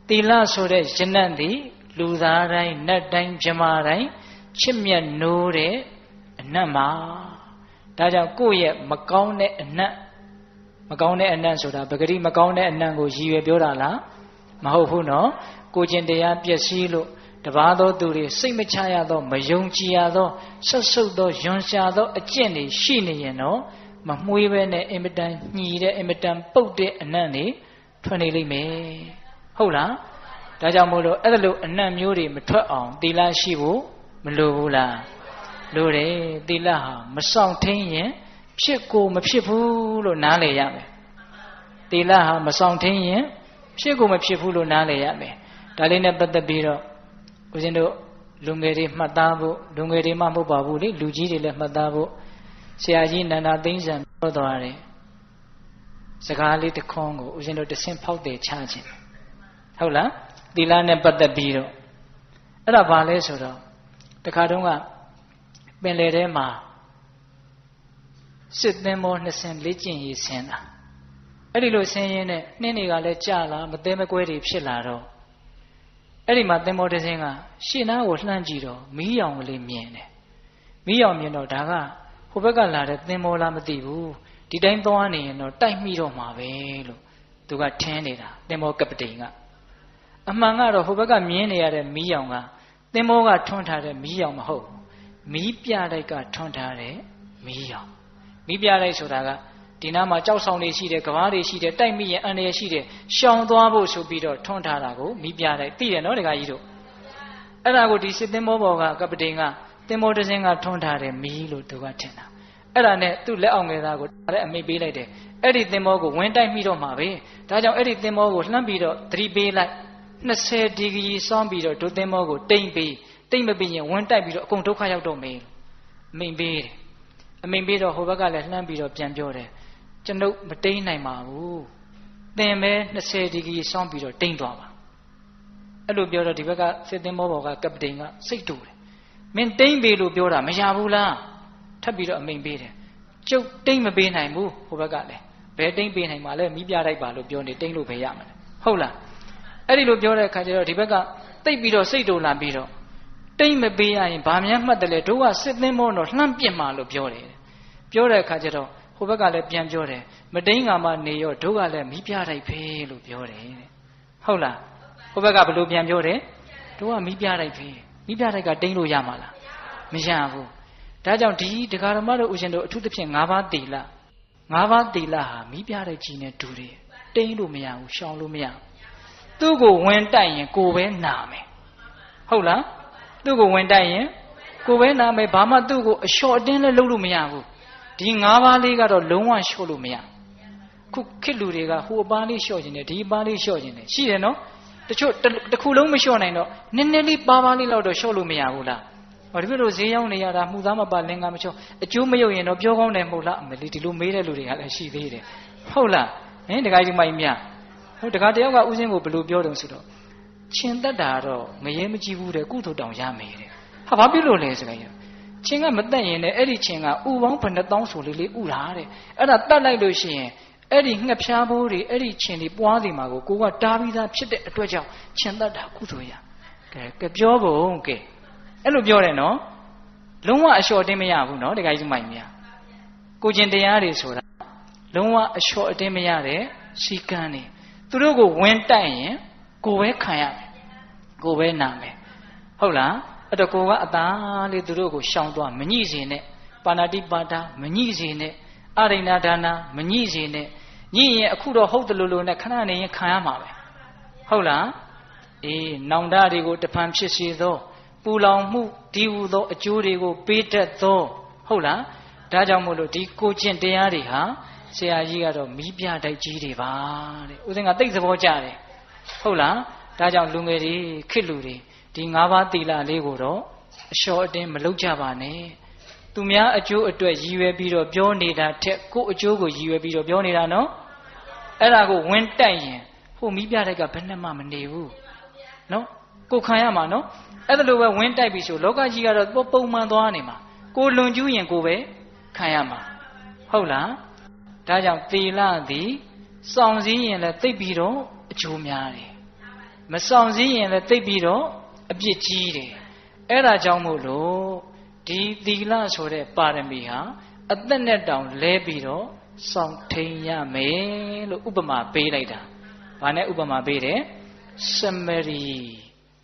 သီလဆိုတဲ့ရနတ်သည်လူသားတိုင်းနတ်တိုင်းမြမတိုင်းချစ်မြတ်နိုးတဲ့အနတ်မှာဒါကြောင့်ကိုယ့်ရဲ့မကောင်းတဲ့အနတ်ဆိုတာပဂတိမကောင်းတဲ့အနတ်ကိုရည်ရွယ်ပြောတာလားမဟုတ်ဘူးနော်ကိုကျင့်တရားပျက်စီးလို့တပါးသောသူတွေစိတ်မချရသောမယုံကြည်ရသောဆက်ဆုပ်သောယွန်ရှာသောအကျင့်တွေရှိနေရင်တော့မမွေးပဲနဲ့အင်မတန်ညှီတဲ့အင်မတန်ပုတ်တဲ့အနတ်တွေထွက်နေလိမ့်မယ်ဟုတ်လားဒါကြောင့်မို့လို့အဲ့လိုအနတ်မျိုးတွေမထွက်အောင်သီလရှိဖို့မလိုဘူးလားလိုတယ်သီလဟာမဆောင်ထင်းရင်ဖြစ်ကိုမဖြစ်ဘူးလို့နားလည်ရမယ်သီလဟာမဆောင်ထင်းရင်ဖြစ်ကိုမဖြစ်ဘူးလို့နားလည်ရမယ်ဒါလေးနဲ့ပတ်သက်ပြီးတော့ဦးဇင်းတို့လူငယ်တွေမှတ်သားဖို့လူငယ်တွေမှမဟုတ်ပါဘူးလေလူကြီးတွေလည်းမှတ်သားဖို့ဆရာကြီးနန္ဒာသိန်းစံပြောသွားတယ်စကားလေးတစ်ခွန်းကိုဦးဇင်းတို့တဆင့်ဖောက်တယ်ချခြင်းဟုတ်လားသီလနဲ့ပတ်သက်ပြီးတော့အဲ့ဒါဘာလဲဆိုတော့တခါတုန်းကပင်လယ်ထဲမှာစစ်သင်္ဘော2ဆင့်လေ့ကျင့်ရေးဆင်းတာအဲ့ဒီလိုဆင်းရင်းနဲ့နှင်းတွေကလည်းကြာလာမသေးမကွဲတွေဖြစ်လာတော့အဲ့ဒီမှာသင်္ဘောတစ်စင်းကရှေ့နားကိုလှမ်းကြည့်တော့မီးရောင်ကလေးမြင်တယ်မီးရောင်မြင်တော့ဒါကဟိုဘက်ကလာတဲ့သင်္ဘောလားမသိဘူးဒီတိုင်းသွားနေရင်တော့တိုက်မိတော့မှာပဲလို့သူကထင်းနေတာသင်္ဘောကပတိန်ကအမှန်ကတော့ဟိုဘက်ကမြင်နေရတဲ့မီးရောင်ကသင်္ဘောကထွန်းထားတဲ့မီးရောင်မဟုတ်ဘူးမီးပြတိုက်ကထွန်းထားတဲ့မီးရောင်မီးပြတိုက်ဆိုတာကဒီနားမှာကြောက်ဆောင်တွေရှိတယ်ကဘာတွေရှိတယ်တိုက်မိရင်အန္တရာယ်ရှိတယ်ရှောင်သွားဖို့ဆိုပြီးတော့ထွန်းထားတာကိုမီးပြတိုက်သိတယ်နော်ဒကာကြီးတို့အဲ့ဒါကိုဒီစစ်သင်္ဘောပေါ်ကကပတိန်ကသင်္ဘောတစ်စင်းကထွန်းထားတဲ့မီးလို့သူကထင်တာအဲ့ဒါနဲ့သူ့လက်အောက်ငယ်သားကိုလည်းအမိတ်ပေးလိုက်တယ်အဲ့ဒီသင်္ဘောကိုဝင်တိုက်မိတော့မှာပဲဒါကြောင့်အဲ့ဒီသင်္ဘောကိုလှမ်းပြီးတော့သတိပေးလိုက်20ဒီဂရီစောင်းပြီးတော့ဒုသင်္ဘောကိုတိမ့်ပြီးတိမ့်မပြီးရင်ဝင်တိုက်ပြီးတော့အကုန်ဒုက္ခရောက်တော့မယ်အမိန်ပေးတယ်အမိန်ပေးတော့ဟိုဘက်ကလည်းလှမ်းပြီးတော့ပြန်ပြောတယ်ကျွန်ုပ်မတိမ့်နိုင်ပါဘူးသင်ပဲ20ဒီဂရီစောင်းပြီးတော့တိမ့်သွားပါအဲ့လိုပြောတော့ဒီဘက်ကစစ်သင်္ဘောပေါ်ကကပတိန်ကစိတ်တူတယ်မင်းတိမ့်ပေးလို့ပြောတာမရဘူးလားထပ်ပြီးတော့အမိန်ပေးတယ်ကျုပ်တိမ့်မပေးနိုင်ဘူးဟိုဘက်ကလည်းဘယ်တိမ့်ပေးနိုင်မှာလဲမီးပြလိုက်ပါလို့ပြောနေတိမ့်လို့ပဲရမှာလဲဟုတ်လားအဲ့ဒီလိုပြောတဲ့အခါကျတော့ဒီဘက်ကတိတ်ပြီးတော့စိတ်တူလာပြီးတော့တိမ့်မပေးရရင်ဗာမြန်းမှတ်တယ်လေတို့ကစစ်သင်းမောတော့လှမ်းပြစ်မှာလို့ပြောတယ်ပြောတဲ့အခါကျတော့ဟိုဘက်ကလည်းပြန်ပြောတယ်မတိန်ကမှနေရောတို့ကလည်းမီးပြလိုက်ဖေးလို့ပြောတယ်ဟုတ်လားဟိုဘက်ကဘလို့ပြန်ပြောတယ်တို့ကမီးပြလိုက်ဖေးမီးပြလိုက်ကတိမ့်လို့ရမှာလားမရဘူးဒါကြောင့်ဒီဒကာဓမ္မတို့ဦးရှင်တို့အထူးသဖြင့်၅ပါးသီလဟာမီးပြလိုက်ကြီးနဲ့တူတယ်တိမ့်လို့မရဘူးရှောင်လို့မရဘူးသူ့ကိုဝင်တိုက်ရင်ကိုယ်ပဲနာမယ်ဟုတ်လားသူ့ကိုဝင်တိုက်ရင်ကိုယ်ပဲနာမယ်ဘာမှသူ့ကိုအလျှော့အတင်းလည်းလုပ်လို့မရဘူးဒီ၅ပါးလေးကတော့လုံးဝလျှော့လို့မရခုခေတ်လူတွေကဟိုအပားလေးလျှော့ခြင်းနဲ့ဒီအပားလေးလျှော့ခြင်းနဲ့ရှိတယ်နော်တချို့တစ်ခုလုံးမလျှော့နိုင်တော့နည်းနည်းလေးပါးလေးလောက်တော့လျှော့လို့မရဘူးလားဟောဒီလိုဈေးရောက်နေရတာမှုသားမပါလင်္ကာမချောအကျိုးမယုံရင်တော့ပြောကောင်းတယ်မဟုတ်လားအမလီဒီလိုမေးတဲ့လူတွေကလည်းရှိသေးတယ်ဟုတ်လားဟင်တခါကြီးမိုက်မြဟုတ်တခါတယောက်ကဥစဉ်ကိုဘယ်လိုပြောတုံဆိုတော့ချင်းတက်တာတော့ငရဲမကြည့်ဘူးတဲ့ကုသိုလ်တောင်ရမယ်တဲ့ဟာဘာဖြစ်လို့လဲဆိုကြရင်ချင်းကမတက်ရင်လည်းအဲ့ဒီချင်းကဥပေါင်းဘယ်နှသောင်းဆိုလေးဥတာတဲ့အဲ့ဒါတတ်လိုက်လို့ရှိရင်အဲ့ဒီငှက်ဖြားဘိုးတွေအဲ့ဒီချင်းတွေပွားစီမှာကိုကတားပြီးသားဖြစ်တဲ့အတွက်ကြောင့်ချင်းတက်တာကုသိုလ်ရကဲပြောဖို့ကဲအဲ့လိုပြောတယ်နော်လုံးဝအလျှော့တင်းမရဘူးနော်တခါကြီးမိုက်မြကိုကျင်တရားတွေဆိုတာလုံးဝအလျှော့အတင်းမရတဲ့စီကံတွေသူတို့ကိုဝင်တိုက်ရင်ကိုပဲခံရမယ်ကိုပဲနာမယ်ဟုတ်လားအဲ့တော့ကိုကအသာလေးသူတို့ကိုရှောင်သွားမညှိစေနဲ့ပါဏာတိပါဒမညှိစေနဲ့အရိဏဒါနာမညှိစေနဲ့ညှိရင်အခုတော့ဟုတ်တယ်လို့နဲ့ခဏနေရင်ခံရမှာပဲဟုတ်လားအေးနောင်တတွေကိုတဖန်ဖြစ်စေသောပူလောင်မှုဒီဟူသောအကျိုးတွေကိုပေးတတ်သောဟုတ်လားဒါကြောင့်မို့လို့ဒီကိုကျင့်တရားတွေဟာဆရာကြီးကတော့မီးပြတိုက်ကြီးတွေပါတဲ့ဦးဇင်းကသိသဘောကျတယ်ဟုတ်လားဒါကြောင့်လူငယ်တွေခေတ်လူတွေဒီ၅ပါးသီလလေးကိုတော့အလျှော့အတင်းမလုပ်ကြပါနဲ့သူများအကျိုးအတွက်ရည်ရွယ်ပြီးတော့ပြောနေတာထက်ကိုယ့်အကျိုးကိုရည်ရွယ်ပြီးတော့ပြောနေတာနော်အဲ့ဒါကိုဝင်တိုက်ရင်ဟိုမီးပြတိုက်ကဘယ်နဲ့မှမနေဘူးနော်ကိုခံရမှာနော်အဲ့ဒါလိုပဲဝင်တိုက်ပြီဆိုလောကကြီးကတော့ပုံမှန်သွားနေမှာကိုလွန်ကျူးရင်ကိုပဲခံရမှာဟုတ်လားဒါကြောင့်သီလသည် စောင့်စည်းရင်လည်းသိပ်ပြီးတော့အကျိုးများတယ်မဆောင်စည်းရင်လည်းသိပ်ပြီးတော့အပြစ်ကြီးတယ်အဲ့ဒါကြောင့်မို့လို့ဒီသီလဆိုတဲ့ပါရမီဟာအသက်နဲ့တောင်လဲပြီးတော့စောင့်ထိန်ရမယ်လို့ဥပမာပေးလိုက်တာ။ဘာနဲ့ဥပမာပေးတယ်။စမရီ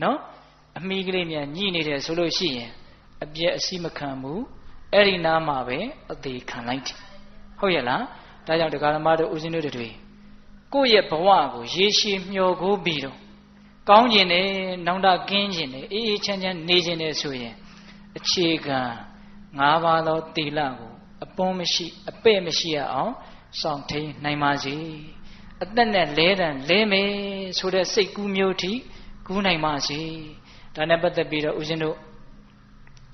နော်အမိကလေးများညှိနေတယ်ဆိုလို့ရှိရင်အပြည့်အစီမခံဘူးအဲ့ဒီနားမှာပဲအသေးခံလိုက်တယ်။ဟုတ်ရဲ့လား။ဒါကြောင့်တရားဓမ္မတို့ဦးဇင်းတို့တွေကိုယ့်ရဲ့ဘဝကိုရေရှည်မျှော်ကိုးပြီးတော့ကောင်းကျင်တယ်နောင်တကင်းကျင်တယ်အေးအေးချမ်းချမ်းနေကျင်တယ်ဆိုရင်အခြေခံ၅ပါးသောသီလကိုအပွန်းမရှိအပဲ့မရှိရအောင်စောင့်ထိန်နိုင်ပါစေအသက်နဲ့လဲတန်လဲမယ်ဆိုတဲ့စိတ်ကူးမျိုးထိကူးနိုင်ပါစေဒါနဲ့ပတ်သက်ပြီးတော့ဦးဇင်းတို့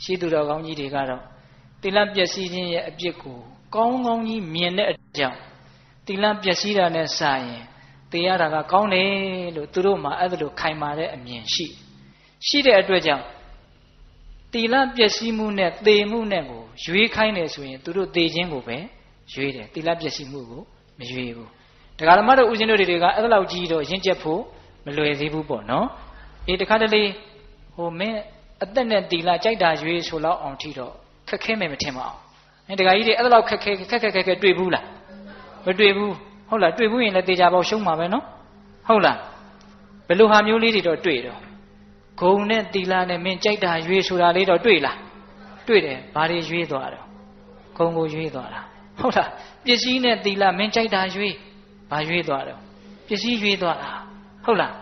ရှိသူတော်ကောင်းကြီးတွေကတော့သီလပျက်စီးခြင်းရဲ့အပြစ်ကိုကောင်းကောင်းကြီးမြင်တဲ့အကြောင်းသီလပျက်စီးတာနဲ့စာရင်သေရတာကကောင်းတယ်လို့သူတို့မှအဲ့ဒါလိုခိုင်မာတဲ့အမြင်ရှိတဲ့အတွက်ကြောင့်သီလပျက်စီးမှုနဲ့သေမှုနဲ့ကိုရွေးခိုင်းတယ်ဆိုရင်သူတို့သေခြင်းကိုပဲရွေးတယ်သီလပျက်စီးမှုကိုမရွေးဘူးတရားဓမ္မတို့ဦးဇင်းတို့တွေကအဲ့လောက်ကြီးတော့ရင့်ကျက်ဖို့မလွယ်သေးဘူးပေါ့နော်အေးတခါတလေဟိုမင်းအသက်နဲ့သီလကြိုက်တာရွေးဆိုတော့အောင်ထီတော့ခက်ခဲမယ်မထင်ပါအောင်အဲတရားကြီးတွေအဲ့လောက်ခက်ခဲတွေ့ဘူးလားမတွေ့ဘူးဟုတ်လားတွေ့ဘူးရင်လည်းသေချာပေါက်ရှုံးမှာပဲနော်ဟုတ်လားဘယ်လိုဟာမျိုးလေးတွေတော့တွေ့တော့ဂုံနဲ့သီလနဲ့မင်းကြိုက်တာရွေးဆိုတာလေးတော့တွေ့လားတွေ့တယ်ဘာတွေရွေးသွားတော့ဂုံကိုရွေးသွားတာဟုတ်လားပစ္စည်းနဲ့သီလမင်းကြိုက်တာရွေးဘာရွေးသွားတော့ပစ္စည်းရွေးသွားတာဟုတ်လား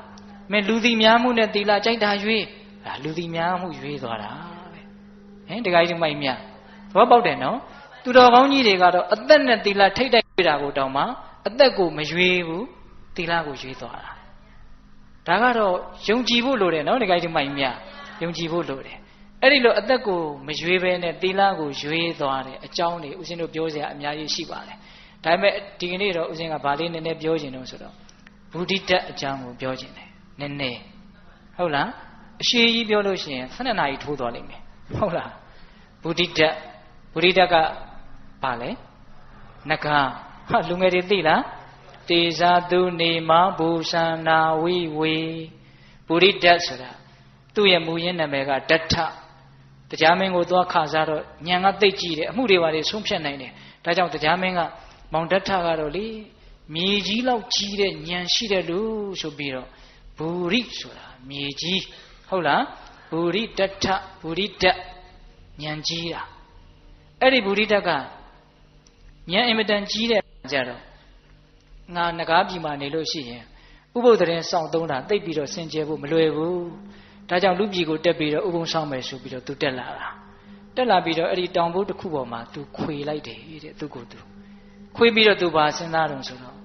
မင်းလူသည်များမှုနဲ့သီလကြိုက်တာရွေးဒါလူသည်များမှုရွေးသွားတာပဲဟင်တခါကြီးမိုက်မြသဘောပေါက်တယ်နော်သူတော်ကောင်းကြီးတွေကတော့အသက်နဲ့သီလထိတ်တိုက်တာကိုတောင်မှအသက်ကိုမရွေးဘူးသီလကိုရွေးသွားတာဒါကတော့ယုံကြည်ဖို့လိုတယ်နော်တခါကြီးမိုက်မြယုံကြည်ဖို့လိုတယ်အဲ့ဒီလိုအသက်ကိုမရွေးဘဲနဲ့သီလကိုရွေးသွားတယ်အကြောင်းတွေဦးဇင်းတို့ပြောစရာအများကြီးရှိပါတယ်ဒါပေမဲ့ဒီကနေ့တော့ဦးဇင်းကဗာလေးနည်းနည်းပြောခြင်းတော့ဆိုတော့ဘုဒ္ဓတအကြောင်းကိုပြောခြင်းတယ်နည်းနည်းဟုတ်လားအရှိကြီးပြောလို့ရှိရင်12နာရီထိုးသွားလိမ့်မယ်ဟုတ်လားဘုဒ္ဓတကဘာလဲနဂါဟာလူငယ်တွေသိလားတေဇာတုနေမဘူသနာဝိဝေဘုဒ္ဓတဆိုတာသူ့ရဲ့မူရင်းနာမည်ကဒဋ္ဌတရားမင်းကိုသွားခါစားတော့ညံကသိတ်ကြည့်တယ်အမှုတွေပါလေဆုံးဖြတ်နိုင်တယ်ဒါကြောင့်တရားမင်းကမောင်ဒဋ္ဌကတော့လေမြေကြီးလောက်ကြီးတဲ့ညံရှိတဲ့လူဆိုပြီးတော့ဘူရိဆိုတာမြေကြီးဟုတ်လားဘူရိဒဋ္ဌဘူရိဒညံကြီးတာအဲ့ဒီဘူရိဒကညံအင်မတန်ကြီးတဲ့ကြတော့ငါငကားပြည်မှာနေလို့ရှိရင်ဥပုသ်တရင်စောင့်သုံးတာသိပ်ပြီးတော့စင်ကြယ်ဖို့မလွယ်ဘူးဒါကြောင့်လူပြည်ကိုတက်ပြီးတော့ဥပုံဆောင်မယ်ဆိုပြီးတော့သူတက်လာတာတက်လာပြီးတော့အဲ့ဒီတောင်ဘုတ်တစ်ခုပေါ်မှာသူခွေလိုက်တယ်တဲ့သူကိုသူခွေပြီးတော့သူပါစဉ်းစားတော့ဆိုတော့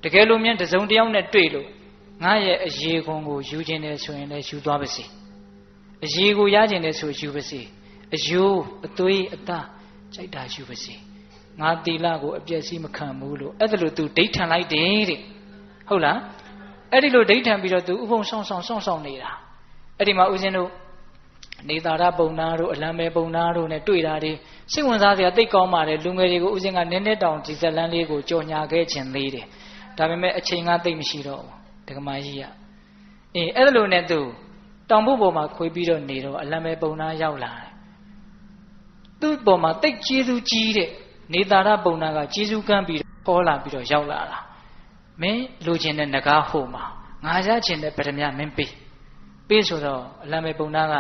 တကယ်လို့မြန်တစုံတယောက်နဲ့တွေ့လို့ငါရဲ့အရေးခွန်ကိုယူခြင်းတယ်ဆိုရင်လည်းယူသွားပါစေအရေးကိုရခြင်းတယ်ဆိုယူပါစေအယိုးအသွေးအသားကြိုက်တာယူပါစေငါသီလကိုအပြည့်စီမခံဘူးလို့အဲ့ဒါလို့သူဒိဋ္ဌံလိုက်တယ်တဲ့ဟုတ်လားအဲ့ဒီလိုဒိဋ္ဌံပြီးတော့သူဥပုံဆောင်နေတာအဲ့ဒီမှာဦးဇင်းတို့နေသာရပုံနာတို့အလံမဲပုံနာတို့နဲ့တွေ့တာတွေစိတ်ဝင်စားစရာသိကောင်းပါတယ်လူငယ်တွေကိုဦးဇင်းကနည်းနည်းတောင်ဒီဇက်လန်းလေးကိုကြော်ညာခဲ့ခြင်းသေးတယ်ဒါပေမဲ့အချိန်ကသိမ့်မရှိတော့ဘူးဒကမာကြီးကအဲ့ဒါလိုနဲ့သူတောင်ဘုတ်ပေါ်မှာခွေပြီးတော့နေတော့အလံမဲပုံနာရောက်လာတယ်သူ့ပေါ်မှာတိတ်ကျေးဇူးကြီးတဲ့နေသာရပုံနာကကျေးဇူးကမ်းပြီးခေါ်လာပြီးတော့ရောက်လာတာမင်းလိုချင်တဲ့ငကားဟိုမှာငါရချင်တဲ့ဗရမ ्या မင်းပေးဆိုတော့အလံမဲပုံနာက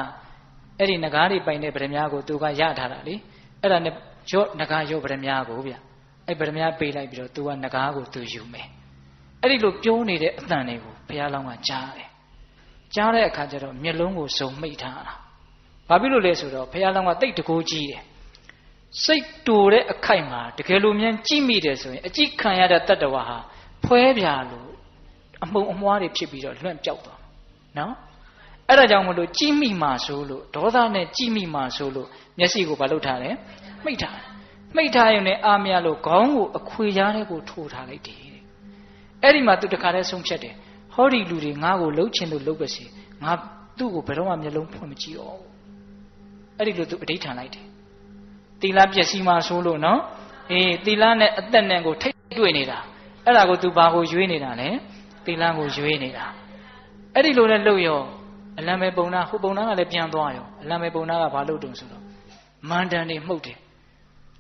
အဲ့ဒီငကားတွေပိုင်တဲ့ဗရမ ्या ကိုသူကရထားတာလေအဲ့ဒါနဲ့ရော့ငကားရော့ဗရမ ्या ကိုဗျအဲ့ဗရမ ्या ပေးလိုက်ပြီးတော့သူကငကားကိုသူယူမယ်အဲ့ဒီလိုပြောနေတဲ့အတန်တွေကိုဘုရားလောင်းကကြားတယ်ကြားတဲ့အခါကျတော့မျက်လုံးကိုစုံမိတ်ထားတာဘာဖြစ်လို့လဲဆိုတော့ဘုရားလောင်းကတိတ်တကိုးကြီးတယ်စိတ်တူတဲ့အခိုက်မှာတကယ်လို့မြန်ကြည့်မိတယ်ဆိုရင်အကြည့်ခံရတဲ့တတ္တဝါဟာဖွဲပြာလို့အမှုံအမွှားတွေဖြစ်ပြီးတော့လွန့်ပြောက်သွားနော်အဲ့ဒါကြောင့်မလို့ကြည့်မိမှဆိုလို့ဒေါသနဲ့ကြည့်မိမှဆိုလို့မျက်စိကိုဘာလုပ်ထားလဲမှိတ်ထားရင်လည်းအာမရလို့ခေါင်းကိုအခွေကြားထဲကိုထိုးထားလိုက်တယ်အဲ့ဒီမှာသူတခါတည်းဆုံးဖြတ်တယ်ဟောဒီလူတွေငါ့ကိုလှုပ်ချင်လို့လှုပ်ပါစေငါသူ့ကိုဘယ်တော့မှမျက်လုံးဖွင့်မကြည့်တော့ဘူးအဲ့ဒီလိုသူအဋိဌာန်လိုက်တယ်သီလပျက်စီးမှဆိုလို့နော်သီလနဲ့အသက်နဲ့ကိုထိတ်တွေ့နေတာ အဲ့ဒါကို तू ဘာကိုရွေးနေတာလဲသီလကိုရွေးနေတာအဲ့ဒီလိုနဲ့လှုပ်ရောအလံပဲပုံနာဟိုပုံနာကလည်းပြန်သွားရောအလံပဲပုံနာကဘာလုပ်တုံဆိုတော့မန္တန်နေမှုတ်တယ်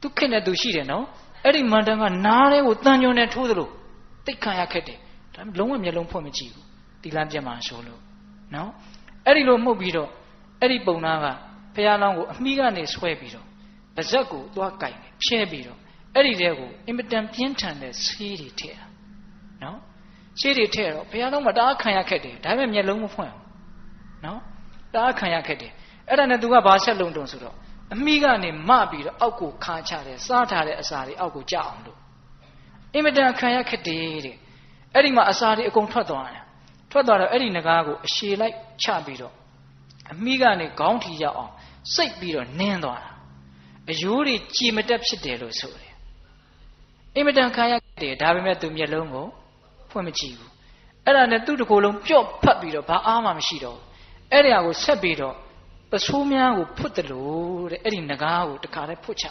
သူခက်နဲ့သူရှိတယ်နော်အဲ့ဒီမန္တန်ကနားလေးကိုတန်ညွန်နဲ့ထိုးသလိုတိတ်ခံရခက်တယ်ဒါပေမဲ့လုံးဝမျက်လုံးဖွင့်မကြည့်ဘူးသီလပြတ်မှဆိုလို့နော်အဲ့ဒီလိုမှုတ်ပြီးတော့အဲ့ဒီပုံနာကဘုရားလောင်းကိုအမိကနေဆွဲပြီးတော့ပါဇက်ကိုသွားကင်တယ်ဖြဲပြီးတော့အဲ့ဒီတဲကိုအင်မတန်ပြင်းထန်တဲ့ဆေးတွေထည့်တာနော်ဆေးတွေထည့်တော့ဘုရားလောင်းမှာတအားခံရခက်တယ်ဒါပေမဲ့မျက်လုံးမဖွင့်ဘူးနော်တအားခံရခက်တယ်အဲ့ဒါနဲ့သူကဘာဆက်လုံးတုံဆိုတော့အမိကနေမပြီးတော့အောက်ကိုခါချတယ်စားထားတဲ့အစာတွေအောက်ကိုကျအောင်လို့အင်မတန်ခံရခက်တယ်တဲ့အဲ့ဒီမှာအစာတွေအကုန်ထွက်သွားတယ်ထွက်သွားတော့အဲ့ဒီငကားကိုအရှည်လိုက်ချပြီးတော့အမိကနေခေါင်းထီရောက်အောင်စိတ်ပြီးတော့နင်းသွားတာအယိုးတွေကြည်မတက်ဖြစ်တယ်လို့ဆိုတယ်အင်မတန်ခံရတယ်ဒါပေမဲ့သူမျက်လုံးကိုဖွင့်မကြည့်ဘူးအဲ့ဒါနဲ့သူ့တစ်ကိုယ်လုံးပြော့ဖတ်ပြီးတော့ဘာအားမှမရှိတော့အဲ့ဒီဟာကိုဆက်ပြီးတော့ပစိုးများကိုဖွတ်တယ်လို့တဲ့အဲ့ဒီငကားကိုတခါတည်းဖွတ်ချ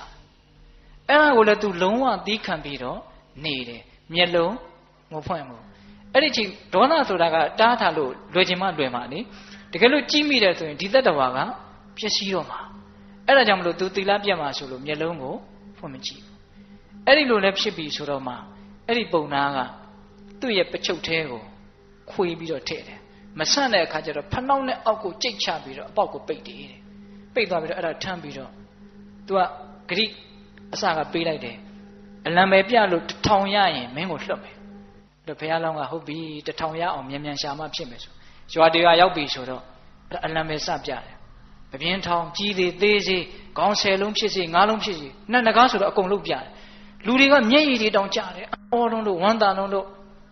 အဲ့ဒါကိုလည်းသူလုံးဝသီးခံပြီးတော့နေတယ်မျက်လုံးမဖွင့်ဘူးအဲ့ဒီချိန်ဒေါသဆိုတာကတားထားလို့လွယ်ချင်မှလွယ်မှာလေတကယ်လို့ကြီးမိတယ်ဆိုရင်ဒီသက်တော်ကပျက်စီးတော့မှာအဲ့ဒါကြောင့်မလို့သူသီလပြတ်မှာဆိုလို့မျက်လုံးကိုဖွင့်မကြည့်ဘူးအဲ့ဒီလိုလည်းဖြစ်ပြီဆိုတော့မှအဲ့ဒီပုံနာကသူ့ရဲ့ပချုပ်သေးကိုခွေပြီးတော့ထည့်တယ်မဆန့်တဲ့အခါကျတော့ဖနှောက်နဲ့အောက်ကိုကြိတ်ချပြီးတော့အပေါက်ကိုပိတ်တယ်တဲ့ပိတ်သွားပြီးတော့အဲ့ဒါထမ်းပြီးတော့သူကဂရိအစကပေးလိုက်တယ်အလံပဲပြလို့1000ရရင်မင်းကိုလွတ်မယ်အဲ့တော့ဘုရားလောင်းကဟုတ်ပြီ1000ရအောင်မြန်မြန်ရှာမှဖြစ်မယ်ဆိုရွာတရားရောက်ပြီဆိုတော့အလံပဲစပြတယ်ပပြင်းထောင်ကြီးသေးသေးစေးခေါင်း10လုံးဖြစ်စေ9လုံးဖြစ်စေနှစ်နဂါးဆိုတော့အကုန်လုံးပြတယ်လူတွေကမျက်ရည်တွေတောင်ကျတယ်အော်လုံးလို့ဝမ်းသာလုံးလို့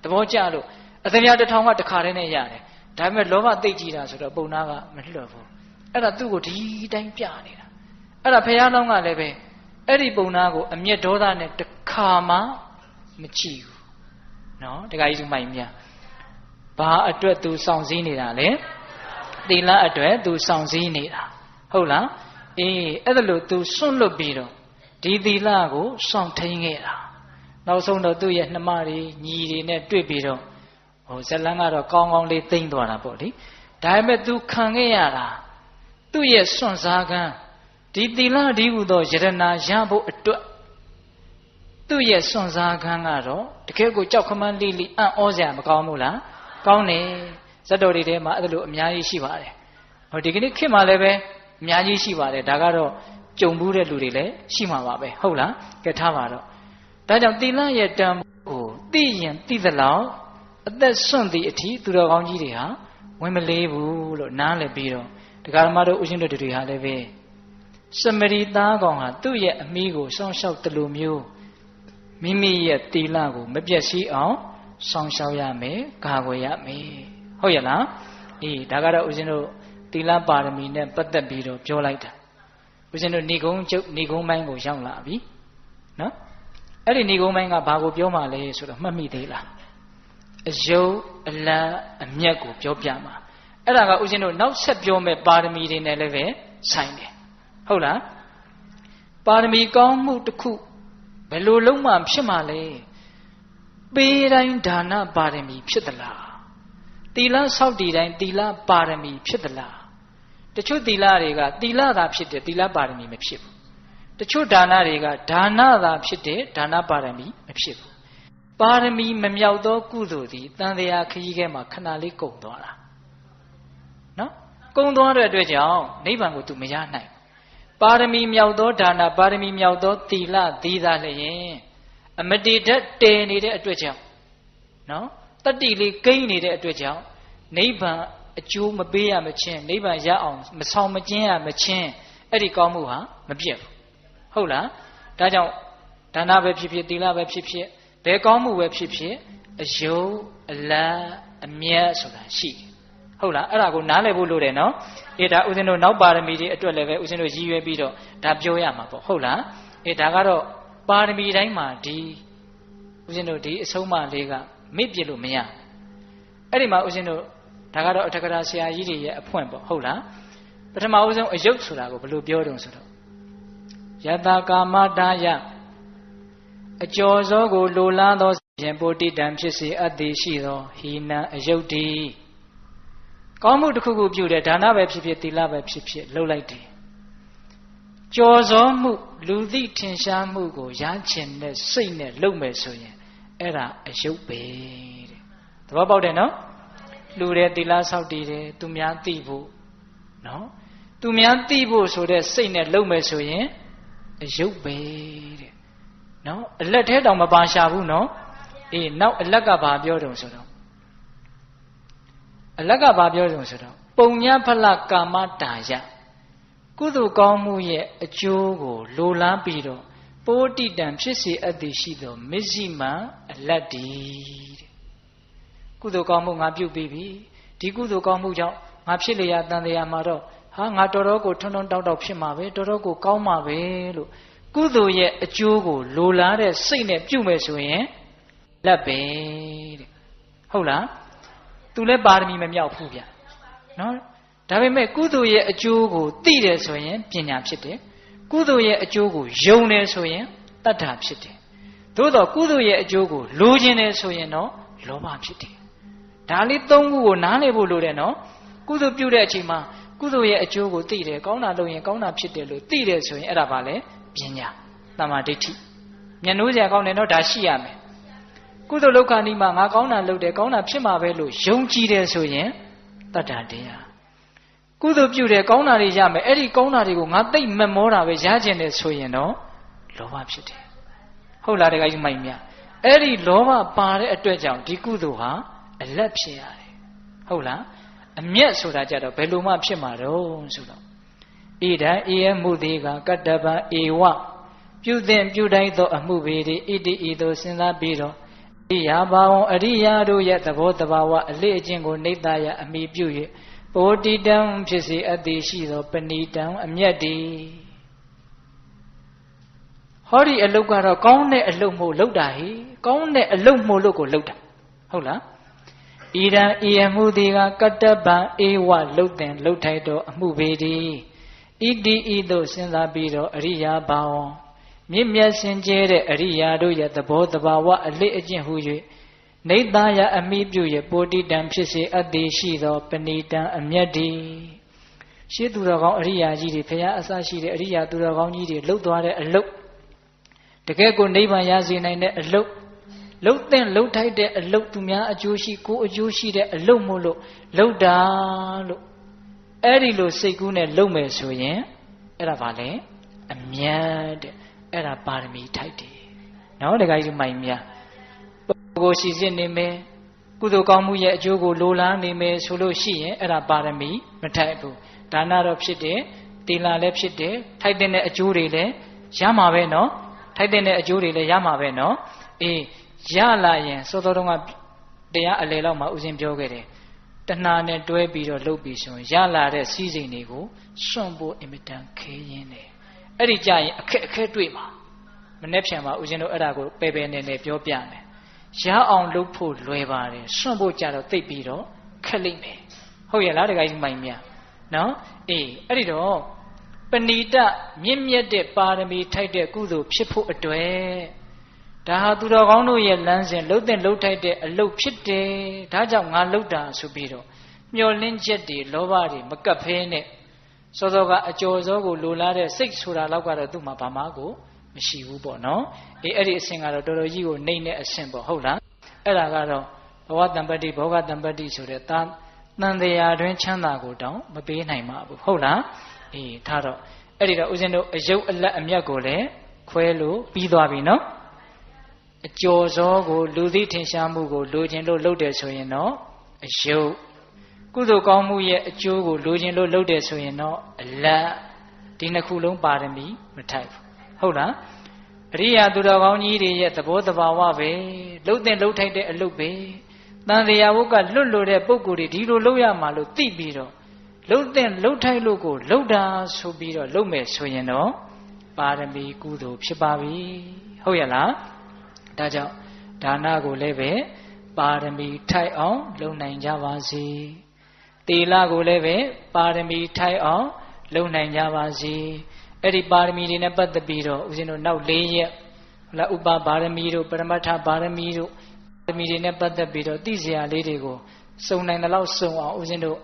သဘောကျလို့အသပြား1000ကတခါတည်းနဲ့ရတယ်ဒါပေမဲ့လောဘသိကြည့်တာဆိုတော့ပုံနာကမလွတ်ဘူးအဲ့ဒါသူ့ကိုဒီတိုင်းပြနေတာအဲ့ဒါဘုရားလောင်းကလည်းပဲအဲ့ဒီပုံနာကိုအမျက်ဒေါသနဲ့တခါမှမကြည့်ဘူးနော်တခါကြီးသူမိုင်မြဘာအတွက်သူစောင့်စည်းနေတာလဲသီလအတွက်သူစောင့်စည်းနေတာဟုတ်လားအေးအဲ့ဒါလို့သူစွန့်လွတ်ပြီးတော့ဒီသီလကိုစောင့်ထိန်ခဲ့တာနောက်ဆုံးတော့သူ့ရဲ့နှမတွေညီတွေနဲ့တွေ့ပြီးတော့ဇလန်းကတော့ကောင်းကောင်းလေးသိမ့်သွားတာပေါ့လေဒါပေမဲ့သူခံခဲ့ရတာသူ့ရဲ့စွန့်စားကန်းဒီသီလဒီဟုသောယရနာရဖို့အတွက်သူ့ရဲ့စွန့်စားကန်းကတော့တကယ်ကိုကြောက်ခမန်းလေးလေးအံ့ဩစရာမကောင်းဘူးလားကောင်းတယ်ဇတ်တော်တွေထဲမှာအဲ့လိုအများကြီးရှိပါတယ်ဟောဒီကနေ့ခေတ်မှာလည်းပဲအများကြီးရှိပါတယ်ဒါကတော့ကြုံဘူးတဲ့လူတွေလည်းရှိမှာပါပဲဟုတ်လားကဲထားပါတော့ဒါကြောင့်သီလရဲ့တန်ဖိုးကိုသိရင်သိသလောက်အသက်ဆွန့်သည့်အထိသူတော်ကောင်းကြီးတွေဟာဝင်မလေးဘူးလို့နားလည်ပြီးတော့တရားဓမ္မတို့ဥရှင်တို့တွေဟာလည်းပဲစမရီသားကောင်ဟာသူ့ရဲ့အမိကိုစောင့်ရှောက်တလူမျိုးမိမိရဲ့သီလကိုမပြည့်စည်အောင်စောင့်ရှောက်ရမယ်ကာကွယ်ရမယ်ဟုတ်ရဲ့လားအေးဒါကတော့ဥရှင်တို့သီလပါရမီနဲ့ပတ်သက်ပြီးတော့ပြောလိုက်တာဥရှင်တို့ဏိဂုံးကျုပ်ဏိဂုံးပိုင်းကိုရောက်လာပြီနော်အဲ့ဒီဏိဂုံးပိုင်းကဘာကိုပြောမှလဲဆိုတော့မှတ်မိသေးလားအယုတ်အလံအမျက်ကိုပြောပြမှာအဲ့ဒါကဥရှင်တို့နောက်ဆက်ပြောမဲ့ပါရမီတွေနဲ့လည်းပဲဆိုင်တယ်ဟုတ်လားပါရမီကောင်းမှုတစ်ခုဘယ်လိုလုံးမှဖြစ်မှာလဲပေးတိုင်းဒါနပါရမီဖြစ်သလားသီလဆောက်တည်တိုင်းသီလပါရမီဖြစ်သလားတချို့သီလတွေကသီလသာဖြစ်တယ်သီလပါရမီမဖြစ်ဘူးတချို့ဒါနတွေကဒါနသာဖြစ်တယ်ဒါနပါရမီမဖြစ်ဘူးပါရမီမမြောက်သောကုသိုလ်သည်တန်တရားခရီးခဲမှာခဏလေးကုန်သွားတာနော်ကုန်သွားတဲ့အတွက်ကြောင့်နိဗ္ဗာန်ကိုသူမရနိုင်ပါရမီမြောက်သောဒါနပါရမီမြောက်သောသီလသီသာလျင်အမတေတတ်တည်နေတဲ့အတွက်ကြောင့်နော်တတ္တိလေးကိန်းနေတဲ့အတွက်ကြောင့်နိဗ္ဗာန်အကျိုးမပေးရမချင်းနိဗ္ဗာန်ရအောင်မဆောင်မကျင်းရမချင်းအဲ့ဒီကောင်းမှုဟာမပြတ်ဘူးဟုတ်လားဒါကြောင့်ဒါနပဲဖြစ်ဖြစ်သီလပဲဖြစ်ဖြစ်ဘယ်ကောင်းမှုပဲဖြစ်ဖြစ်အယုတ်အလံအမျက်ဆိုတာရှိတယ်ဟုတ်လားအဲ့ဒါကိုနားလည်ဖို့လိုတယ်နော်အေးဒါဦးဇင်းတို့နောက်ပါရမီတွေအတွက်လည်းပဲဦးဇင်းတို့ရည်ရွယ်ပြီးတော့ဒါပြောရမှာပေါ့ဟုတ်လားအေးဒါကတော့ပါရမီတိုင်းမှာဒီဦးဇင်းတို့ဒီအဆုံးအမလေးကမေ့ပြလို့မရအဲ့ဒီမှာဦးဇင်းတို့ဒါကတော့အထက်ကရာဆရာကြီးတွေရဲ့အဖွင့်ပေါ့ဟုတ်လားပထမဦးဆုံးအယုတ်ဆိုတာကိုဘယ်လိုပြောတုံဆိုတော့ယတကာမတာယအကျော်စောကိုလိုလားသော ရင်ပိုတိတံဖြစ်စေအတ္တိရှိသောဟိနံအယုတ်တိကောင်းမှုတစ်ခုခုပြုတယ်ဒါနပဲဖြစ်ဖြစ်သီလပဲဖြစ်ဖြစ်လှုပ်လိုက်တယ်ကြော်စောမှုလူသိထင်ရှားမှုကိုရချင်တဲ့စိတ်နဲ့လုပ်မယ်ဆိုရင်အဲ့ဒါအယုတ်ပဲတဲ့သဘောပေါက်တယ်နော်လူတယ်သီလဆောက်တည်တယ်သူများသိဖို့နော်သူများသိဖို့ဆိုတဲ့စိတ်နဲ့လုပ်မယ်ဆိုရင်အယုတ်ပဲတဲ့နော်အလက်ထဲတောင်မပါရှာဘူးနော်အေးနောက်အလက်ကဘာပြောတုံဆိုတော့အလက်ကဘာပြောတုံဆိုတော့ပုံညဖလကာမတာယကုသိုလ်ကောင်းမှုရဲ့အကျိုးကိုလိုလားပြီးတော့ပိုတိတံဖြစ်စေအပ်သည်ရှိသောမစ္စည်းမအလတ်ဒီတဲ့ကုသိုလ်ကောင်းမှုငါပြုပြီးပြီဒီကုသိုလ်ကောင်းမှုကြောင့်ငါဖြစ်လျာတန်တရားမှာတော့ဟာငါတော်တော်ကိုထွန်းထွန်းတောက်တောက်ဖြစ်မှာပဲတော်တော်ကိုကောင်းမှာပဲလို့ကုသိုလ်ရဲ့အကျိုးကိုလိုလားတဲ့စိတ်နဲ့ပြုမယ်ဆိုရင်လက်ပဲတဲ့ဟုတ်လားသူလည်းပါရမီမမြောက်ဘူးဗျနော်ဒါပေမဲ့ကုသိုလ်ရဲ့အကျိုးကိုသိတယ်ဆိုရင်ပညာဖြစ်တယ်ကုသိုလ်ရဲ့အကျိုးကိုယုံတယ်ဆိုရင်တတ္ထာဖြစ်တယ်သို့တော့ကုသိုလ်ရဲ့အကျိုးကိုလိုချင်တယ်ဆိုရင်တော့လောဘဖြစ်တယ်ဒါလေးသုံးခုကိုနားလည်ဖို့လိုတယ်နော်ကုသိုလ်ပြုတဲ့အချိန်မှာကုသိုလ်ရဲ့အကျိုးကိုသိတယ်ကောင်းတာလုပ်ရင်ကောင်းတာဖြစ်တယ်လို့သိတယ်ဆိုရင်အဲ့ဒါပါလေပညာတမာဒိဋ္ဌိမျက်နှိုးစရာကောင်းတယ်နော်ဒါရှိရမယ်ကုသိုလ်လောကနီးမှာငါကောင်းတာလုပ်တယ်ကောင်းတာဖြစ်မှာပဲလို့ယုံကြည်တယ်ဆိုရင်တတ္တတရားကုသိုလ်ပြုတယ်ကောင်းတာတွေရမယ်အဲ့ဒီကောင်းတာတွေကိုငါသိမမောတာပဲရကျင်တယ်ဆိုရင်တော့လောဘဖြစ်တယ်ဟုတ်လားတခါကြီးမိုက်မြအဲ့ဒီလောဘပါတဲ့အတွက်ကြောင့်ဒီကုသိုလ်ဟာအလတ်ဖြစ်ရတယ်ဟုတ်လားအမျက်ဆိုတာကြတော့ဘယ်လိုမှဖြစ်မှာတော့ဆိုတော့ဣဒံဧယမှုသေးကကတ္တဗံဧဝပြုသင်ပြုတိုင်းသောအမှုပေတွေဣတိဤသို့စဉ်းစားပြီးတော့အရိယာဘာဝံအရိယာတို့ရဲ့သဘောတဘာဝအလေးအကျင့်ကိုနေတ္တယအမိပြု၍ပိုတိတံဖြစ်စေအပ်သည်ရှိသောပဏိတံအမျက်တည်းဟောဒီအလုတ်ကတော့ကောင်းတဲ့အလုတ်မို့လုတ်တာဟိကောင်းတဲ့အလုတ်မို့လို့ကိုလုတ်တာဟုတ်လားဣဒံဤအမှုသည်ကကတ္တဗံဧဝလုတ်တင်လုတ်ထိုက်သောအမှုပေသည်ဣတိဤသို့စဉ်းစားပြီးတော့အရိယာဘာဝံမြင့်မြတ်စင်ကြဲတဲ့အရိယာတို့ရဲ့သဘောတဘာဝအလေးအကျင့်ဟု၍နေတ္တယအမိပြု၍ပိုတိတံဖြစ်စေအပ်သည်ရှိသောပဏိတံအမျက်တည်းရှေးသူတော်ကောင်းအရိယာကြီးတွေဘုရားအစရှိတဲ့အရိယာသူတော်ကောင်းကြီးတွေလှုပ်သွားတဲ့အလုတ်တကယ်ကိုနိဗ္ဗာန်ရစေနိုင်တဲ့အလုတ်လှုပ်တဲ့လှုပ်ထိုက်တဲ့အလုတ်သူများအကျိုးရှိကိုအကျိုးရှိတဲ့အလုတ်မို့လို့လှုပ်တာလို့အဲ့ဒီလိုစိတ်ကူးနဲ့လှုပ်မယ်ဆိုရင်အဲ့ဒါဘာလဲအမျက်တဲ့အဲ့ဒါပါရမီထိုက်တယ်နော်တခါကြီးမိုင်များကိုရှိစစ်နေမယ်ကုသိုလ်ကောင်းမှုရဲ့အကျိုးကိုလိုလားနေမယ်ဆိုလို့ရှိရင်အဲ့ဒါပါရမီမထိုက်ဘူးဒါနတော့ဖြစ်တယ်သီလလည်းဖြစ်တယ်ထိုက်တဲ့အကျိုးတွေလည်းရမှာပဲနော်ထိုက်တဲ့အကျိုးတွေလည်းရမှာပဲနော်အေးရလာရင်စောစောတုန်းကတရားအလယ်လောက်မှာဥစဉ်ပြောခဲ့တယ်တဏှာနဲ့တွဲပြီးတော့လှုပ်ပြီးဆိုရင်ရလာတဲ့စည်းစိမ်တွေကိုစွန့်ဖို့အင်မတန်ခဲရင်းတယ်အဲ့ဒီကြရင်အခက်တွေ့မှာမနေ့ပြန်မှာဥစဉ်တို့အဲ့ဒါကိုပယ်ပယ်နေနေပြောပြမယ်ရအောင်လုပ်ဖို့လွယ်ပါတယ်စွန့်ဖို့ကြတော့သိပ်ပြီးတော့ခက်လိမ့်မယ်ဟုတ်ရဲ့လားတခါကြီးမိုင်မြနော်အေးအဲ့ဒီတော့ပဏိတမြင့်မြတ်တဲ့ပါရမီထိုက်တဲ့ကုသိုလ်ဖြစ်ဖို့အတွက်ဒါဟာသူတော်ကောင်းတို့ရဲ့လမ်းစဉ်လှုပ်တဲ့လှုပ်ထိုက်တဲ့အလုပ်ဖြစ်တယ်ဒါကြောင့်ငါလှုပ်တာဆိုပြီးတော့မျောလင်းချက်တွေလောဘတွေမကပ်ဖဲနဲ့စောစောကအကျော်စောကိုလိုလားတဲ့စိတ်ဆိုတာလောက်ကတော့သူ့မှာဘာမှကိုမရှိဘူးပေါ့နော်အေးအဲ့ဒီအဆင့်ကတော့တော်တော်ကြီးကိုနှိမ့်တဲ့အဆင့်ပေါ့ဟုတ်လားအဲ့ဒါကတော့ဘဝတံပတ္တိဘောဂတံပတ္တိဆိုတဲ့တန်တရားတွင်ချမ်းသာကိုတောင်မပေးနိုင်ပါဘူးဟုတ်လားအေးထားတော့အဲ့ဒီတော့ဦးဇင်းတို့အယုတ်အလက်အမြတ်ကိုလည်းခွဲလို့ပြီးသွားပြီနော်အကျော်စောကိုလူသိထင်ရှားမှုကိုလိုချင်လို့လုပ်တယ်ဆိုရင်တော့အယုတ်ကုသိုလ်ကောင်းမှုရဲ့အကျိုးကိုလိုချင်လို့လုပ်တယ်ဆိုရင်တော့အလတ်ဒီနှစ်ခုလုံးပါရမီမထိုက်ဘူးဟုတ်လားအရိယာသူတော်ကောင်းကြီးတွေရဲ့သဘောတဘာဝပဲလှုပ်တဲ့လှုပ်ထိုက်တဲ့အလုပ်ပဲတန်တရားဝုတ်ကလွတ်လို့တဲ့ပုံကိုယ်တွေဒီလိုလုပ်ရမှာလို့သိပြီးတော့လှုပ်တဲ့လှုပ်ထိုက်လို့ကိုလှုပ်တာဆိုပြီးတော့လုပ်မယ်ဆိုရင်တော့ပါရမီကုသိုလ်ဖြစ်ပါပြီဟုတ်ရလားဒါကြောင့်ဒါနကိုလည်းပဲပါရမီထိုက်အောင်လုပ်နိုင်ကြပါစေသီလကိုလည်းပဲပါရမီထိုက်အောင်လုပ်နိုင်ကြပါစေအဲ့ဒီပါရမီတွေနဲ့ပတ်သက်ပြီးတော့ဦးဇင်းတို့နောက်၄ရက်ဟုတ်လားဥပပါရမီတို့ပရမတ္ထပါရမီတို့ သမီးတွေနဲ့ပတ်သက်ပြီးတော့သိစရာလေးတွေကိုစုံနိုင်တဲ့လောက်စုံအောင်ဦးဇင်းတို့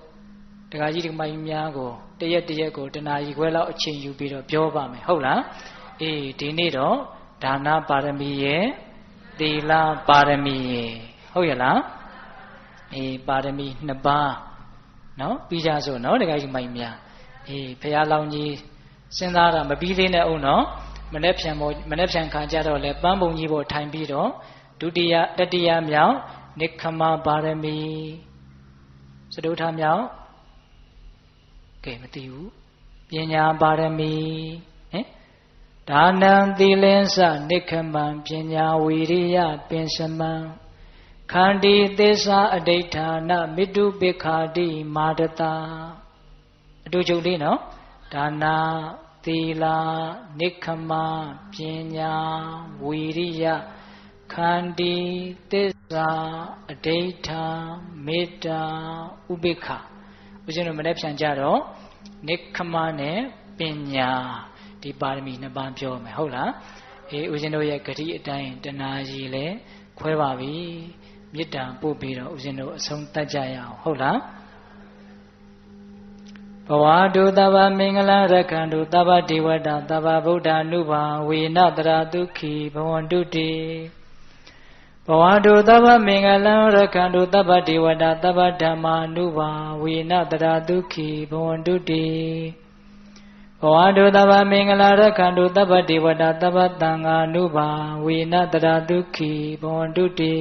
ဒကာကြီးဒကာမကြီးများကိုတရက်ကိုတနာရီခွဲလောက်အချိန်ယူပြီးတော့ပြောပါမယ်ဟုတ်လားအေးဒီနေ့တော့ဒါနပါရမီရဲ့သီလပါရမီရဲ့ဟုတ်ရဲ့လားအေးပါရမီ2ပါးနော်ပြီးကြစို့နော်ဒကာကြီးဒကာမကြီးများအေးဖရာလောင်းကြီးစဉ်းစားတာမပြီးသေးနဲ့ဦးနော်မနေ့ဖြန်ခါကြတော့လဲပန်းပုံကြီးပေါ်ထိုင်ပြီးတော့ဒုတိယတတိယမြောက်နိခမပါရမီစတုထမြောက်ကဲမသိဘူးပညာပါရမီဟင်ဒါနံသီလင်္စနိခမံပညာဝီရိယပင်စမံခန္တီသစ္စာအဋိဌာနမိတုပိခာတိမာဒတာအတူချုပ်လေးနော်ဒါနာသီလနိခမပညာဝီရိယခန္တီသစ္စာအဋိဌာမေတ္တာဥပိ္ပခာဦးဇင်းတို့မနေ့ဖြန်ကြတော့နိခမနဲ့ပညာဒီပါရမီ2ပါးပြောမယ်ဟုတ်လားအေးဦးဇင်းတို့ရဲ့ဂတိအတိုင်းတဏှာကြီးလဲခွဲပါပြီမေတ္တာပို့ပြီးတော့ဦးဇင်းတို့အဆုံးတတ်ကြရအောင်ဟုတ်လားဘဝတုသဗ္ဗမင်္ဂလရက္ခန္တုသဗ္ဗဒေဝတာသဗ္ဗဗုဒ္ဓ ानु ဘာဝေနတရာဒုက္ခိဘဝန္တုတိဘဝတုသဗ္ဗမင်္ဂလရက္ခန္တုသဗ္ဗဒေဝတာသဗ္ဗဓမ္မာ ानु ဘာဝေနတရာဒုက္ခိဘဝန္တုတိဘဝတုသဗ္ဗမင်္ဂလရက္ခန္တုသဗ္ဗဒေဝတာသဗ္ဗသံဃာ ानु ဘာဝေနတရာဒုက္ခိဘဝန္တုတိ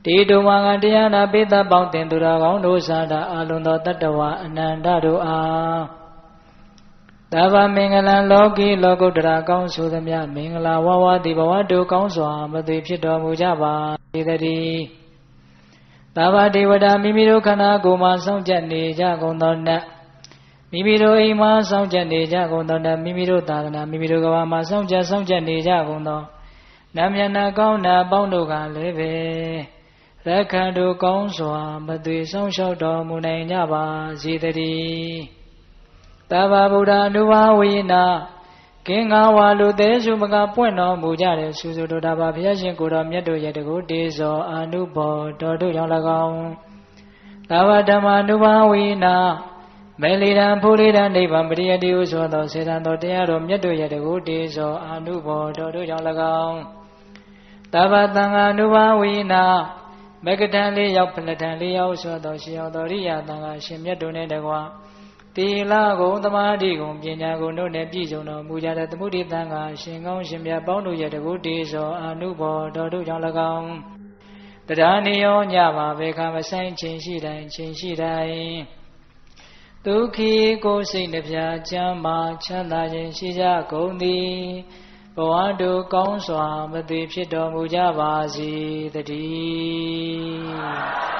ဒီတုဝါကတရားနာပိသပေါင်းတင်သူတော်ကောင်းတို့သာတာအလုံးသောတတ္တဝါအနန္တတို့အားသဗ္ဗမင်္ဂလံလောကီလောကုတ္တရာကောင်းဆိုသမျှမင်္ဂလာဝဝတိဘဝတုကောင်းစွာမသွေဖြစ်တော်မူကြပါစေတည်းသဗ္ဗဒေဝတာမိမိတို့ခန္ဓာကိုယ်မှာစောင့်ကြနေကြကုန်သောနတ်မိမိတို့အိမ်မှာစောင့်ကြနေကြကုန်သောနတ်မိမိတို့သာသနာမိမိတို့ကဘာမှာစောင့်ကြနေကြကုန်သောနတ်မျက်နှာကောင်းနာပေါင်းတို့ကလည်းပဲရက္ခန္တုကောင်းစွာမသွေဆောင်လျှောက်တော်မူနိုင်ကြပါစေတည်းသဗ္ဗဗုဒ္ဓ ानु ဘာဝေနကင်္ဂဝါလူသေးစုမကပွင့်တော်မူကြတဲ့စုစုတို့တာပါဘုရားရှင်ကိုတော်မြတ်တို့ရဲ့တကုတေဇောအာနုဘောတော်တို့ကြောင့်၎င်းသဗ္ဗဓမ္မာ ानु ဘာဝေနမေလီရန်ဖူလီရန်နိဗ္ဗာန်ပရိယတိဟုဆိုသောစေတံတော်တရားတော်မြတ်တို့ရဲ့တကုတေဇောအာနုဘောတော်တို့ကြောင့်၎င်းသဗ္ဗသံဃာ ानु ဘာဝေနမဂ္ဂတံ4ယောက်ဖလတံ4ယောက်ဆိုသောရှင်ယောတော်ရိယသံဃာရှင်မြတ်တို့နဲ့တကွာသီလကုံသမာဓိကုံပညာကုံတို့နဲ့ပြည့်စုံတော်မူကြတဲ့သမုဒိသံဃာရှင်ကောင်းရှင်မြတ်ပေါင်းတို့ရဲ့တကုတေဇောအာနုဘောတော်တို့ကြောင့်၎င်းတရားနိယောညပါဘေခမဆိုင်ခြင်းရှိတိုင်းဒုက္ခိကိုစိတ်နှပြချမ်းမာချမ်းသာခြင်းရှိကြကုန်သည်ဘဝတို့ကောင်းစွာမသွေဖြစ်တော်မူကြပါစေတည်း